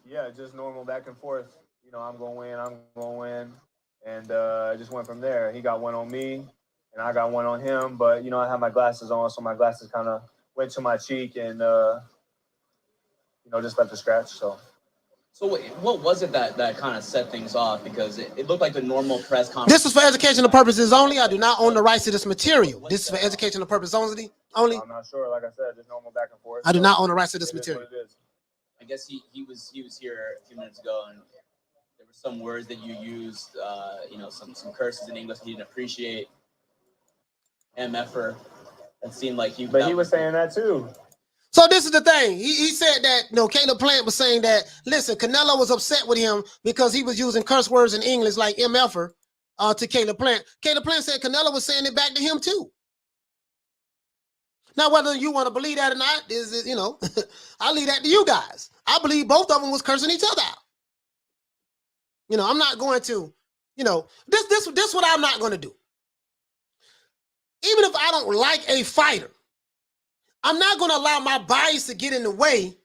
Yeah, just normal back and forth. I'm going to win. And I just went from there. He got one on me, and I got one on him. But, I had my glasses on, so my glasses kind of went to my cheek and, just left a scratch, so. So what was it that kind of set things off? Because it looked like the normal press conference. This is for educational purposes only. I do not own the rights to this material. This is for educational purposes only. I'm not sure. Like I said, just normal back and forth. I do not own the rights to this material. I guess he was here a few minutes ago, and there were some words that you used, some curses in English he didn't appreciate. MFer. It seemed like he. But he was saying that too. So this is the thing. He said that, Caleb Plant was saying that, listen, Canelo was upset with him because he was using curse words in English like MFer to Caleb Plant. Caleb Plant said Canelo was saying it back to him too. Now, whether you want to believe that or not, I'll leave that to you guys. I believe both of them was cursing each other out. I'm not going to, this what I'm not going to do. Even if I don't like a fighter, I'm not going to allow my bias to get in the way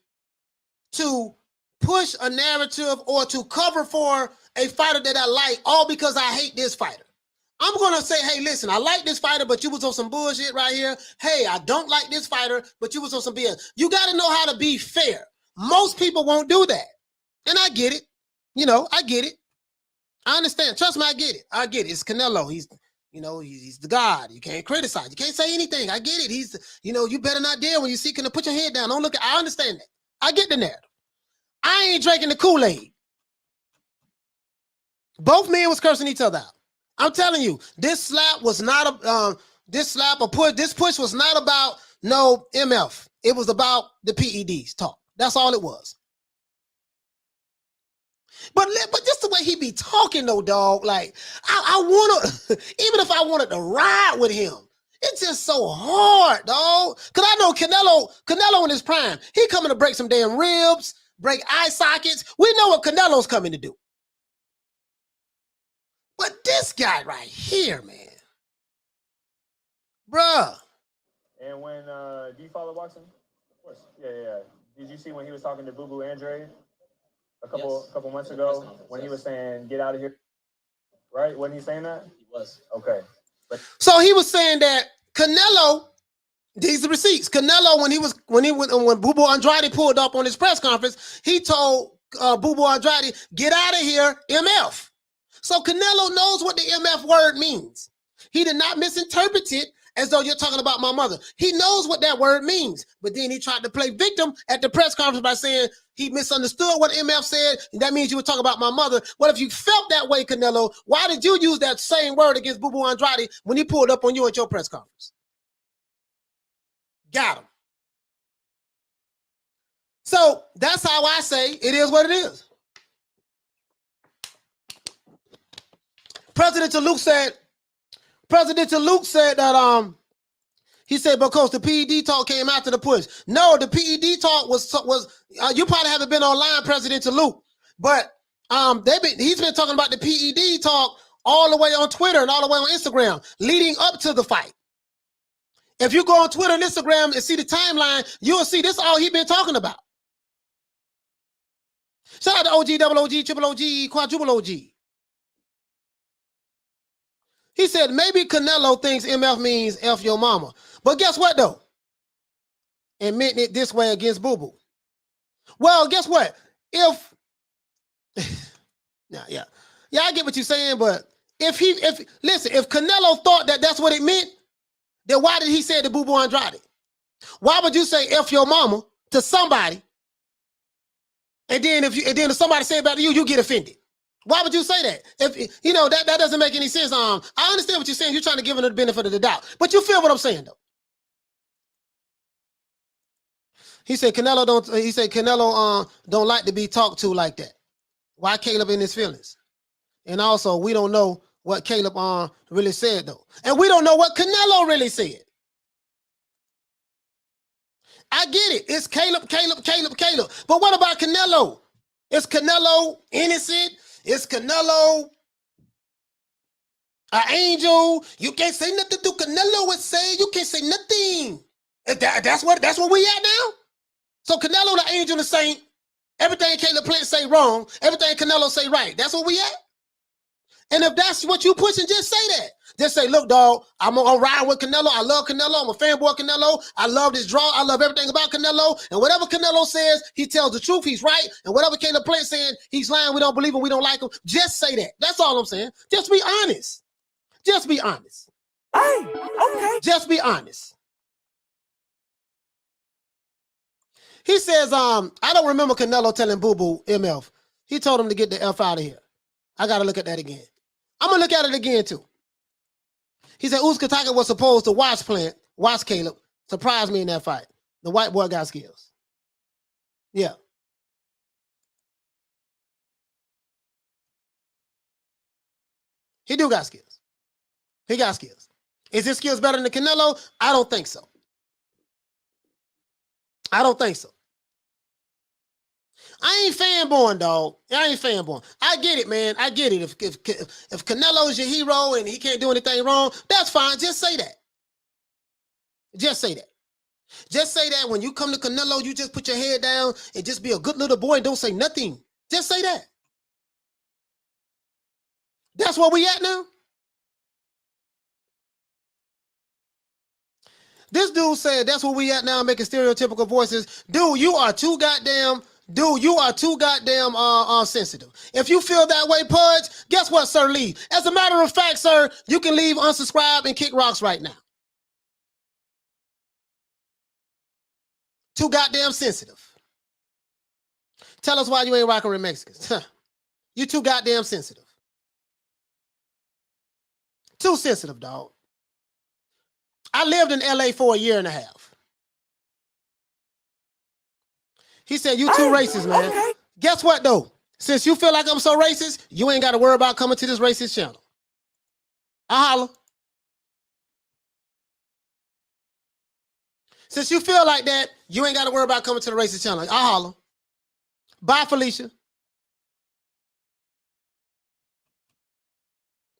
to push a narrative or to cover for a fighter that I like, all because I hate this fighter. I'm going to say, hey, listen, I like this fighter, but you was on some bullshit right here. Hey, I don't like this fighter, but you was on some BS. You got to know how to be fair. Most people won't do that. And I get it. I get it. I understand. Trust me, I get it. It's Canelo. He's the God. You can't criticize. You can't say anything. I get it. He's, you better not dare when you see Canelo. Put your head down. Don't look at. I understand that. I get the narrative. I ain't drinking the Kool-Aid. Both men was cursing each other out. I'm telling you, this slap was not a this push was not about no MF. It was about the PEDs talk. That's all it was. But just the way he be talking though, dog, like I want to, even if I wanted to ride with him, it's just so hard, dog. Cause I know Canelo in his prime, he coming to break some damn ribs, break eye sockets. We know what Canelo's coming to do. But this guy right here, man, bruh. And when, do you follow boxing? Of course. Yeah. Did you see when he was talking to Boo Boo Andre? A couple months ago when he was saying, get out of here, right? Wasn't he saying that? He was. Okay. So he was saying that Canelo, these are receipts. Canelo, when Boo Boo Andrade pulled up on his press conference, he told Boo Boo Andrade, get out of here, MF. So Canelo knows what the MF word means. He did not misinterpret it as though you're talking about my mother. He knows what that word means, but then he tried to play victim at the press conference by saying he misunderstood what MF said, and that means you were talking about my mother. Well, if you felt that way, Canelo, why did you use that same word against Boo Boo Andrade when he pulled up on you at your press conference? Got him. So that's how I say it is what it is. President Luke said that he said because the PED talk came after the push. No, the PED talk was you probably haven't been online, President Luke, but he's been talking about the PED talk all the way on Twitter and all the way on Instagram leading up to the fight. If you go on Twitter and Instagram and see the timeline, you'll see this all he's been talking about. Shout out to OG, double OG, triple OG, quadruple OG. He said maybe Canelo thinks MF means F your mama. But guess what, though? Admitting it this way against Boo Boo. Well, guess what? If yeah, I get what you're saying, but if Canelo thought that that's what it meant, then why did he say it to Boo Boo Andrade? Why would you say F your mama to somebody, and then if somebody say about you, you get offended? Why would you say that? If you know that doesn't make any sense. I understand what you're saying. You're trying to give him the benefit of the doubt, but you feel what I'm saying, though. He said Canelo don't like to be talked to like that. Why Caleb in his feelings? And also, we don't know what Caleb really said, though, and we don't know what Canelo really said. I get it. It's Caleb. But what about Canelo? Is Canelo innocent? Is Canelo an angel? You can't say nothing to Canelo would say. You can't say nothing. That's what we at now? So Canelo the angel, the saint. Everything Caleb Plant say wrong. Everything Canelo say right. That's what we at? And if that's what you pushing, just say that. Just say, look, dog, I'm gonna ride with Canelo. I love Canelo. I'm a fanboy of Canelo. I love this draw. I love everything about Canelo. And whatever Canelo says, he tells the truth. He's right. And whatever Caleb Plant saying, he's lying. We don't believe him. We don't like him. Just say that. That's all I'm saying. Just be honest. Just be honest. Hey, okay. Just be honest. He says, I don't remember Canelo telling Boo Boo MF. He told him to get the F out of here. I got to look at that again. I'm going to look at it again, too. He said Oscar Valdez was supposed to watch Caleb. Surprised me in that fight. The white boy got skills. Yeah. He do got skills. He got skills. Is his skills better than Canelo? I don't think so. I don't think so. I ain't fanboying, dog. I ain't fanboying. I get it, man. I get it. If Canelo's your hero and he can't do anything wrong, that's fine. Just say that. Just say that. Just say that when you come to Canelo, you just put your head down and just be a good little boy and don't say nothing. Just say that. That's where we at now. This dude said that's where we at now, making stereotypical voices. Dude, you are too goddamn sensitive. If you feel that way, Pudge, guess what, sir? Leave. As a matter of fact, sir, you can leave, unsubscribe, and kick rocks right now. Too goddamn sensitive. Tell us why you ain't rocking with Mexicans. You too goddamn sensitive. Too sensitive, dog. I lived in LA for 1.5 years. He said, you too racist, man. Okay. Guess what, though? Since you feel like I'm so racist, you ain't got to worry about coming to this racist channel. I holla. Since you feel like that, you ain't got to worry about coming to the racist channel. I holla. Bye, Felicia.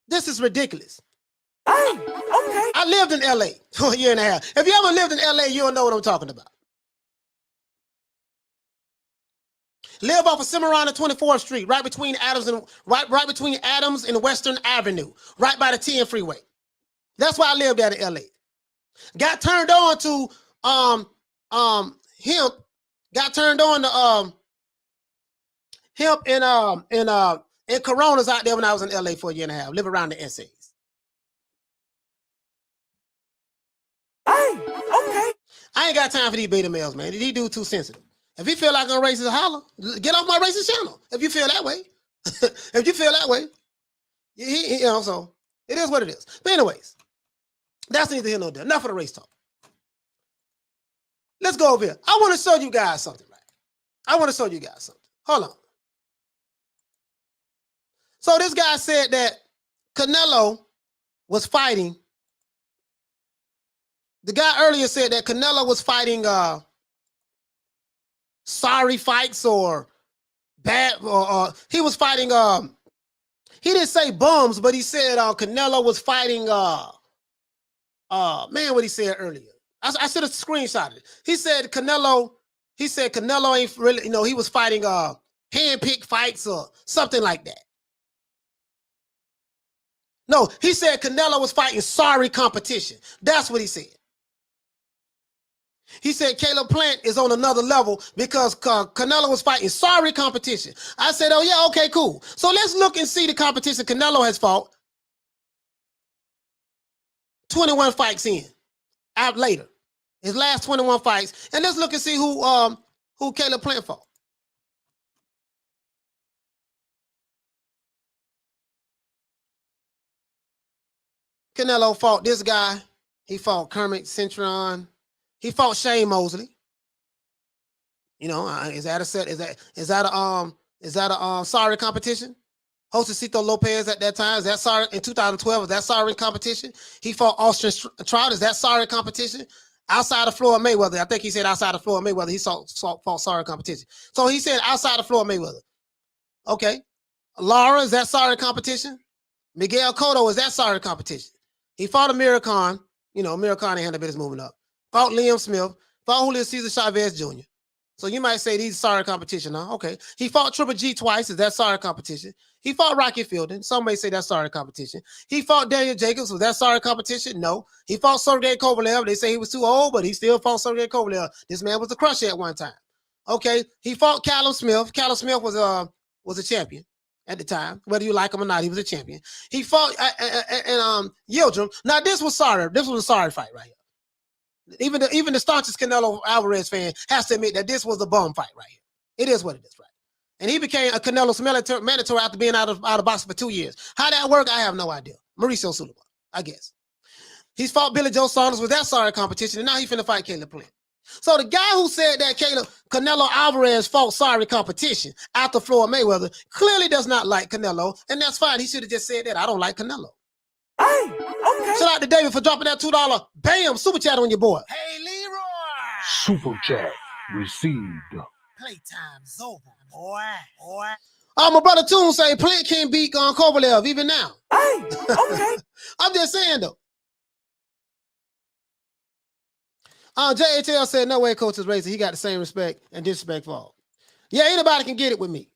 This is ridiculous. Hey, okay. I lived in LA for 1.5 years. If you ever lived in LA, you'll know what I'm talking about. Live off of Cimarron and 24th Street, right between Adams and Western Avenue, right by the 10 freeway. That's why I lived out in LA. Got turned on to hemp. Got turned on to hemp and Coronas out there when I was in LA for 1.5 years. Live around the essays. I ain't got time for these beta males, man. These dudes too sensitive. If you feel like I'm racist, holler. Get off my racist channel. If you feel that way. If you feel that way. You know, so it is what it is. But anyways, that's neither here nor there. Enough of the race talk. Let's go over here. I want to show you guys something, right? I want to show you guys something. Hold on. So this guy said that Canelo was fighting. The guy earlier said that Canelo was fighting sorry fights or bad, or he was fighting he didn't say bums, but he said Canelo was fighting man, what he said earlier. I should have screenshotted it. He said Canelo ain't really, he was fighting hand-picked fights or something like that. No, he said Canelo was fighting sorry competition. That's what he said. He said Caleb Plant is on another level because Canelo was fighting sorry competition. I said, oh yeah, okay, cool. So let's look and see the competition Canelo has fought. 21 fights in, out later. His last 21 fights. And let's look and see who Caleb Plant fought. Canelo fought this guy. He fought Kermit Cintron. He fought Shane Mosley. Is that a sorry competition? Josecito Lopez at that time, is that sorry? In 2012, is that sorry competition? He fought Austin Trout, is that sorry competition? Outside of Floyd Mayweather, I think he said outside of Floyd Mayweather, he fought sorry competition. So he said outside of Floyd Mayweather. Okay. Lara, is that sorry competition? Miguel Cotto, is that sorry competition? He fought Amir Khan. Amir Khan ain't had the business moving up. Fought Liam Smith. Fought Julio Cesar Chavez Jr. So you might say these sorry competition, huh? Okay. He fought Triple G twice. Is that sorry competition? He fought Rocky Fielding. Some may say that's sorry competition. He fought Daniel Jacobs. Was that sorry competition? No. He fought Sergey Kovalev. They say he was too old, but he still fought Sergey Kovalev. This man was a crusher at one time. Okay. He fought Callum Smith. Callum Smith was a champion at the time. Whether you like him or not, he was a champion. He fought Yildirim. Now this was sorry. This was a sorry fight right here. Even the staunchest Canelo Alvarez fan has to admit that this was a bum fight right here. It is what it is, right? And he became a Canelo's mandatory after being out of boxing for 2 years. How that worked, I have no idea. Mauricio Sullivan, I guess. He's fought Billy Joe Saunders with that sorry competition, and now he's finna fight Caleb Plant. So the guy who said that Canelo Alvarez fought sorry competition after Floyd Mayweather clearly does not like Canelo, and that's fine. He should have just said that. I don't like Canelo. Hey, okay. Shout out to David for dropping that $2 bam super chat on your boy. Hey, Leroy. Super chat received. Playtime's over, boy. My brother Toon say Plant can't beat Kovalev even now. Hey, okay. I'm just saying though. JHL said no way coach is racist. He got the same respect and disrespect for all. Yeah, anybody can get it with me.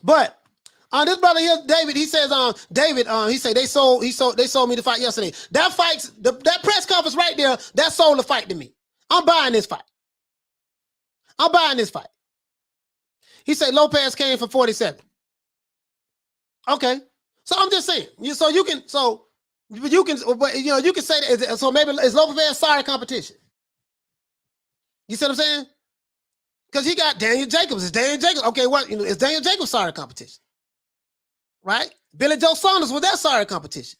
But this brother here, David, he says, he said they sold me the fight yesterday. That press conference right there, that sold the fight to me. I'm buying this fight. He said Lopez came for 47. Okay. So I'm just saying. You can say that. So maybe is Lopez sorry competition? You see what I'm saying? Because he got Daniel Jacobs. Is Daniel Jacobs okay? What is Daniel Jacobs sorry competition? Right? Billy Joe Saunders was that sorry competition.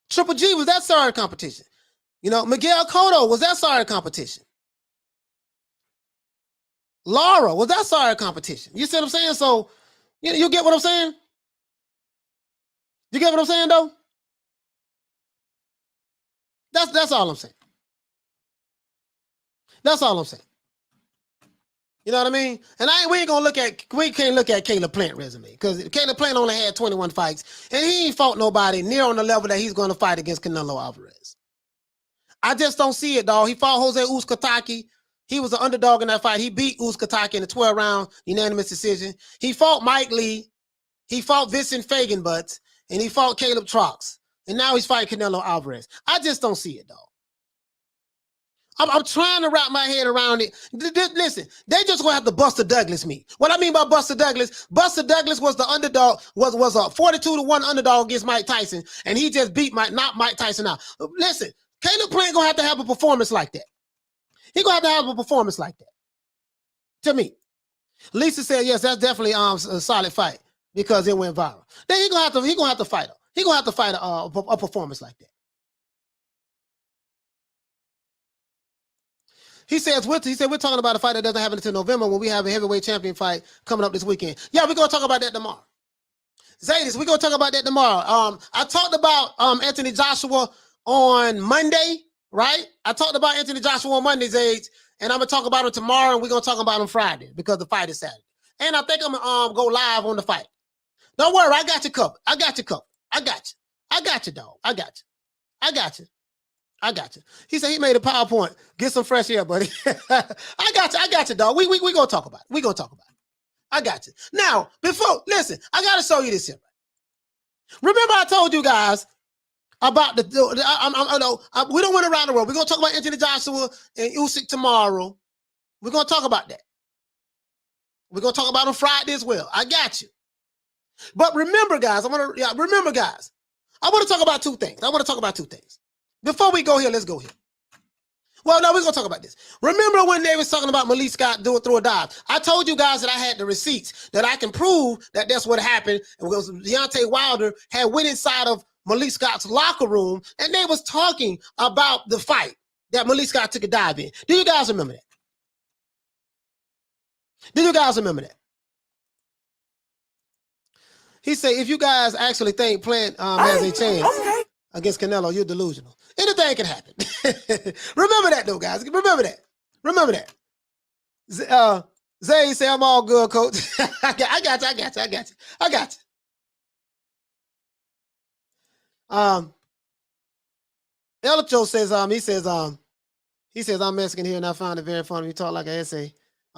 Triple G was that sorry competition. Miguel Cotto was that sorry competition. Lara was that sorry competition. You see what I'm saying? So you get what I'm saying? You get what I'm saying though? That's all I'm saying. That's all I'm saying. You know what I mean? And we can't look at Caleb Plant resume because Caleb Plant only had 21 fights and he ain't fought nobody near on the level that he's going to fight against Canelo Alvarez. I just don't see it, dog. He fought Jose Uzcategui. He was an underdog in that fight. He beat Uzcategui in a 12-round unanimous decision. He fought Mike Lee. He fought Vincent Fagenbutts, and he fought Caleb Trox. And now he's fighting Canelo Alvarez. I just don't see it, dog. I'm trying to wrap my head around it. Listen, they just gonna have to Buster Douglas me. What I mean by Buster Douglas was the underdog, was a 42-1 underdog against Mike Tyson, and he just beat Mike Tyson out. Listen, Caleb Plant gonna have to have a performance like that. He gonna have to have a performance like that. To me, Lisa said yes. That's definitely a solid fight because it went viral. Then he gonna have to fight her. He gonna have to fight a performance like that. He said we're talking about a fight that doesn't happen until November when we have a heavyweight champion fight coming up this weekend. Yeah, we're gonna talk about that tomorrow. Zadis, we're gonna talk about that tomorrow. I talked about Anthony Joshua on Monday, right? I talked about Anthony Joshua on Monday, Zades, and I'm gonna talk about him tomorrow, and we're gonna talk about him Friday because the fight is Saturday. And I think I'm gonna go live on the fight. Don't worry, I got you covered. I got you, dog. I got you. He said he made a PowerPoint. Get some fresh air, buddy. I got you, dog. We gonna talk about it. I got you. Now, listen, I gotta show you this here. Remember I told you guys about we don't want to round the world. We're gonna talk about Anthony Joshua and Usyk tomorrow. We're gonna talk about that. We're gonna talk about him Friday as well. I got you. But remember, guys, I want to talk about two things. Before we go here, let's go here. Well, no, we're going to talk about this. Remember when they was talking about Malik Scott through a dive? I told you guys that I had the receipts that I can prove that that's what happened. Because Deontay Wilder had went inside of Malik Scott's locker room and they was talking about the fight that Malik Scott took a dive in. Do you guys remember that? He said, if you guys actually think Plant has a chance against Canelo, you're delusional. Anything can happen. Remember that, though, guys. Remember that. Zay said, I'm all good, coach. I got you. Elcho says, he says, I'm Mexican here and I found it very funny. You talk like an essay.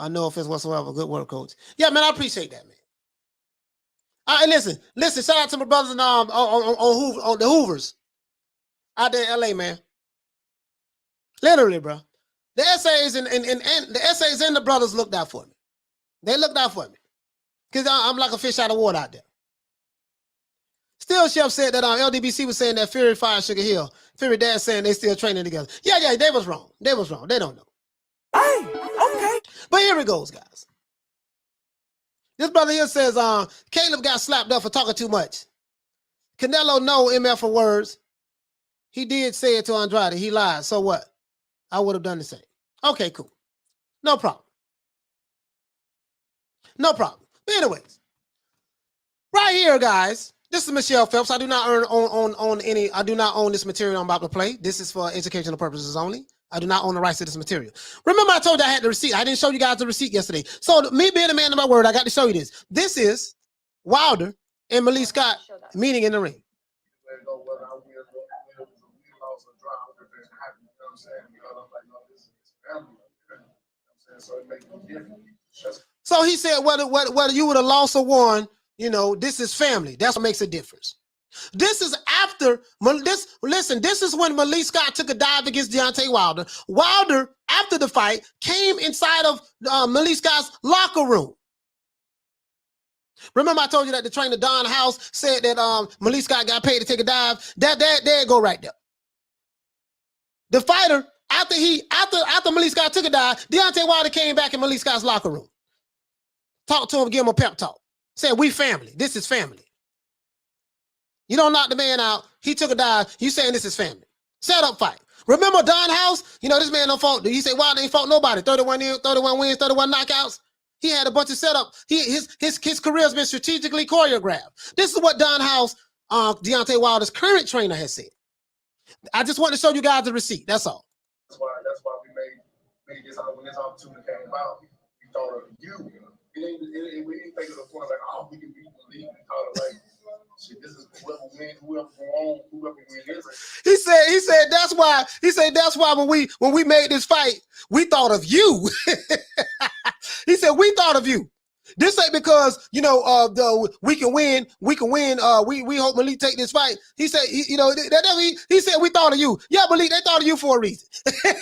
No offense whatsoever. Good work, coach. Yeah, man, I appreciate that, man. Listen, shout out to my brothers on the Hoovers out there in LA, man. Literally, bro. The essays and the essays and the brothers looked out for me. They looked out for me. Because I'm like a fish out of water out there. Still, Chef said that LDBC was saying that Fury fired Sugar Hill. Fury dad saying they still training together. Yeah, they was wrong. They don't know. Hey, okay. But here it goes, guys. This brother here says, Caleb got slapped up for talking too much. Canelo, no MF for words. He did say it to Andrade. He lied. So what? I would have done the same. Okay, cool. No problem. But anyways, right here, guys, this is Michelle Phelps. I do not I do not own this material I'm about to play. This is for educational purposes only. I do not own the rights to this material. Remember I told you I had the receipt. I didn't show you guys the receipt yesterday. So me being a man of my word, I got to show you this. This is Wilder and Malik Scott meeting in the ring. So he said whether you would have lost or won, this is family. That's what makes a difference. This is after this. Listen, this is when Malik Scott took a dive against Deontay Wilder. Wilder, after the fight, came inside of Malik Scott's locker room. Remember, I told you that the trainer Don House said that Malik Scott got paid to take a dive. There it go right there. The fighter, after Malik Scott took a dive, Deontay Wilder came back in Malik Scott's locker room. Talked to him, give him a pep talk. Said, we family. This is family. You don't knock the man out. He took a dive. You saying this is family. Set up fight. Remember Don House? This man don't fault. He said, Wilder ain't fought nobody. 31 wins, 31 knockouts. He had a bunch of setup. His career's been strategically choreographed. This is what Don House, Deontay Wilder's current trainer, has said. I just want to show you guys the receipt. That's all. That's why we made this when this opportunity came about. We thought of you. We didn't think of the point like, we can beat the league. We thought of like, shit, this is whoever wins this. He said that's why when we made this fight, we thought of you. He said we thought of you. This ain't because we can win. We hope Malik take this fight. He said he said we thought of you. Yeah, Malik, they thought of you for a reason. Okay.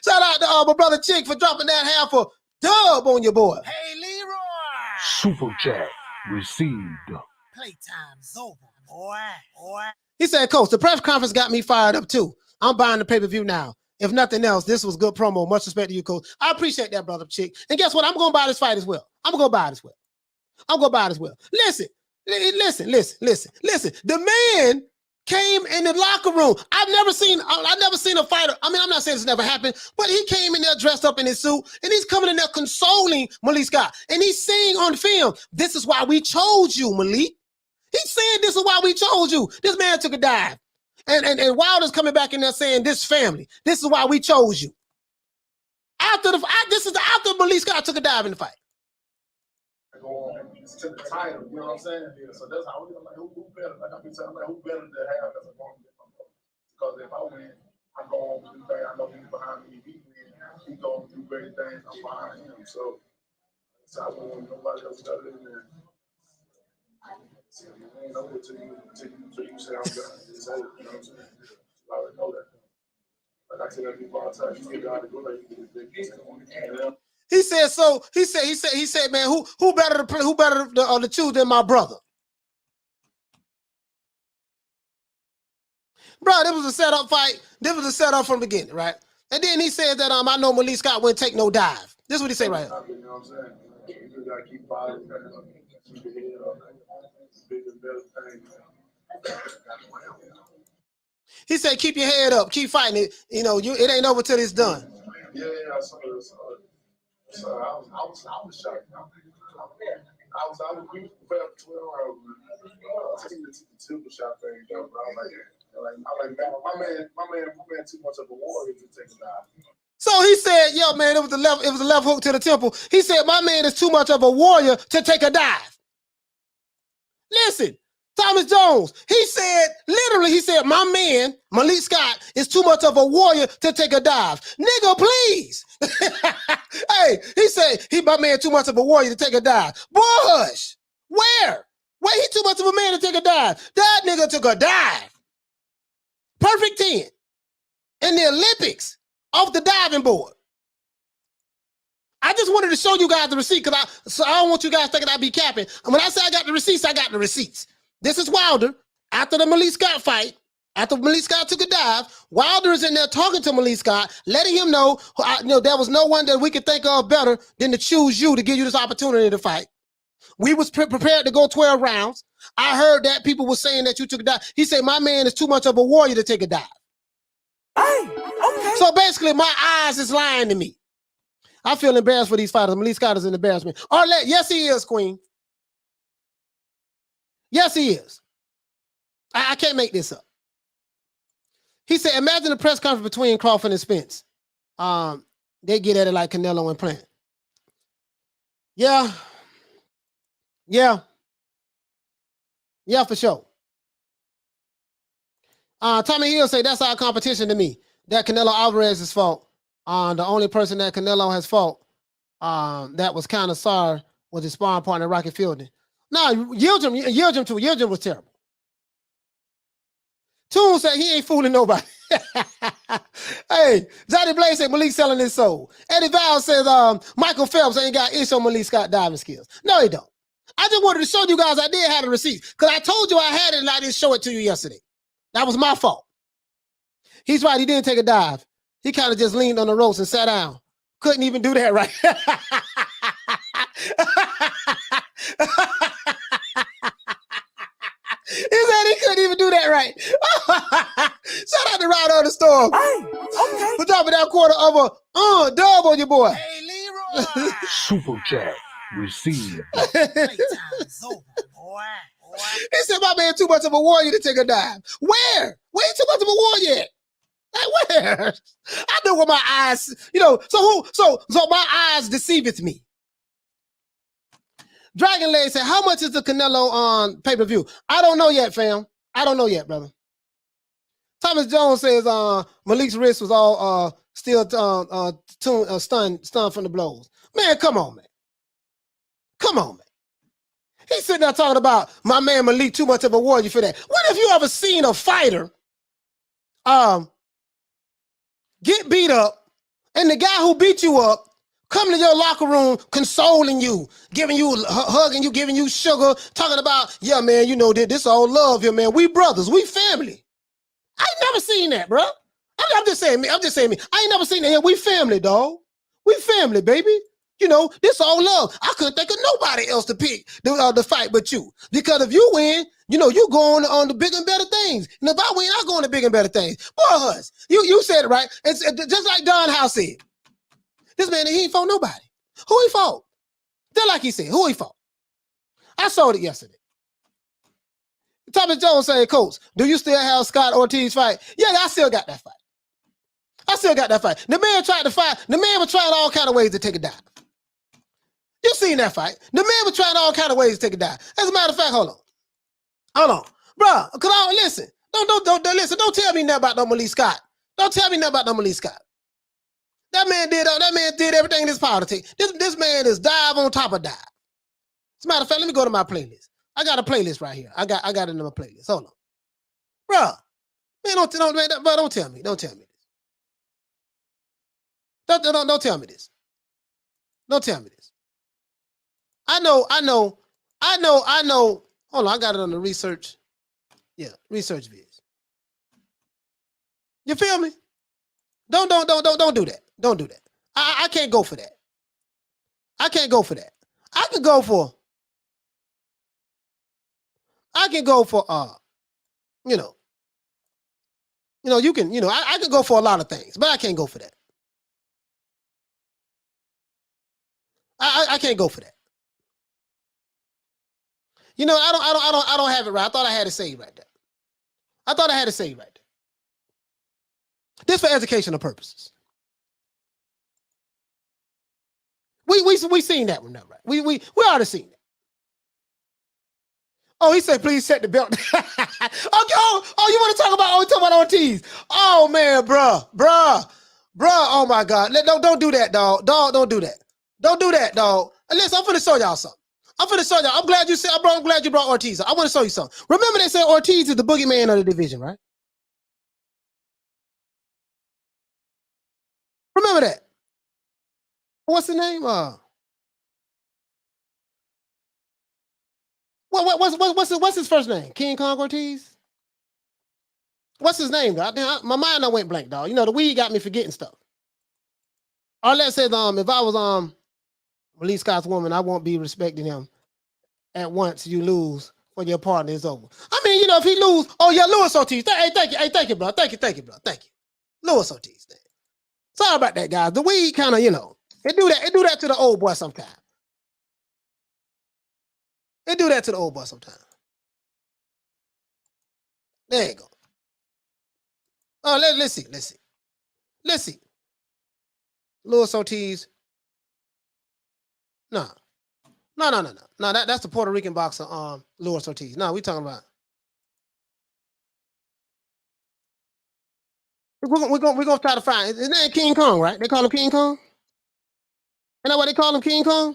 Shout out to my brother Chick for dropping that half a dub on your boy. Hey, Leroy. Super chat received. Playtime's over, He said, Coach, the press conference got me fired up too. I'm buying the pay-per-view now. If nothing else, this was good promo. Much respect to you, Coach. I appreciate that, brother Chick. And guess what? I'm going to buy this fight as well. I'm going to buy it as well. I'm going to buy it as well. Listen. The man came in the locker room. I've never seen a fighter. I mean, I'm not saying it's never happened, but he came in there dressed up in his suit, and he's coming in there consoling Malik Scott. And he's saying on film, this is why we chose you, Malik. He's saying this is why we chose you. This man took a dive. And Wilder's coming back in there saying, this family, this is why we chose you. After Malik Scott took a dive in the fight. Go on to the title, you know what I'm saying? Yeah, so that's how we like who better. Like I've been telling, like who better to have as a moment because if I win, I go on to do things. I know he's behind me. If he win, he going to do great things. I'm behind him. So I don't want nobody else better than that. So you ain't know it till you say I'm done. It's over, you know what I'm saying? I already know that. Like I tell people all the time, you get out of the go like you get the big piece. He said, man, who better to choose than my brother? Bro, this was a setup fight. This was a setup from the beginning, right? And then he said that I know Malik Scott wouldn't take no dive. This is what he said right here. You know what I'm saying? You just gotta keep fighting, keep your head up, bigger, better things. He said, keep your head up, keep fighting it. You know, it ain't over till it's done. Yeah, I saw this. So I was shocked. I was prepared for 12 rounds. I think the super shot thing, though, bro. I'm like, man, my man too much of a warrior to take a dive. So he said, yo, man, it was a left hook to the temple. He said, my man is too much of a warrior to take a dive. Listen, Thomas Jones, he said, my man, Malik Scott, is too much of a warrior to take a dive. Nigga, please. Hey, he said, my man too much of a warrior to take a dive. Bush, where? Where he too much of a man to take a dive? That nigga took a dive. Perfect 10. In the Olympics, off the diving board. I just wanted to show you guys the receipt because I don't want you guys thinking I be capping. And when I say I got the receipts, I got the receipts. This is Wilder after the Malik Scott fight. After Malik Scott took a dive, Wilder is in there talking to Malik Scott, letting him know, there was no one that we could think of better than to choose you to give you this opportunity to fight. We was prepared to go 12 rounds. I heard that people were saying that you took a dive. He said, my man is too much of a warrior to take a dive. Hey, okay. So basically, my eyes is lying to me. I feel embarrassed for these fighters. Malik Scott is an embarrassment. Arlette, yes, he is, Queen. Yes, he is. I can't make this up. He said, imagine the press conference between Crawford and Spence. They get at it like Canelo and Plant. Yeah, for sure. Tommy Hill say that's our competition to me. That Canelo Alvarez's fault. The only person that Canelo has fought that was kind of sorry was his sparring partner, Rocky Fielding. No, Yildirim was terrible. Toon said he ain't fooling nobody. Hey, Johnny Blaze said Malik selling his soul. Eddie Val says Michael Phelps ain't got issue on Malik Scott diving skills. No, he don't. I just wanted to show you guys I did have the receipts because I told you I had it and I didn't show it to you yesterday. That was my fault. He's right. He didn't take a dive. He kind of just leaned on the ropes and sat down. Couldn't even do that right. He said he couldn't even do that right. Shout out to Ride on the Storm. Hey, okay. For dropping that quarter of a dub on your boy. Hey, Leroy. Super chat received. Playtime's over, boy. He said my man too much of a warrior to take a dive. Where? Where too much of a warrior at? Like where? I know where my eyes, so my eyes deceiveth me. Dragon Leg said, how much is the Canelo on pay-per-view? I don't know yet, fam. I don't know yet, brother. Thomas Jones says Malik's wrist was all still stunned from the blows. Man, come on, man. Come on, man. He's sitting there talking about my man Malik too much of a warrior for that. When have you ever seen a fighter get beat up and the guy who beat you up Coming to your locker room, consoling you, giving you, hugging you, giving you sugar, talking about, yeah, man, you know, this all love here, man. We brothers, we family. I ain't never seen that, bro. I'm just saying me. I ain't never seen that here. We family, dog. We family, baby. You know, this all love. I couldn't think of nobody else to pick the fight but you. Because if you win, you know, you go on the bigger and better things. And if I win, I go on the bigger and better things. Boy, Hus, you said it right. It's just like Don House said. This man, he ain't fought nobody. Who he fought? Just like he said, who he fought? I saw it yesterday. Thomas Jones saying, Coach, do you still have Scott Ortiz fight? Yeah, I still got that fight. The man tried to fight. The man was trying all kind of ways to take a dive. You seen that fight. The man was trying all kind of ways to take a dive. As a matter of fact, hold on. Bro, listen. Don't listen. Don't tell me nothing about no Malik Scott. That man did everything in his power to take. This man is dive on top of dive. As a matter of fact, let me go to my playlist. I got a playlist right here. I got it in my playlist. Hold on. Bro, man, don't tell me. Don't tell me this. Don't tell me this. Don't tell me this. I know. Hold on, I got it on the research. Yeah, research vids. You feel me? Don't do that. Don't do that. I can't go for that. I can go for you can, I can go for a lot of things, but I can't go for that. I can't go for that. I don't have it right. I thought I had it saved right there. This for educational purposes. We seen that one now, right? We already seen that. Oh, he said, please set the belt. Okay, you want to talk about Ortiz? Oh man, bruh. Oh my God. Don't do that, dog. Don't do that. Don't do that, dog. Listen, I'm finna show y'all something. I'm glad you brought Ortiz. I want to show you something. Remember they said Ortiz is the boogeyman of the division, right? Remember that. What's the name? What's his first name? King Kong Ortiz? What's his name, dog? My mind done went blank, dog. You know, the weed got me forgetting stuff. Arlette says, if I was Malik Scott's woman, I won't be respecting him. At once you lose when your partner is over. I mean, if he lose, oh yeah, Luis Ortiz. Thank you, bro. Thank you. Luis Ortiz. Sorry about that, guys. The weed kind of, it do that to the old boy sometimes. There you go. Oh, let's see. Luis Ortiz. No. That's the Puerto Rican boxer, Luis Ortiz. No, we talking about. We're gonna try to find. His name King Kong, right? They call him King Kong. You know what they call him, King Kong?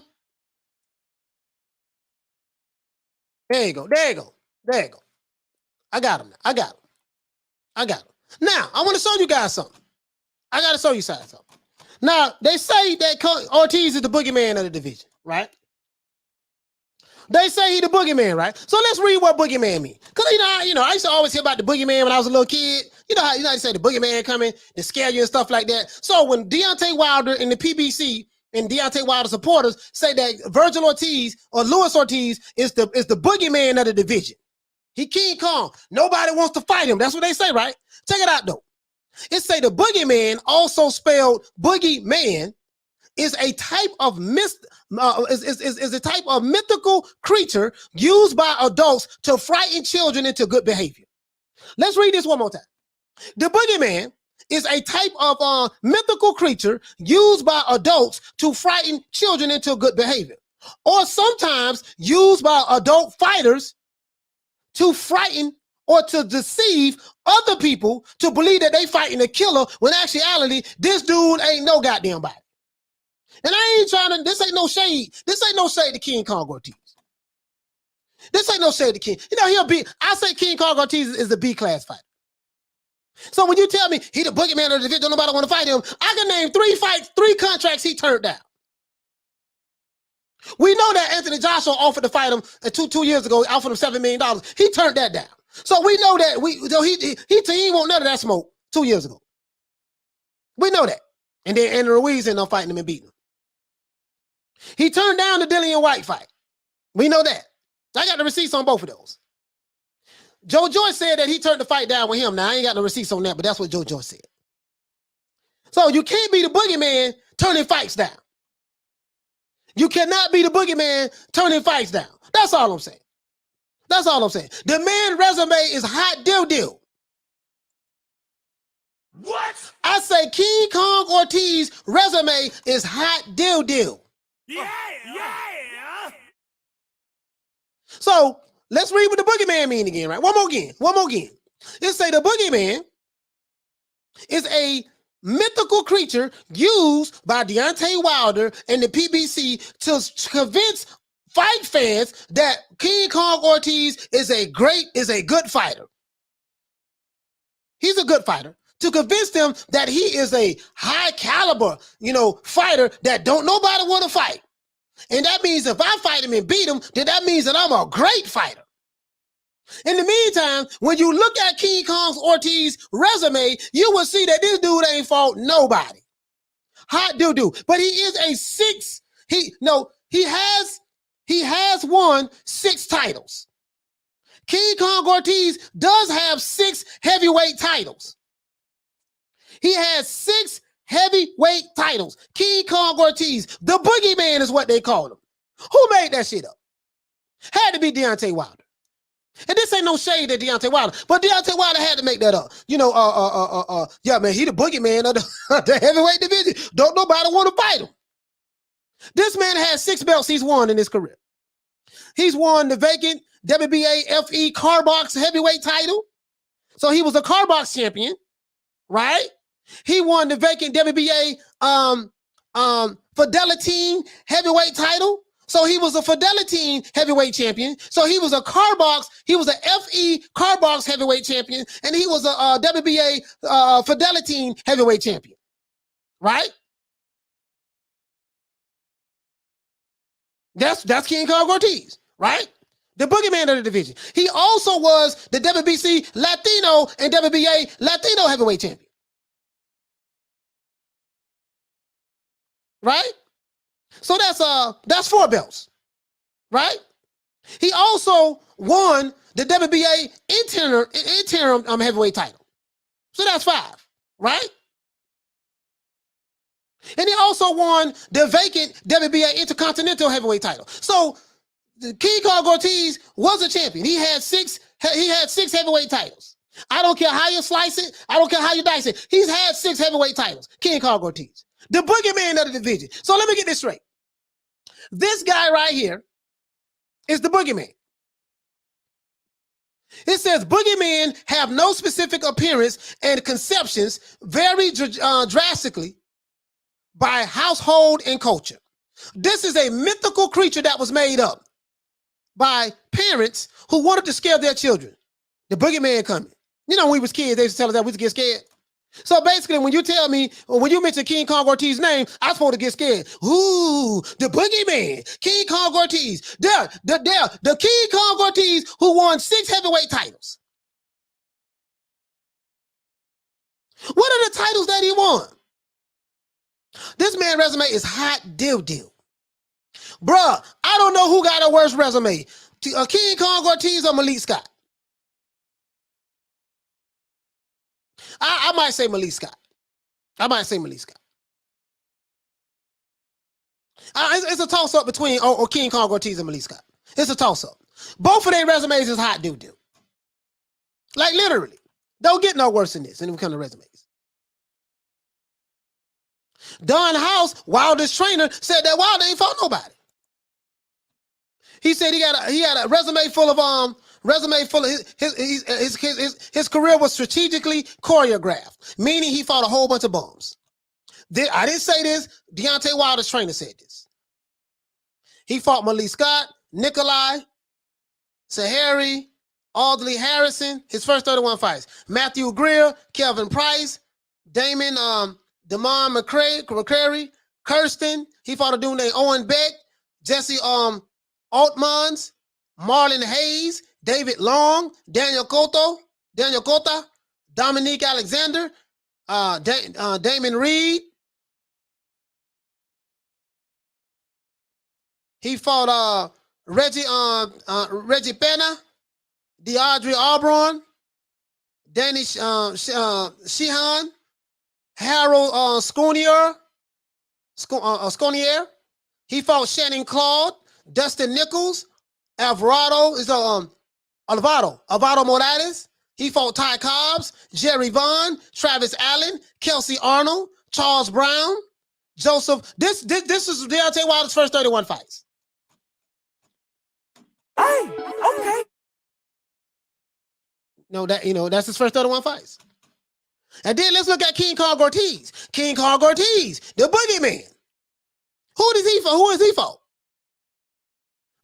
There you go. I got him. Now I want to show you guys something. I got to show you something. Now they say that Ortiz is the boogeyman of the division, right? They say he the boogeyman, right? So let's read what boogeyman means. Because, I used to always hear about the boogeyman when I was a little kid. You know how they say the boogeyman coming to scare you and stuff like that. So when Deontay Wilder and the PBC and Deontay Wilder supporters say that Virgil Ortiz or Luis Ortiz is the boogeyman of the division. He King Kong. Nobody wants to fight him. That's what they say, right? Check it out, though. It say the boogeyman, also spelled boogeyman, is a type of mythical creature used by adults to frighten children into good behavior. Let's read this one more time. The boogeyman is a type of mythical creature used by adults to frighten children into good behavior, or sometimes used by adult fighters to frighten or to deceive other people to believe that they fighting a killer when actuality this dude ain't no goddamn body. And I ain't trying to, this ain't no shade. This ain't no shade to King Kong Ortiz. This ain't no shade to King. I say King Kong Ortiz is a B-class fighter. So when you tell me he the boogeyman of the division, don't nobody want to fight him, I can name 3 contracts he turned down. We know that Anthony Joshua offered to fight him two years ago, offered him $7 million. He turned that down. So we know that he ain't want none of that smoke 2 years ago. We know that. And then Andy Ruiz ended up fighting him and beating him. He turned down the Dillian White fight. We know that. I got the receipts on both of those. Joe Joyce said that he turned the fight down with him. Now, I ain't got no receipts on that, but that's what Joe Joyce said. So you can't be the boogeyman turning fights down. You cannot be the boogeyman turning fights down. That's all I'm saying. That's all I'm saying. The man's resume is hot deal. What? I say King Kong Ortiz resume is hot deal. Yeah. So let's read what the boogeyman mean again, right? One more again. It say the boogeyman is a mythical creature used by Deontay Wilder and the PBC to convince fight fans that King Kong Ortiz is a good fighter. He's a good fighter. To convince them that he is a high caliber, fighter that don't nobody want to fight. And that means if I fight him and beat him, then that means that I'm a great fighter. In the meantime, when you look at King Kong Ortiz resume, you will see that this dude ain't fought nobody. Hot doo-doo. But he is he has won 6 titles. King Kong Ortiz does have 6 heavyweight titles. He has 6 heavyweight titles. King Kong Ortiz, the boogeyman is what they call him. Who made that shit up? Had to be Deontay Wilder. And this ain't no shade at Deontay Wilder, but Deontay Wilder had to make that up. Yeah, man, he the boogeyman of the heavyweight division. Don't nobody want to fight him. This man has 6 belts he's won in his career. He's won the vacant WBA FE Carbox heavyweight title. So he was a Carbox champion, right? He won the vacant WBA Fidelity heavyweight title. So he was a Fidelity heavyweight champion. So he was a Carbox, he was a FE Carbox heavyweight champion, and he was a WBA Fidelity heavyweight champion. Right? That's King Kong Ortiz, right? The boogeyman of the division. He also was the WBC Latino and WBA Latino heavyweight champion. Right? So that's 4 belts. Right? He also won the WBA interim heavyweight title. So that's 5, right? And he also won the vacant WBA Intercontinental heavyweight title. So King Kong Ortiz was a champion. He had 6 heavyweight titles. I don't care how you slice it. I don't care how you dice it. He's had 6 heavyweight titles. King Kong Ortiz. The boogeyman of the division. So let me get this straight. This guy right here is the boogeyman. It says boogeymen have no specific appearance and conceptions vary drastically by household and culture. This is a mythical creature that was made up by parents who wanted to scare their children. The boogeyman coming. When we was kids, they used to tell us that we used to get scared. So basically, when you mention King Kong Ortiz's name, I'm supposed to get scared. Ooh, the boogeyman, King Kong Ortiz. The King Kong Ortiz who won 6 heavyweight titles. What are the titles that he won? This man's resume is hot deal. Bruh, I don't know who got a worse resume. King Kong Ortiz or Malik Scott? I might say Malik Scott. It's a toss-up between King Kong Ortiz and Malik Scott. It's a toss-up. Both of their resumes is hot doo. Like literally. Don't get no worse than this when it comes to resumes. Don House, Wilder's trainer, said that Wilder ain't fought nobody. He said he had a resume full of his career was strategically choreographed, meaning he fought a whole bunch of bums. I didn't say this. Deontay Wilder's trainer said this. He fought Malik Scott, Nikolai, Sahari, Audley Harrison, his first 31 fights. Matthew Greer, Kevin Price, Damon Damon McCrary, Kirsten. He fought a dude named Owen Beck, Jesse Altmans, Marlon Hayes, David Long, Daniel Cota, Dominique Alexander, Damon Reed. He fought Reggie Pena, DeAndre Auburn, Danny Sheehan, Harold Sconier. He fought Shannon Claude, Dustin Nichols, Alvaro Morales. He fought Ty Cobbs, Jerry Vaughn, Travis Allen, Kelsey Arnold, Charles Brown, Joseph. This is Deontay Wilder's first 31 fights. Hey, okay. No, that's his first 31 fights. And then let's look at King Kong Ortiz. King Kong Ortiz, the boogeyman. Who has he fought?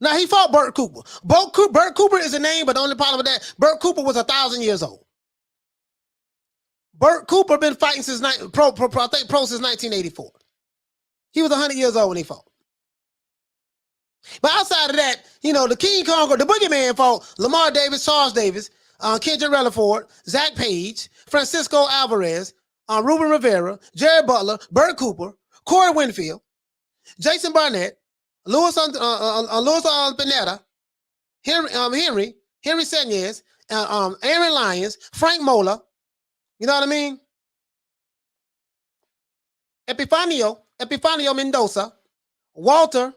Now, he fought Burt Cooper. Burt Cooper is a name, but the only problem with that, Burt Cooper was 1,000 years old. Burt Cooper been fighting since pro since 1984. He was 100 years old when he fought. But outside of that, the King Kong, the boogeyman fought Lamar Davis, Charles Davis, Kendrick Rutherford, Zach Page, Francisco Alvarez, Ruben Rivera, Jared Butler, Burt Cooper, Corey Winfield, Jason Barnett, Luis Pineda, Henry Sanchez, Aaron Lyons, Frank Mola. You know what I mean? Epifanio Mendoza, Walter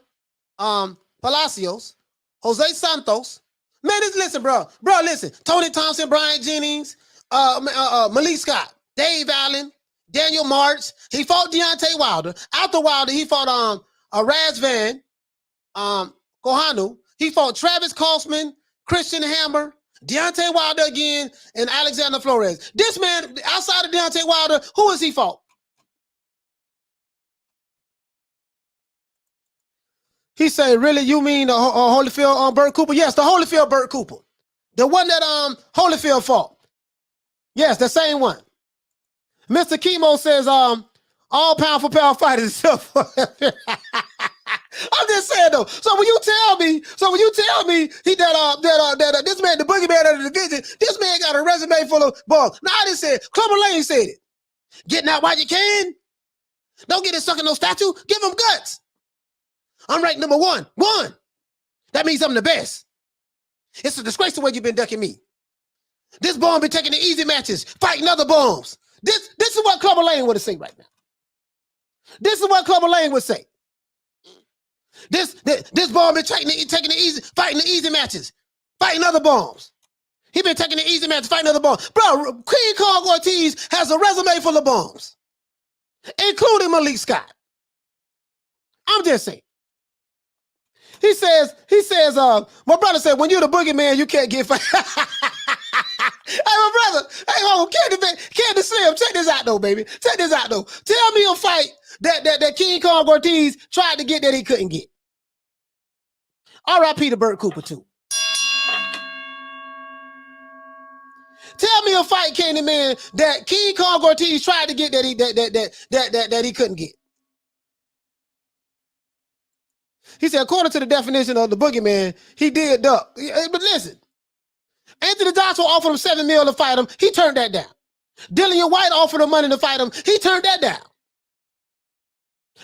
Palacios, Jose Santos. Man, listen, bro. Listen. Tony Thompson, Brian Jennings, Malik Scott, Dave Allen, Daniel Martz. He fought Deontay Wilder. After Wilder, he fought Razvan Kohanu. He fought Travis Kosman, Christian Hammer, Deontay Wilder again, and Alexander Flores. This man, outside of Deontay Wilder, who has he fought? He said, really, you mean the Holyfield Burt Cooper? Yes, the Holyfield Burt Cooper. The one that Holyfield fought. Yes, the same one. Mr. Chemo says, all pound for pound fighters. I'm just saying though. So when you tell me that this man, the boogeyman of the division, this man got a resume full of balls. Now I just said, Clubber Lane said it. Getting out while you can. Don't get it sucking no statue. Give him guts. I'm ranked number one. That means I'm the best. It's a disgrace the way you've been ducking me. This bum been taking the easy matches, fighting other bums. This is what Clubber Lane would say right now. This is what Clubber Lane would say. This bum been taking the easy, fighting the easy matches, fighting other bums. He been taking the easy matches, fighting other bums. Bro, King Kong Ortiz has a resume full of bums, including Malik Scott. I'm just saying. He says, my brother said, when you're the boogeyman, you can't get fight. Hey, my brother, Candy Slim, check this out though, baby. Check this out though. Tell me a fight that King Kong Ortiz tried to get that he couldn't get. R.I.P. to Burt Cooper too. Tell me a fight, Candy Man, that King Kong Ortiz tried to get that he couldn't get. He said, according to the definition of the boogeyman, he did duck. But listen, Anthony Joshua offered him $7 million to fight him. He turned that down. Dillian White offered him money to fight him. He turned that down.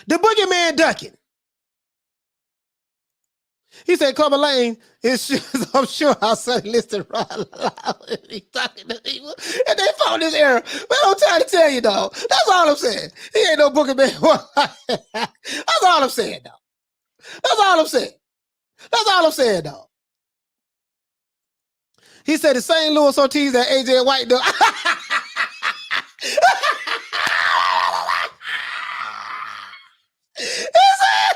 The boogeyman ducking. He said, Clubber Lane is, I'm sure our son listed right loud. He's talking to people. And they found this error. But I'm trying to tell you, dog. That's all I'm saying. He ain't no boogeyman. That's all I'm saying, dog. That's all I'm saying. That's all I'm saying, dog. He said the same Luis Ortiz that AJ White do. He said,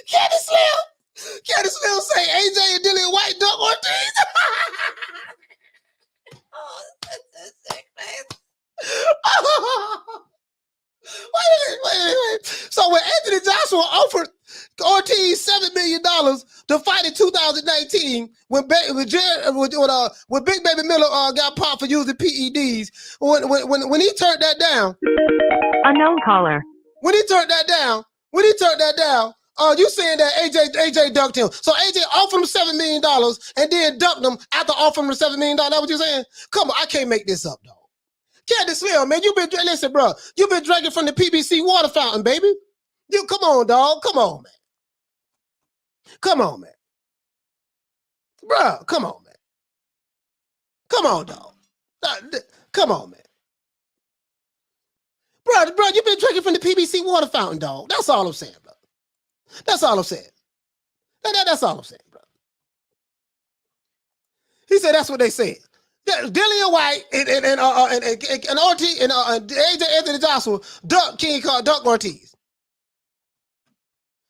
Candy Slim say AJ and Dillian White duck Ortiz. Oh, that's sick, man. Wait. So when Anthony Joshua offered Ortiz $7 million to fight in 2019, when Big Baby Miller got popped for using PEDs, when he turned that down. Unknown caller. when he turned that down, you saying that AJ ducked him. So AJ offered him $7 million and then ducked him after offering him $7 million. That's what you saying? Come on, I can't make this up, dog. Candace Slim, man, listen, bro. You've been drinking from the PBC water fountain, baby. Come on, dog. Come on, man. Come on, man. Bro, come on, man. Come on, dog. Come on, man. Bro, you've been drinking from the PBC water fountain, dog. That's all I'm saying, bro. That's all I'm saying. That's all I'm saying, bro. He said that's what they said. Dillian White and Ortiz and AJ Anthony Joshua duck Ortiz.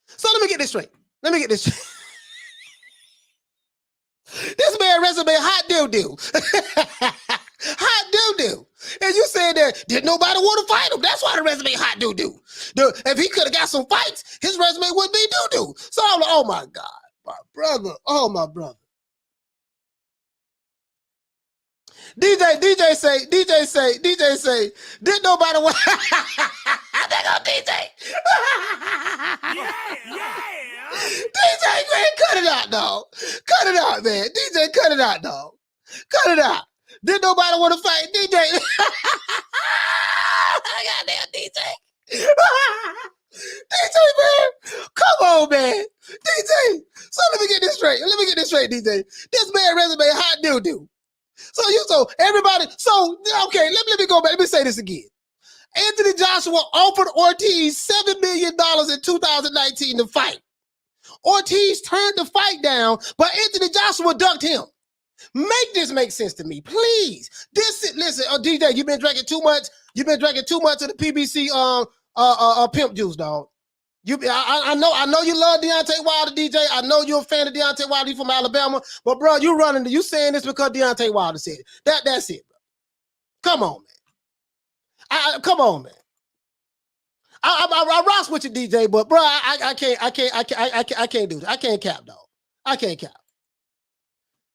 So let me get this straight. This man resume hot doo-doo. Hot doo-doo. And you said that did nobody want to fight him. That's why the resume hot doo-doo. If he could have got some fights, his resume wouldn't be doo-doo. So I'm like, oh my God, my brother. Oh my brother. DJ say, did nobody want they go DJ. DJ, man, cut it out, dog. Cut it out, man. DJ, cut it out, dog. Cut it out. Did nobody want to fight DJ? Goddamn DJ. DJ, man. Come on, man. DJ. So let me get this straight. DJ. This man resume hot doo-doo. Everybody, okay, let me go back. Let me say this again. Anthony Joshua offered Ortiz $7 million in 2019 to fight. Ortiz turned the fight down, but Anthony Joshua ducked him. Make this make sense to me, please. Listen, DJ, you've been drinking too much. You've been drinking too much of the PBC pimp juice, dog. I know you love Deontay Wilder, DJ. I know you're a fan of Deontay Wilder. You from Alabama, but bro, you saying this because Deontay Wilder said it. That's it, bro. Come on, man. Come on, man. I rock with you, DJ, but bro, I can't do this. I can't cap, dog. I can't cap.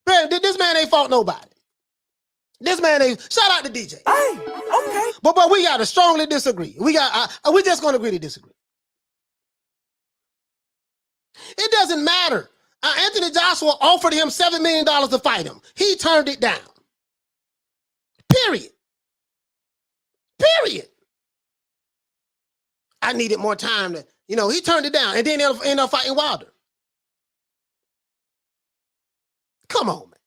Man, this man ain't fought nobody. This man ain't. Shout out to DJ. Hey, okay. But we gotta strongly disagree. We just gonna agree to disagree. It doesn't matter. Anthony Joshua offered him $7 million to fight him. He turned it down. Period. I needed more time to, he turned it down and then he'll end up fighting Wilder. Come on, man.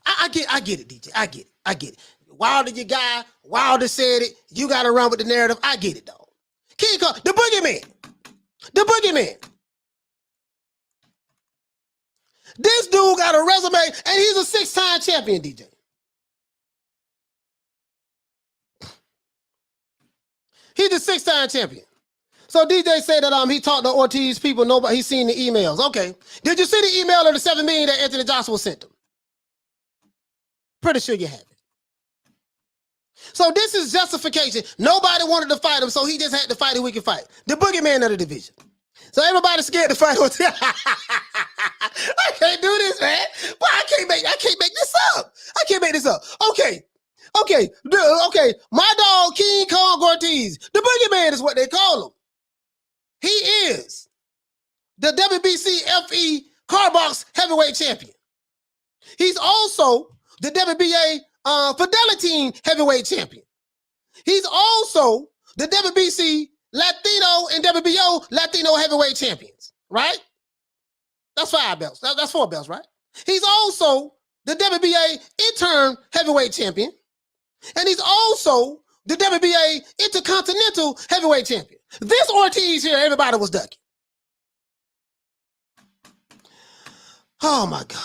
I get it, DJ. I get it. Wilder, your guy. Wilder said it. You got to run with the narrative. I get it, dog. King Kong, the boogeyman. This dude got a resume, and he's a 6-time champion, DJ. He's a 6-time champion. So DJ said that he talked to Ortiz people. Nobody, he's seen the emails. Okay. Did you see the email of the $7 million that Anthony Joshua sent him? Pretty sure you have it. So this is justification. Nobody wanted to fight him, so he just had to fight who he could fight. The boogeyman of the division. So everybody's scared to fight Ortiz. I can't do this, man. But I can't make this up. I can't make this up. Okay. My dog, King Kong Ortiz. The boogeyman is what they call him. He is the WBC FE Carbox heavyweight champion. He's also the WBA Fidelity heavyweight champion. He's also the WBC Latino and WBO Latino heavyweight champions, right? That's 5 belts. That's 4 belts, right? He's also the WBA interim heavyweight champion. And he's also the WBA Intercontinental Heavyweight Champion. This Ortiz here, everybody was ducking. Oh, my God.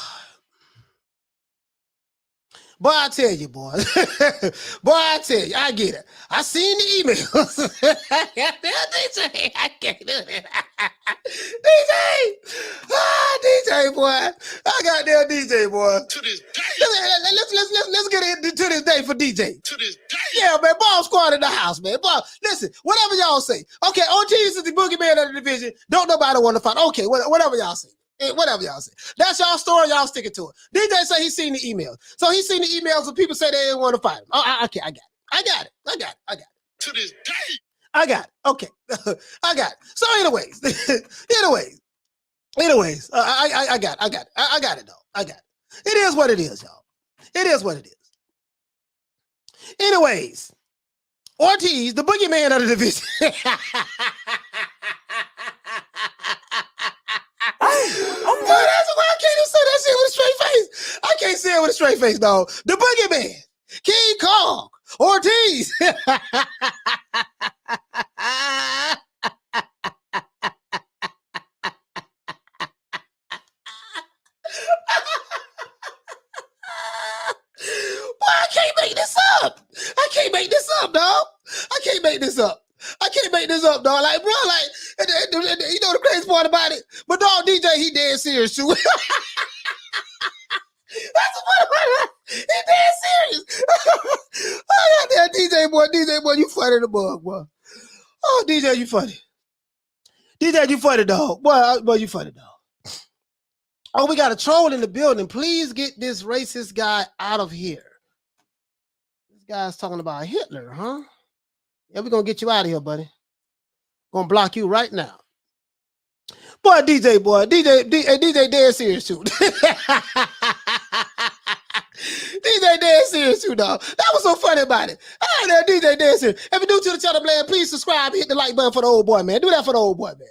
Boy, I tell you, boy. I get it. I seen the emails. DJ, I can't do it. DJ, boy. I got there, DJ, boy. To this day. Let's get into this day for DJ. To this day. Yeah, man. Ball squad in the house, man. Ball, listen, whatever y'all say. Okay, Ortiz is the boogeyman of the division. Don't nobody want to fight. Okay, whatever y'all say. Whatever y'all say. That's y'all story. Y'all stick it to it. DJ say he's seen the emails. So he's seen the emails when people say they didn't want to fight him. I got it. To this day. I got it. Okay. I got it. So anyways, I got it. I got it, though. I got it. It is what it is, y'all. It is what it is. Anyways, Ortiz, the boogeyman of the division. Oh, that's why I can't even say that shit with a straight face. I can't say it with a straight face, dog. The boogeyman, King Kong, Ortiz. I can't make this up. I can't make this up, dog. I can't make this up. I can't make this up, dog. Like, bro, like, you know the crazy part about it? But dog, DJ, he dead serious, too. That's what he dead serious. Oh, yeah, DJ boy, you funny the bug, boy. Oh, DJ, you funny. DJ, you funny, dog. Boy, you funny, dog. Oh, we got a troll in the building. Please get this racist guy out of here. This guy's talking about Hitler, huh? Yeah, we're going to get you out of here, buddy. Going to block you right now. Boy, DJ dead serious, too. DJ dead serious, too, dog. That was so funny about it. All right, DJ dead serious. If you're new to the channel, man, please subscribe and hit the like button for the old boy, man. Do that for the old boy, man.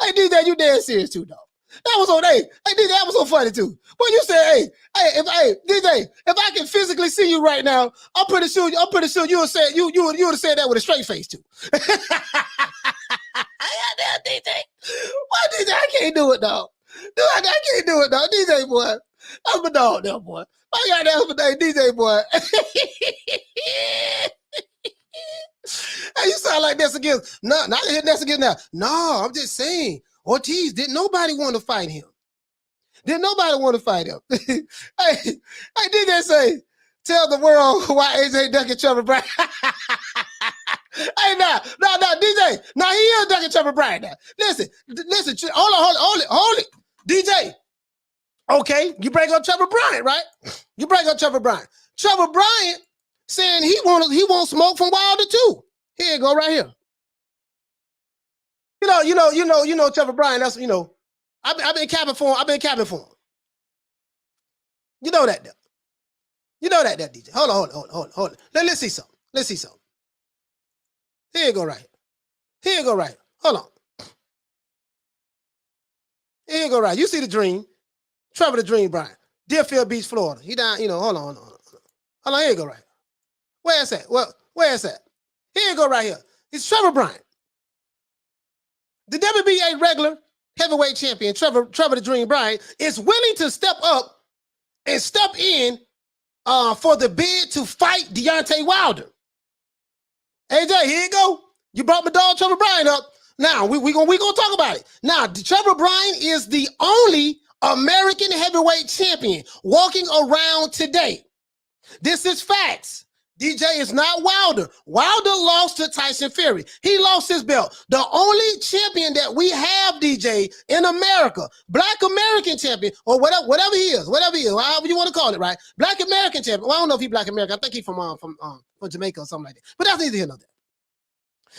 Hey, DJ, you dead serious, too, dog. That was on, hey, DJ, that was so funny, too. But you said, DJ, if I can physically see you right now, I'm pretty sure you would have said that with a straight face, too. DJ. Why, DJ, I can't do it, dog. Dude, I can't do it, dog. DJ, boy. I'm a dog now, boy. I got that for day, DJ, boy. Hey, you sound like that's against. No, not hitting that's against now. No, I'm just saying. Ortiz, didn't nobody want to fight him. Didn't nobody want to fight him. Hey, DJ say, tell the world why AJ ducking Trevor Bryan. Hey, no, DJ. Now he is ducking Trevor Bryan now. Listen, hold it. DJ. Okay, you bring up Trevor Bryan, right? You bring up Trevor Bryan. Trevor Bryan saying he won't smoke from Wilder too. Here you go, right here. You know Trevor Bryan. That's I've been capping for him. You know that, though. You know that, DJ. Hold on. Let's see something. Here you go, right here. Hold on. Here you go, right. You see the dream. Trevor the Dream Bryan. Deerfield Beach, Florida. He down, hold on. Hold on, here you go, right. Where is that? Well, where is that? Here you go, right here. It's Trevor Bryan. The WBA regular heavyweight champion, Trevor the Dream Bryan, is willing to step up and step in for the bid to fight Deontay Wilder. AJ, here you go. You brought my dog Trevor Bryan up. Now, we gonna talk about it. Now, Trevor Bryan is the only American heavyweight champion walking around today. This is facts. DJ is not Wilder. Wilder lost to Tyson Fury. He lost his belt. The only champion that we have, DJ, in America, Black American champion, or whatever he is, however you want to call it, right? Black American champion. Well, I don't know if he's Black American. I think he's from Jamaica or something like that. But that's neither here nor there.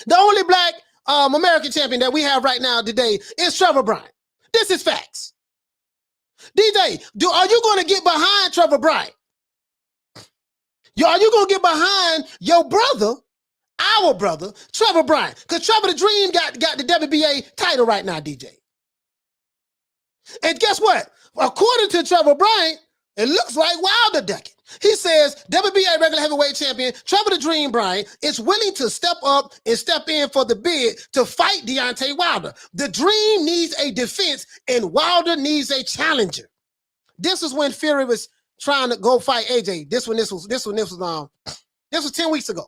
The only Black American champion that we have right now today is Trevor Bryan. This is facts. DJ, are you going to get behind Trevor Bryan? Are you going to get behind your brother, our brother, Trevor Bryan? Because Trevor the Dream got the WBA title right now, DJ. And guess what? According to Trevor Bryan, it looks like Wilder ducking. He says WBA regular heavyweight champion Trevor the Dream Bryan is willing to step up and step in for the bid to fight Deontay Wilder. The Dream needs a defense and Wilder needs a challenger. This is when Fury was trying to go fight AJ. This was 10 weeks ago.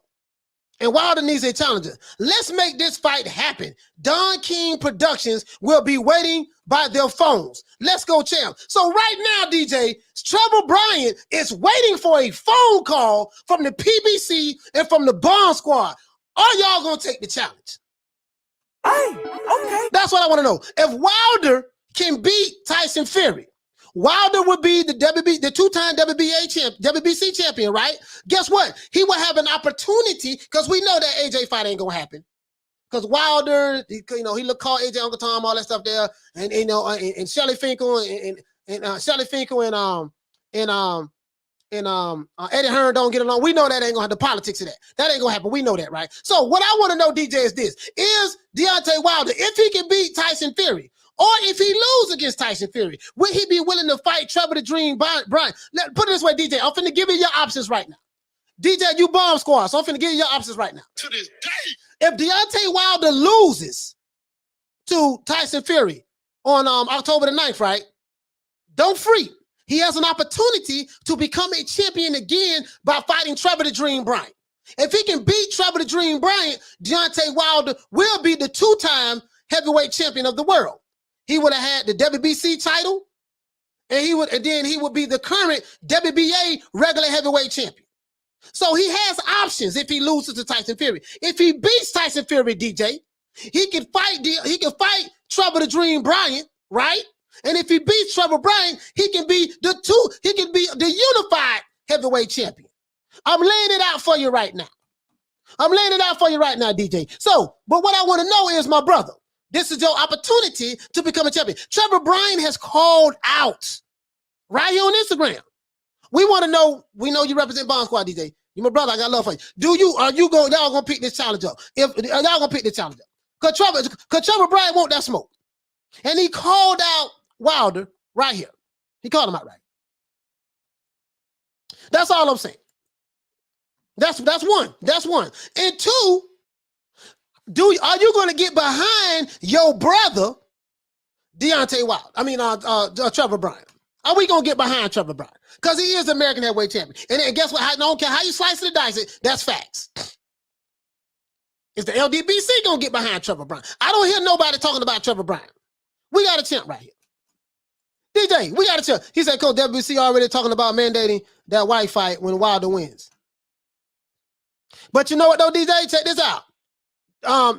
And Wilder needs a challenger. Let's make this fight happen. Don King Productions will be waiting by their phones. Let's go, champ. So right now, DJ, Trevor Bryan is waiting for a phone call from the PBC and from the Bond Squad. Are y'all going to take the challenge? Hey, okay. That's what I want to know. If Wilder can beat Tyson Fury, Wilder would be the two-time WBC champion, right? Guess what? He will have an opportunity because we know that AJ fight ain't gonna happen. because Wilder, he looked called AJ Uncle Tom, all that stuff there, and and Shelly Finkel and Shelly Finkel and Eddie Hearn don't get along. We know that ain't gonna have the politics of that. That ain't gonna happen. We know that, right? So what I want to know, DJ, is this: is Deontay Wilder, if he can beat Tyson Fury, or if he loses against Tyson Fury, would he be willing to fight Trevor the Dream Bryan? Put it this way, DJ. I'm finna give you your options right now. DJ, you bomb squad, so I'm finna give you your options right now. To this day. If Deontay Wilder loses to Tyson Fury on October the 9th, right? Don't freak. He has an opportunity to become a champion again by fighting Trevor the Dream Bryan. If he can beat Trevor the Dream Bryan, Deontay Wilder will be the two-time heavyweight champion of the world. He would have had the WBC title, and then he would be the current WBA regular heavyweight champion. So he has options if he loses to Tyson Fury. If he beats Tyson Fury, DJ, he can fight Trevor the Dream Bryan, right? And if he beats Trevor Bryan, he can be the unified heavyweight champion. I'm laying it out for you right now. DJ. So, but what I want to know is, my brother, this is your opportunity to become a champion. Trevor Bryan has called out right here on Instagram. We want to know, we know you represent Bomb Squad, DJ. You my brother, I got love for you. Y'all gonna pick this challenge up? Y'all gonna pick this challenge up? Cause Trevor Bryan want that smoke. And he called out Wilder right here. He called him out right. That's all I'm saying. That's one. And two, are you gonna get behind your brother, Deontay Wilder? I mean, Trevor Bryan. Are we gonna get behind Trevor Bryan? Because he is the American heavyweight champion. And guess what? I don't care how you slice it or dice it, that's facts. Is the LDBC gonna get behind Trevor Bryan? I don't hear nobody talking about Trevor Bryan. We got a champ right here. DJ, we got a champ. He said, Coach, WBC already talking about mandating that white fight when Wilder wins. But you know what though, DJ? Check this out.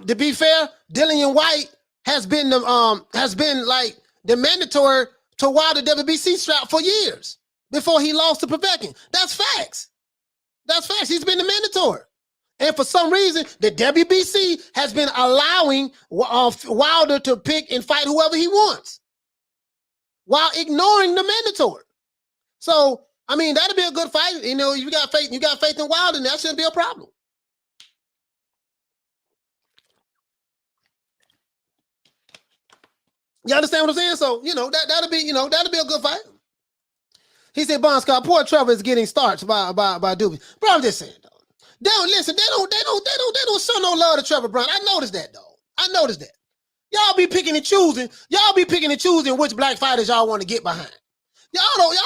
To be fair, Dillian White has been like the mandatory to Wilder WBC strap for years before he lost to Povetkin. That's facts. He's been the mandatory. And for some reason, the WBC has been allowing Wilder to pick and fight whoever he wants while ignoring the mandatory. So, I mean, that'll be a good fight. You know, you got faith in Wilder, and that shouldn't be a problem. You understand what I'm saying? So, that'll be a good fight. He said, Bon Scott, poor Trevor is getting starched by Doobie. Bro, I'm just saying, though. They don't show no love to Trevor Bryan. I noticed that, though. Y'all be picking and choosing which black fighters y'all want to get behind. Y'all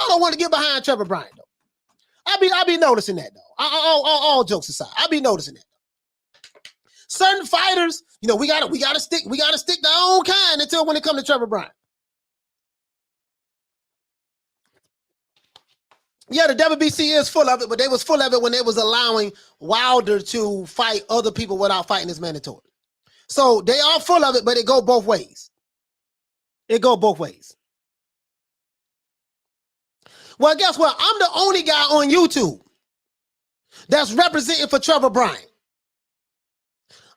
don't want to get behind Trevor Bryan, though. I be noticing that, though. All jokes aside, I be noticing that. Certain fighters, we gotta stick to our own kind until when it comes to Trevor Bryan. Yeah, the WBC is full of it, but they was full of it when they was allowing Wilder to fight other people without fighting as mandatory. So they are full of it, but it go both ways. Well, guess what? I'm the only guy on YouTube that's representing for Trevor Bryan.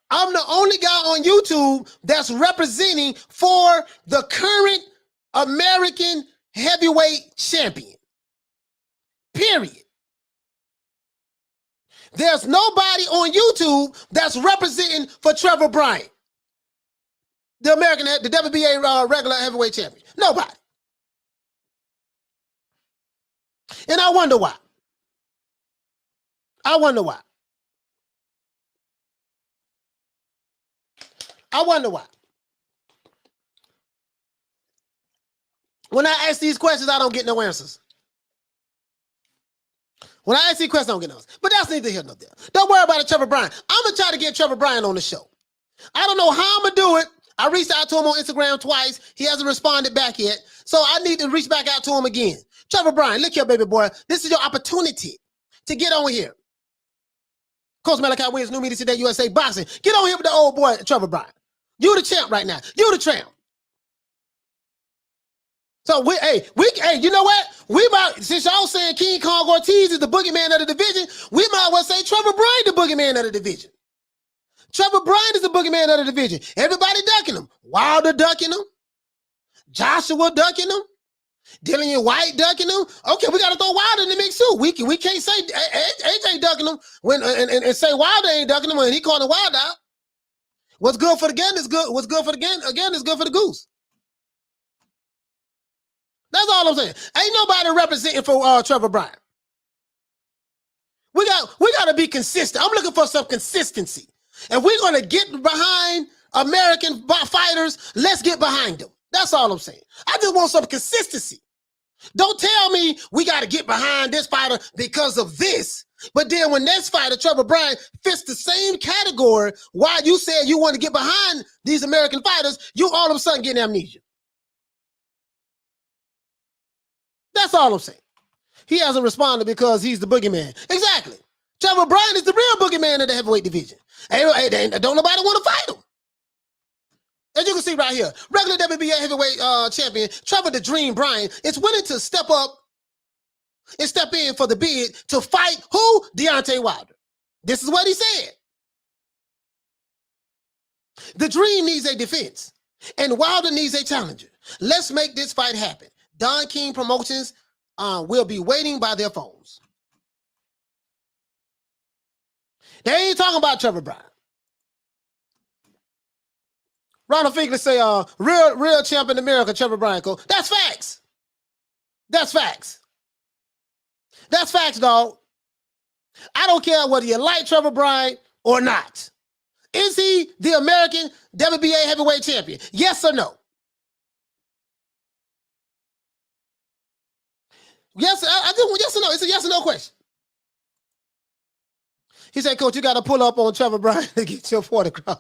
I'm the only guy on YouTube that's representing for the current American heavyweight champion. Period. There's nobody on YouTube that's representing for Trevor Bryan, the WBA regular heavyweight champion. Nobody. And I wonder why. When I ask these questions, I don't get no answers. When I ask these questions, I don't get no answers. But that's neither here nor there. Don't worry about it, Trevor Bryan. I'm going to try to get Trevor Bryan on the show. I don't know how I'm going to do it. I reached out to him on Instagram twice. He hasn't responded back yet. So I need to reach back out to him again. Trevor Bryan, look here, baby boy. This is your opportunity to get on here. Coach Malachi wins New Media Today USA Boxing. Get on here with the old boy, Trevor Bryan. You the champ right now. You the champ. So you know what? We might, since y'all saying King Kong Ortiz is the boogeyman of the division, we might well say Trevor Bryan the boogeyman of the division. Trevor Bryan is the boogeyman of the division. Everybody ducking him. Wilder ducking him. Joshua ducking him. Dillian White ducking him. Okay, we got to throw Wilder in the mix too. We can't say AJ ducking him when and say Wilder ain't ducking him when he calling Wilder out. What's good for the gun is good. What's good for the gun again is good for the goose. That's all I'm saying. Ain't nobody representing for Trevor Bryan. We got to be consistent. I'm looking for some consistency. If we're going to get behind American fighters, let's get behind them. That's all I'm saying. I just want some consistency. Don't tell me we got to get behind this fighter because of this. But then when this fighter, Trevor Bryan, fits the same category, why you said you want to get behind these American fighters, you all of a sudden get amnesia. That's all I'm saying. He hasn't responded because he's the boogeyman. Exactly. Trevor Bryan is the real boogeyman of the heavyweight division. Don't nobody want to fight him. As you can see right here, regular WBA heavyweight champion, Trevor the Dream Bryan, is willing to step up and step in for the bid to fight who? Deontay Wilder. This is what he said. The Dream needs a defense, and Wilder needs a challenger. Let's make this fight happen. Don King Promotions will be waiting by their phones. They ain't talking about Trevor Bryan. Ronald Finkley say, real champ in America, Trevor Bryan. That's facts. That's facts. That's facts, dog. I don't care whether you like Trevor Bryan or not. Is he the American WBA heavyweight champion? Yes or no? Yes, I do. Yes or no? It's a yes or no question. He said, Coach, you got to pull up on Trevor Bryan to get your 40 crown.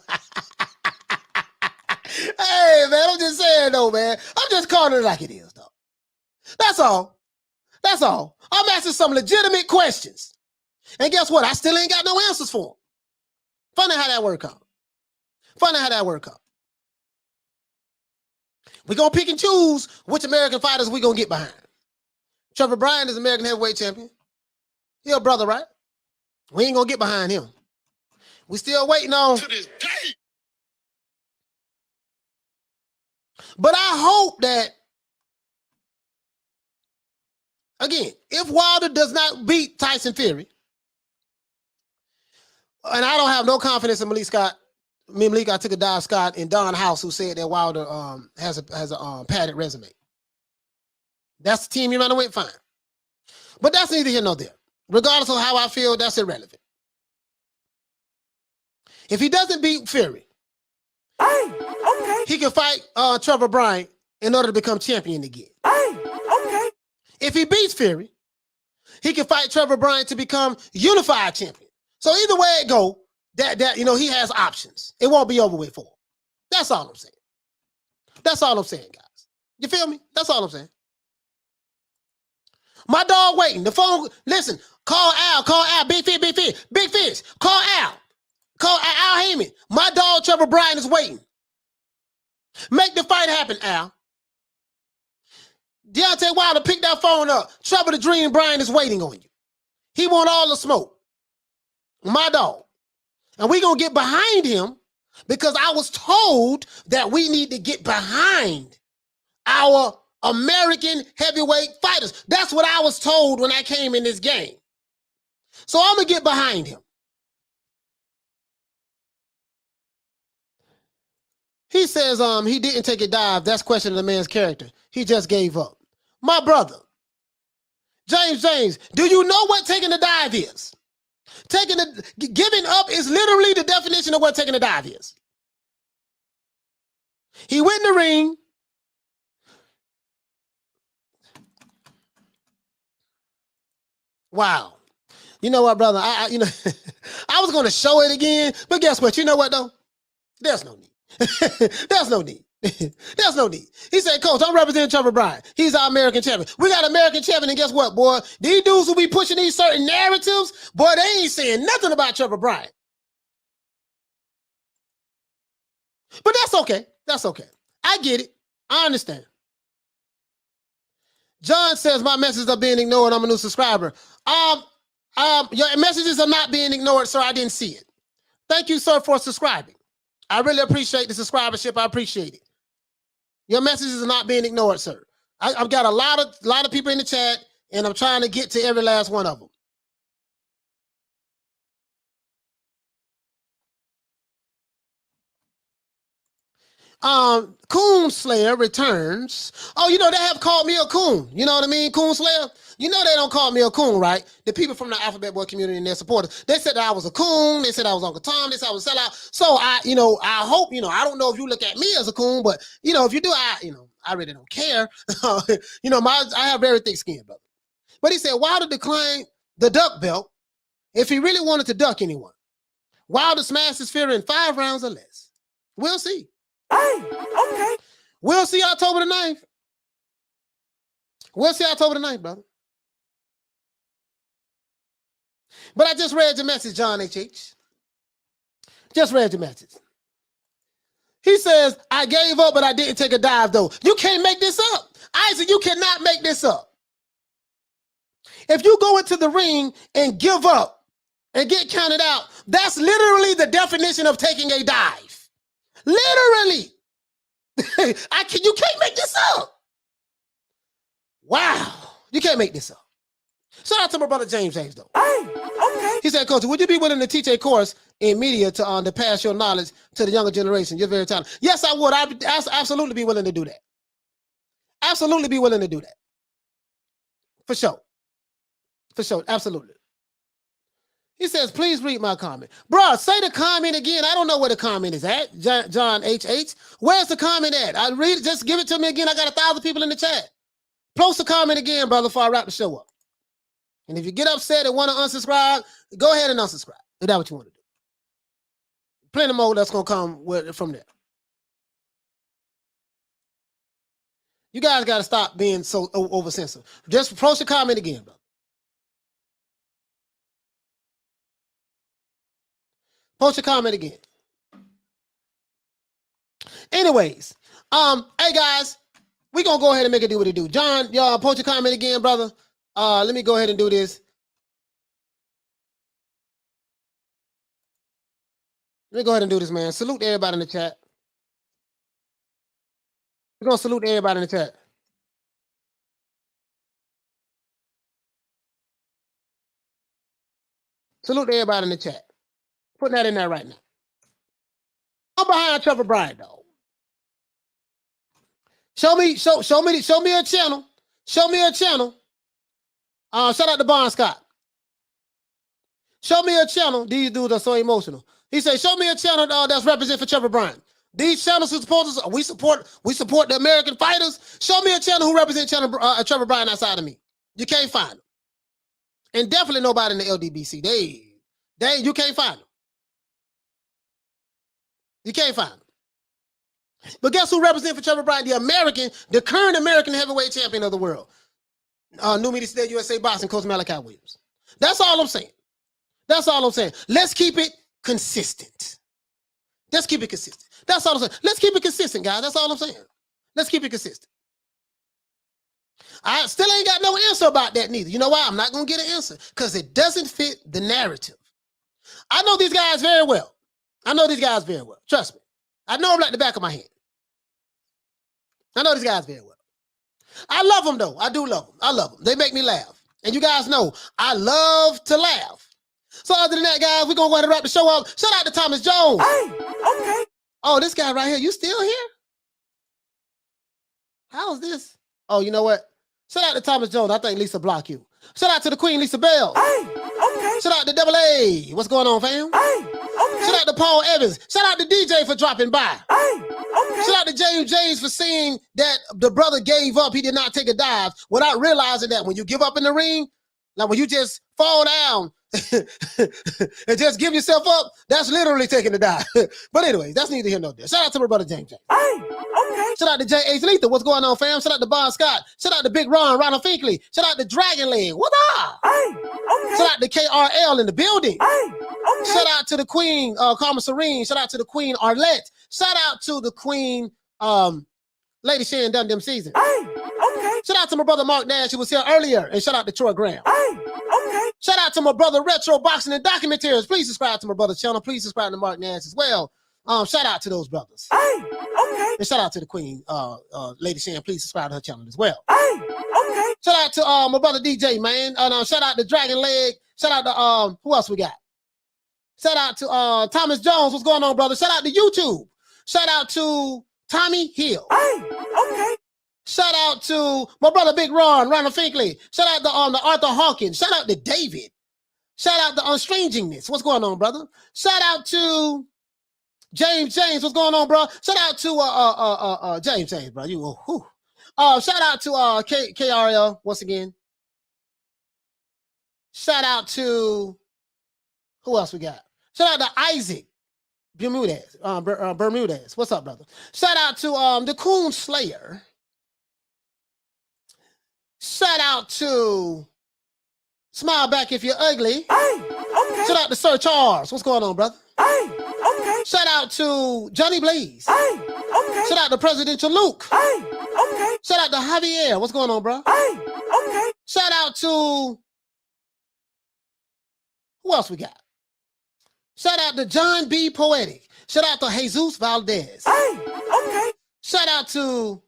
Hey, man, I'm just saying, though, man. I'm just calling it like it is, though. That's all. That's all. I'm asking some legitimate questions. And guess what? I still ain't got no answers for them. Funny how that work out. Funny how that work out. We're going to pick and choose which American fighters we're going to get behind. Trevor Bryan is American heavyweight champion. He a brother, right? We ain't going to get behind him. We still waiting on... To this day. But I hope that, again, if Wilder does not beat Tyson Fury, and I don't have no confidence in Malik Scott. I took a dive Scott and Don House, who said that Wilder has a padded resume. That's the team you run away, fine. But that's neither here nor there. Regardless of how I feel, that's irrelevant. If he doesn't beat Fury, he can fight Trevor Bryan in order to become champion again. If he beats Fury, he can fight Trevor Bryan to become unified champion. So either way it go, he has options. It won't be over with for him. That's all I'm saying. That's all I'm saying, guys. You feel me? That's all I'm saying. My dog waiting. The phone, listen, call Al, Big Fish. Call Al. Call Al Heyman. My dog Trevor Bryan is waiting. Make the fight happen, Al. Deontay Wilder, pick that phone up. Trevor the Dream Bryan is waiting on you. He want all the smoke. My dog. And we're going to get behind him because I was told that we need to get behind our American heavyweight fighters. That's what I was told when I came in this game. So I'm going to get behind him. He says he didn't take a dive. That's questioning the man's character. He just gave up. My brother, James, do you know what taking a dive is? Giving up is literally the definition of what taking a dive is. He went in the ring. Wow. You know what, brother? I was going to show it again, but guess what? You know what, though? There's no need. There's no need. There's no need. He said, Coach, I'm representing Trevor Bryan. He's our American champion. We got American champion, and guess what, boy? These dudes who be pushing these certain narratives, boy, they ain't saying nothing about Trevor Bryan. But that's okay. That's okay. I get it. I understand. John says, my messages are being ignored. I'm a new subscriber. Your messages are not being ignored, sir. I didn't see it. Thank you, sir, for subscribing. I really appreciate the subscribership. I appreciate it. Your messages are not being ignored, sir. I've got a lot of people in the chat, and I'm trying to get to every last one of them. Coon Slayer returns. Oh, you know, they have called me a coon. You know what I mean? Coon Slayer. You know they don't call me a coon, right? The people from the Alphabet Boy community and their supporters, they said that I was a coon. They said I was Uncle Tom. They said I was a sellout. So I hope, I don't know if you look at me as a coon, but if you do, I really don't care. I have very thick skin, brother. But he said Wilder declined the duck belt if he really wanted to duck anyone. Wilder smashed his fear in 5 rounds or less. We'll see. Hey, okay. We'll see October the 9th. We'll see October the 9th, brother. But I just read your message, John H.H. Just read your message. He says, I gave up, but I didn't take a dive, though. You can't make this up. Isaac, you cannot make this up. If you go into the ring and give up and get counted out, that's literally the definition of taking a dive. Literally. You can't make this up. Wow. You can't make this up. Shout out to my brother James, though. Hey, okay. He said, Coach, would you be willing to teach a course in media to pass your knowledge to the younger generation? You're very talented. Yes, I would. I'd absolutely be willing to do that. Absolutely be willing to do that. For sure. For sure. Absolutely. He says, please read my comment. Bruh, say the comment again. I don't know where the comment is at. John H.H. Where's the comment at? I read it. Just give it to me again. I got 1,000 people in the chat. Post a comment again, brother, before I wrap the show up. And if you get upset and want to unsubscribe, go ahead and unsubscribe. Is that what you want to do? Plenty more that's going to come from there. You guys got to stop being so oversensitive. Just post a comment again, brother. Post a comment again. Anyways, hey guys, we're gonna go ahead and make it do what it do. John, y'all post your comment again, brother. Let me go ahead and do this. Let me go ahead and do this, man. Salute everybody in the chat. We're gonna salute everybody in the chat. Salute everybody in the chat. Putting that in there right now. I'm behind Trevor Bryant, though. Show me a channel. Show me a channel. Shout out to Bon Scott. Show me a channel. These dudes are so emotional. He said, show me a channel that's represented for Trevor Bryant. These channels who support us, we support the American fighters. Show me a channel who represents Trevor Bryant outside of me. You can't find them. And definitely nobody in the LDBC. You can't find them. You can't find them. But guess who represents for Trevor Bryant? The current American heavyweight champion of the world. New Media Today USA Boxing coach Malachi Williams. That's all I'm saying. That's all I'm saying. Let's keep it consistent. Let's keep it consistent. That's all I'm saying. Let's keep it consistent, guys. That's all I'm saying. Let's keep it consistent. I still ain't got no answer about that neither. You know why? I'm not going to get an answer because it doesn't fit the narrative. I know these guys very well. Trust me. I know them like the back of my hand. I know these guys very well. I love them, though. I do love them. I love them. They make me laugh. And you guys know I love to laugh. So other than that, guys, we're going to go ahead and wrap the show up. Shout out to Thomas Jones. Hey, okay. Oh, this guy right here. You still here? How's this? Oh, you know what? Shout out to Thomas Jones. I think Lisa blocked you. Shout out to the Queen, Lisa Bell. Hey, okay. Shout out to Double A. What's going on, fam? Hey, okay. Shout out to Paul Evans. Shout out to DJ for dropping by. Hey, okay. Shout out to James for seeing that the brother gave up. He did not take a dive without realizing that when you give up in the ring, like when you just fall down and just give yourself up, that's literally taking a dive. But anyway, that's neither here nor there. Shout out to my brother James. Hey, okay. Shout out to J.H. Lethal. What's going on, fam? Shout out to Bon Scott. Shout out to Big Ronald Finkley. Shout out to Dragon Leg. What up? Hey, okay. Shout out to KRL in the building. Hey, okay. Shout out to the Queen, Karma Serene. Shout out to the Queen Arlette. Shout out to the Queen, Lady Shan Dundee Season. Hey, okay. Shout out to my brother Mark Nash, who was here earlier. And shout out to Troy Graham. Hey, okay. Shout out to my brother Retro Boxing and Documentaries. Please subscribe to my brother's channel. Please subscribe to Mark Nash as well. Shout out to those brothers. Hey, okay. And shout out to the queen, Lady Shan. Please subscribe to her channel as well. Hey, okay. Shout out to my brother DJ, man. Shout out to Dragon Leg. Shout out to who else we got? Shout out to Thomas Jones. What's going on, brother? Shout out to YouTube. Shout out to Tommy Hill. Hey, okay. Shout out to my brother Big Ronald Finkley. Shout out to Arthur Hawkins. Shout out to David. Shout out to Unstrangingness. What's going on, brother? Shout out to James. What's going on, bro? Shout out to James, bro. Shout out to KRL once again. Shout out to who else we got? Shout out to Isaac Bermudez. What's up, brother? Shout out to the Coon Slayer. Shout out to Smile Back If You're Ugly. Hey, okay. Shout out to Sir Charles. What's going on, brother? Hey, okay. Shout out to Johnny Blaze. Hey, okay. Shout out to Presidential Luke. Hey, okay. Shout out to Javier. What's going on, bro? Hey, okay. Shout out to who else we got? Shout out to John B. Poetic. Shout out to Jesus Valdez. Hey, okay. Shout out to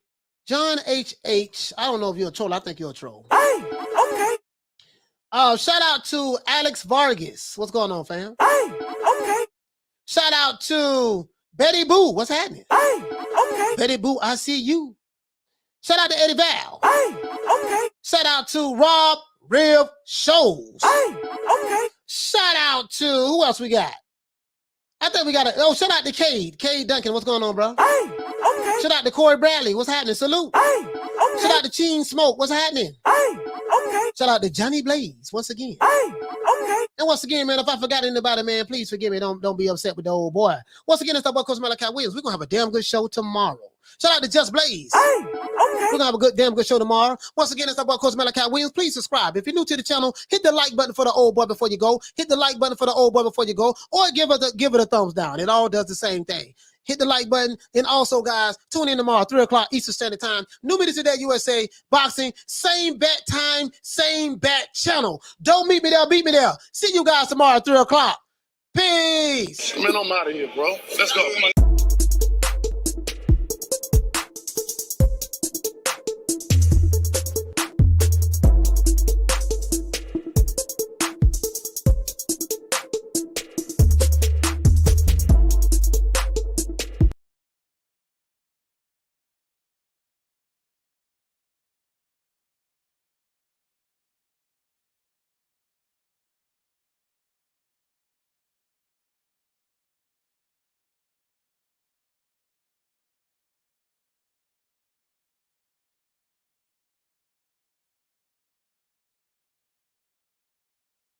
John H. I don't know if you're a troll. I think you're a troll. Hey, okay. Shout out to Alex Vargas. What's going on, fam? Hey, okay. Shout out to Betty Boo. What's happening? Hey, okay. Betty Boo, I see you. Shout out to Eddie Val. Hey, okay. Shout out to Rob Rev Shows. Hey, okay. Shout out to who else we got? I think we got shout out to Cade Duncan. What's going on, bro? Hey, okay. Shout out to Corey Bradley. What's happening? Salute. Hey, okay. Shout out to Cheen Smoke. What's happening? Hey, okay. Shout out to Johnny Blaze once again. Hey, okay. And once again, man, if I forgot anybody, man, please forgive me. Don't be upset with the old boy. Once again, it's the boy Coach Malachi Williams. We're gonna have a damn good show tomorrow. Shout out to Just Blaze. Hey, okay. We're gonna have a damn good show tomorrow. Once again, it's the boy Coach Malachi Williams. Please subscribe. If you're new to the channel, hit the like button for the old boy before you go. Hit the like button for the old boy before you go, or give it a thumbs down. It all does the same thing. Hit the like button. And also, guys, tune in tomorrow, 3 o'clock Eastern Standard Time. New Media Today USA Boxing. Same bat time, same bat channel. Don't meet me there, beat me there. See you guys tomorrow at 3 o'clock. Peace. Man, I'm out of here, bro. Let's go.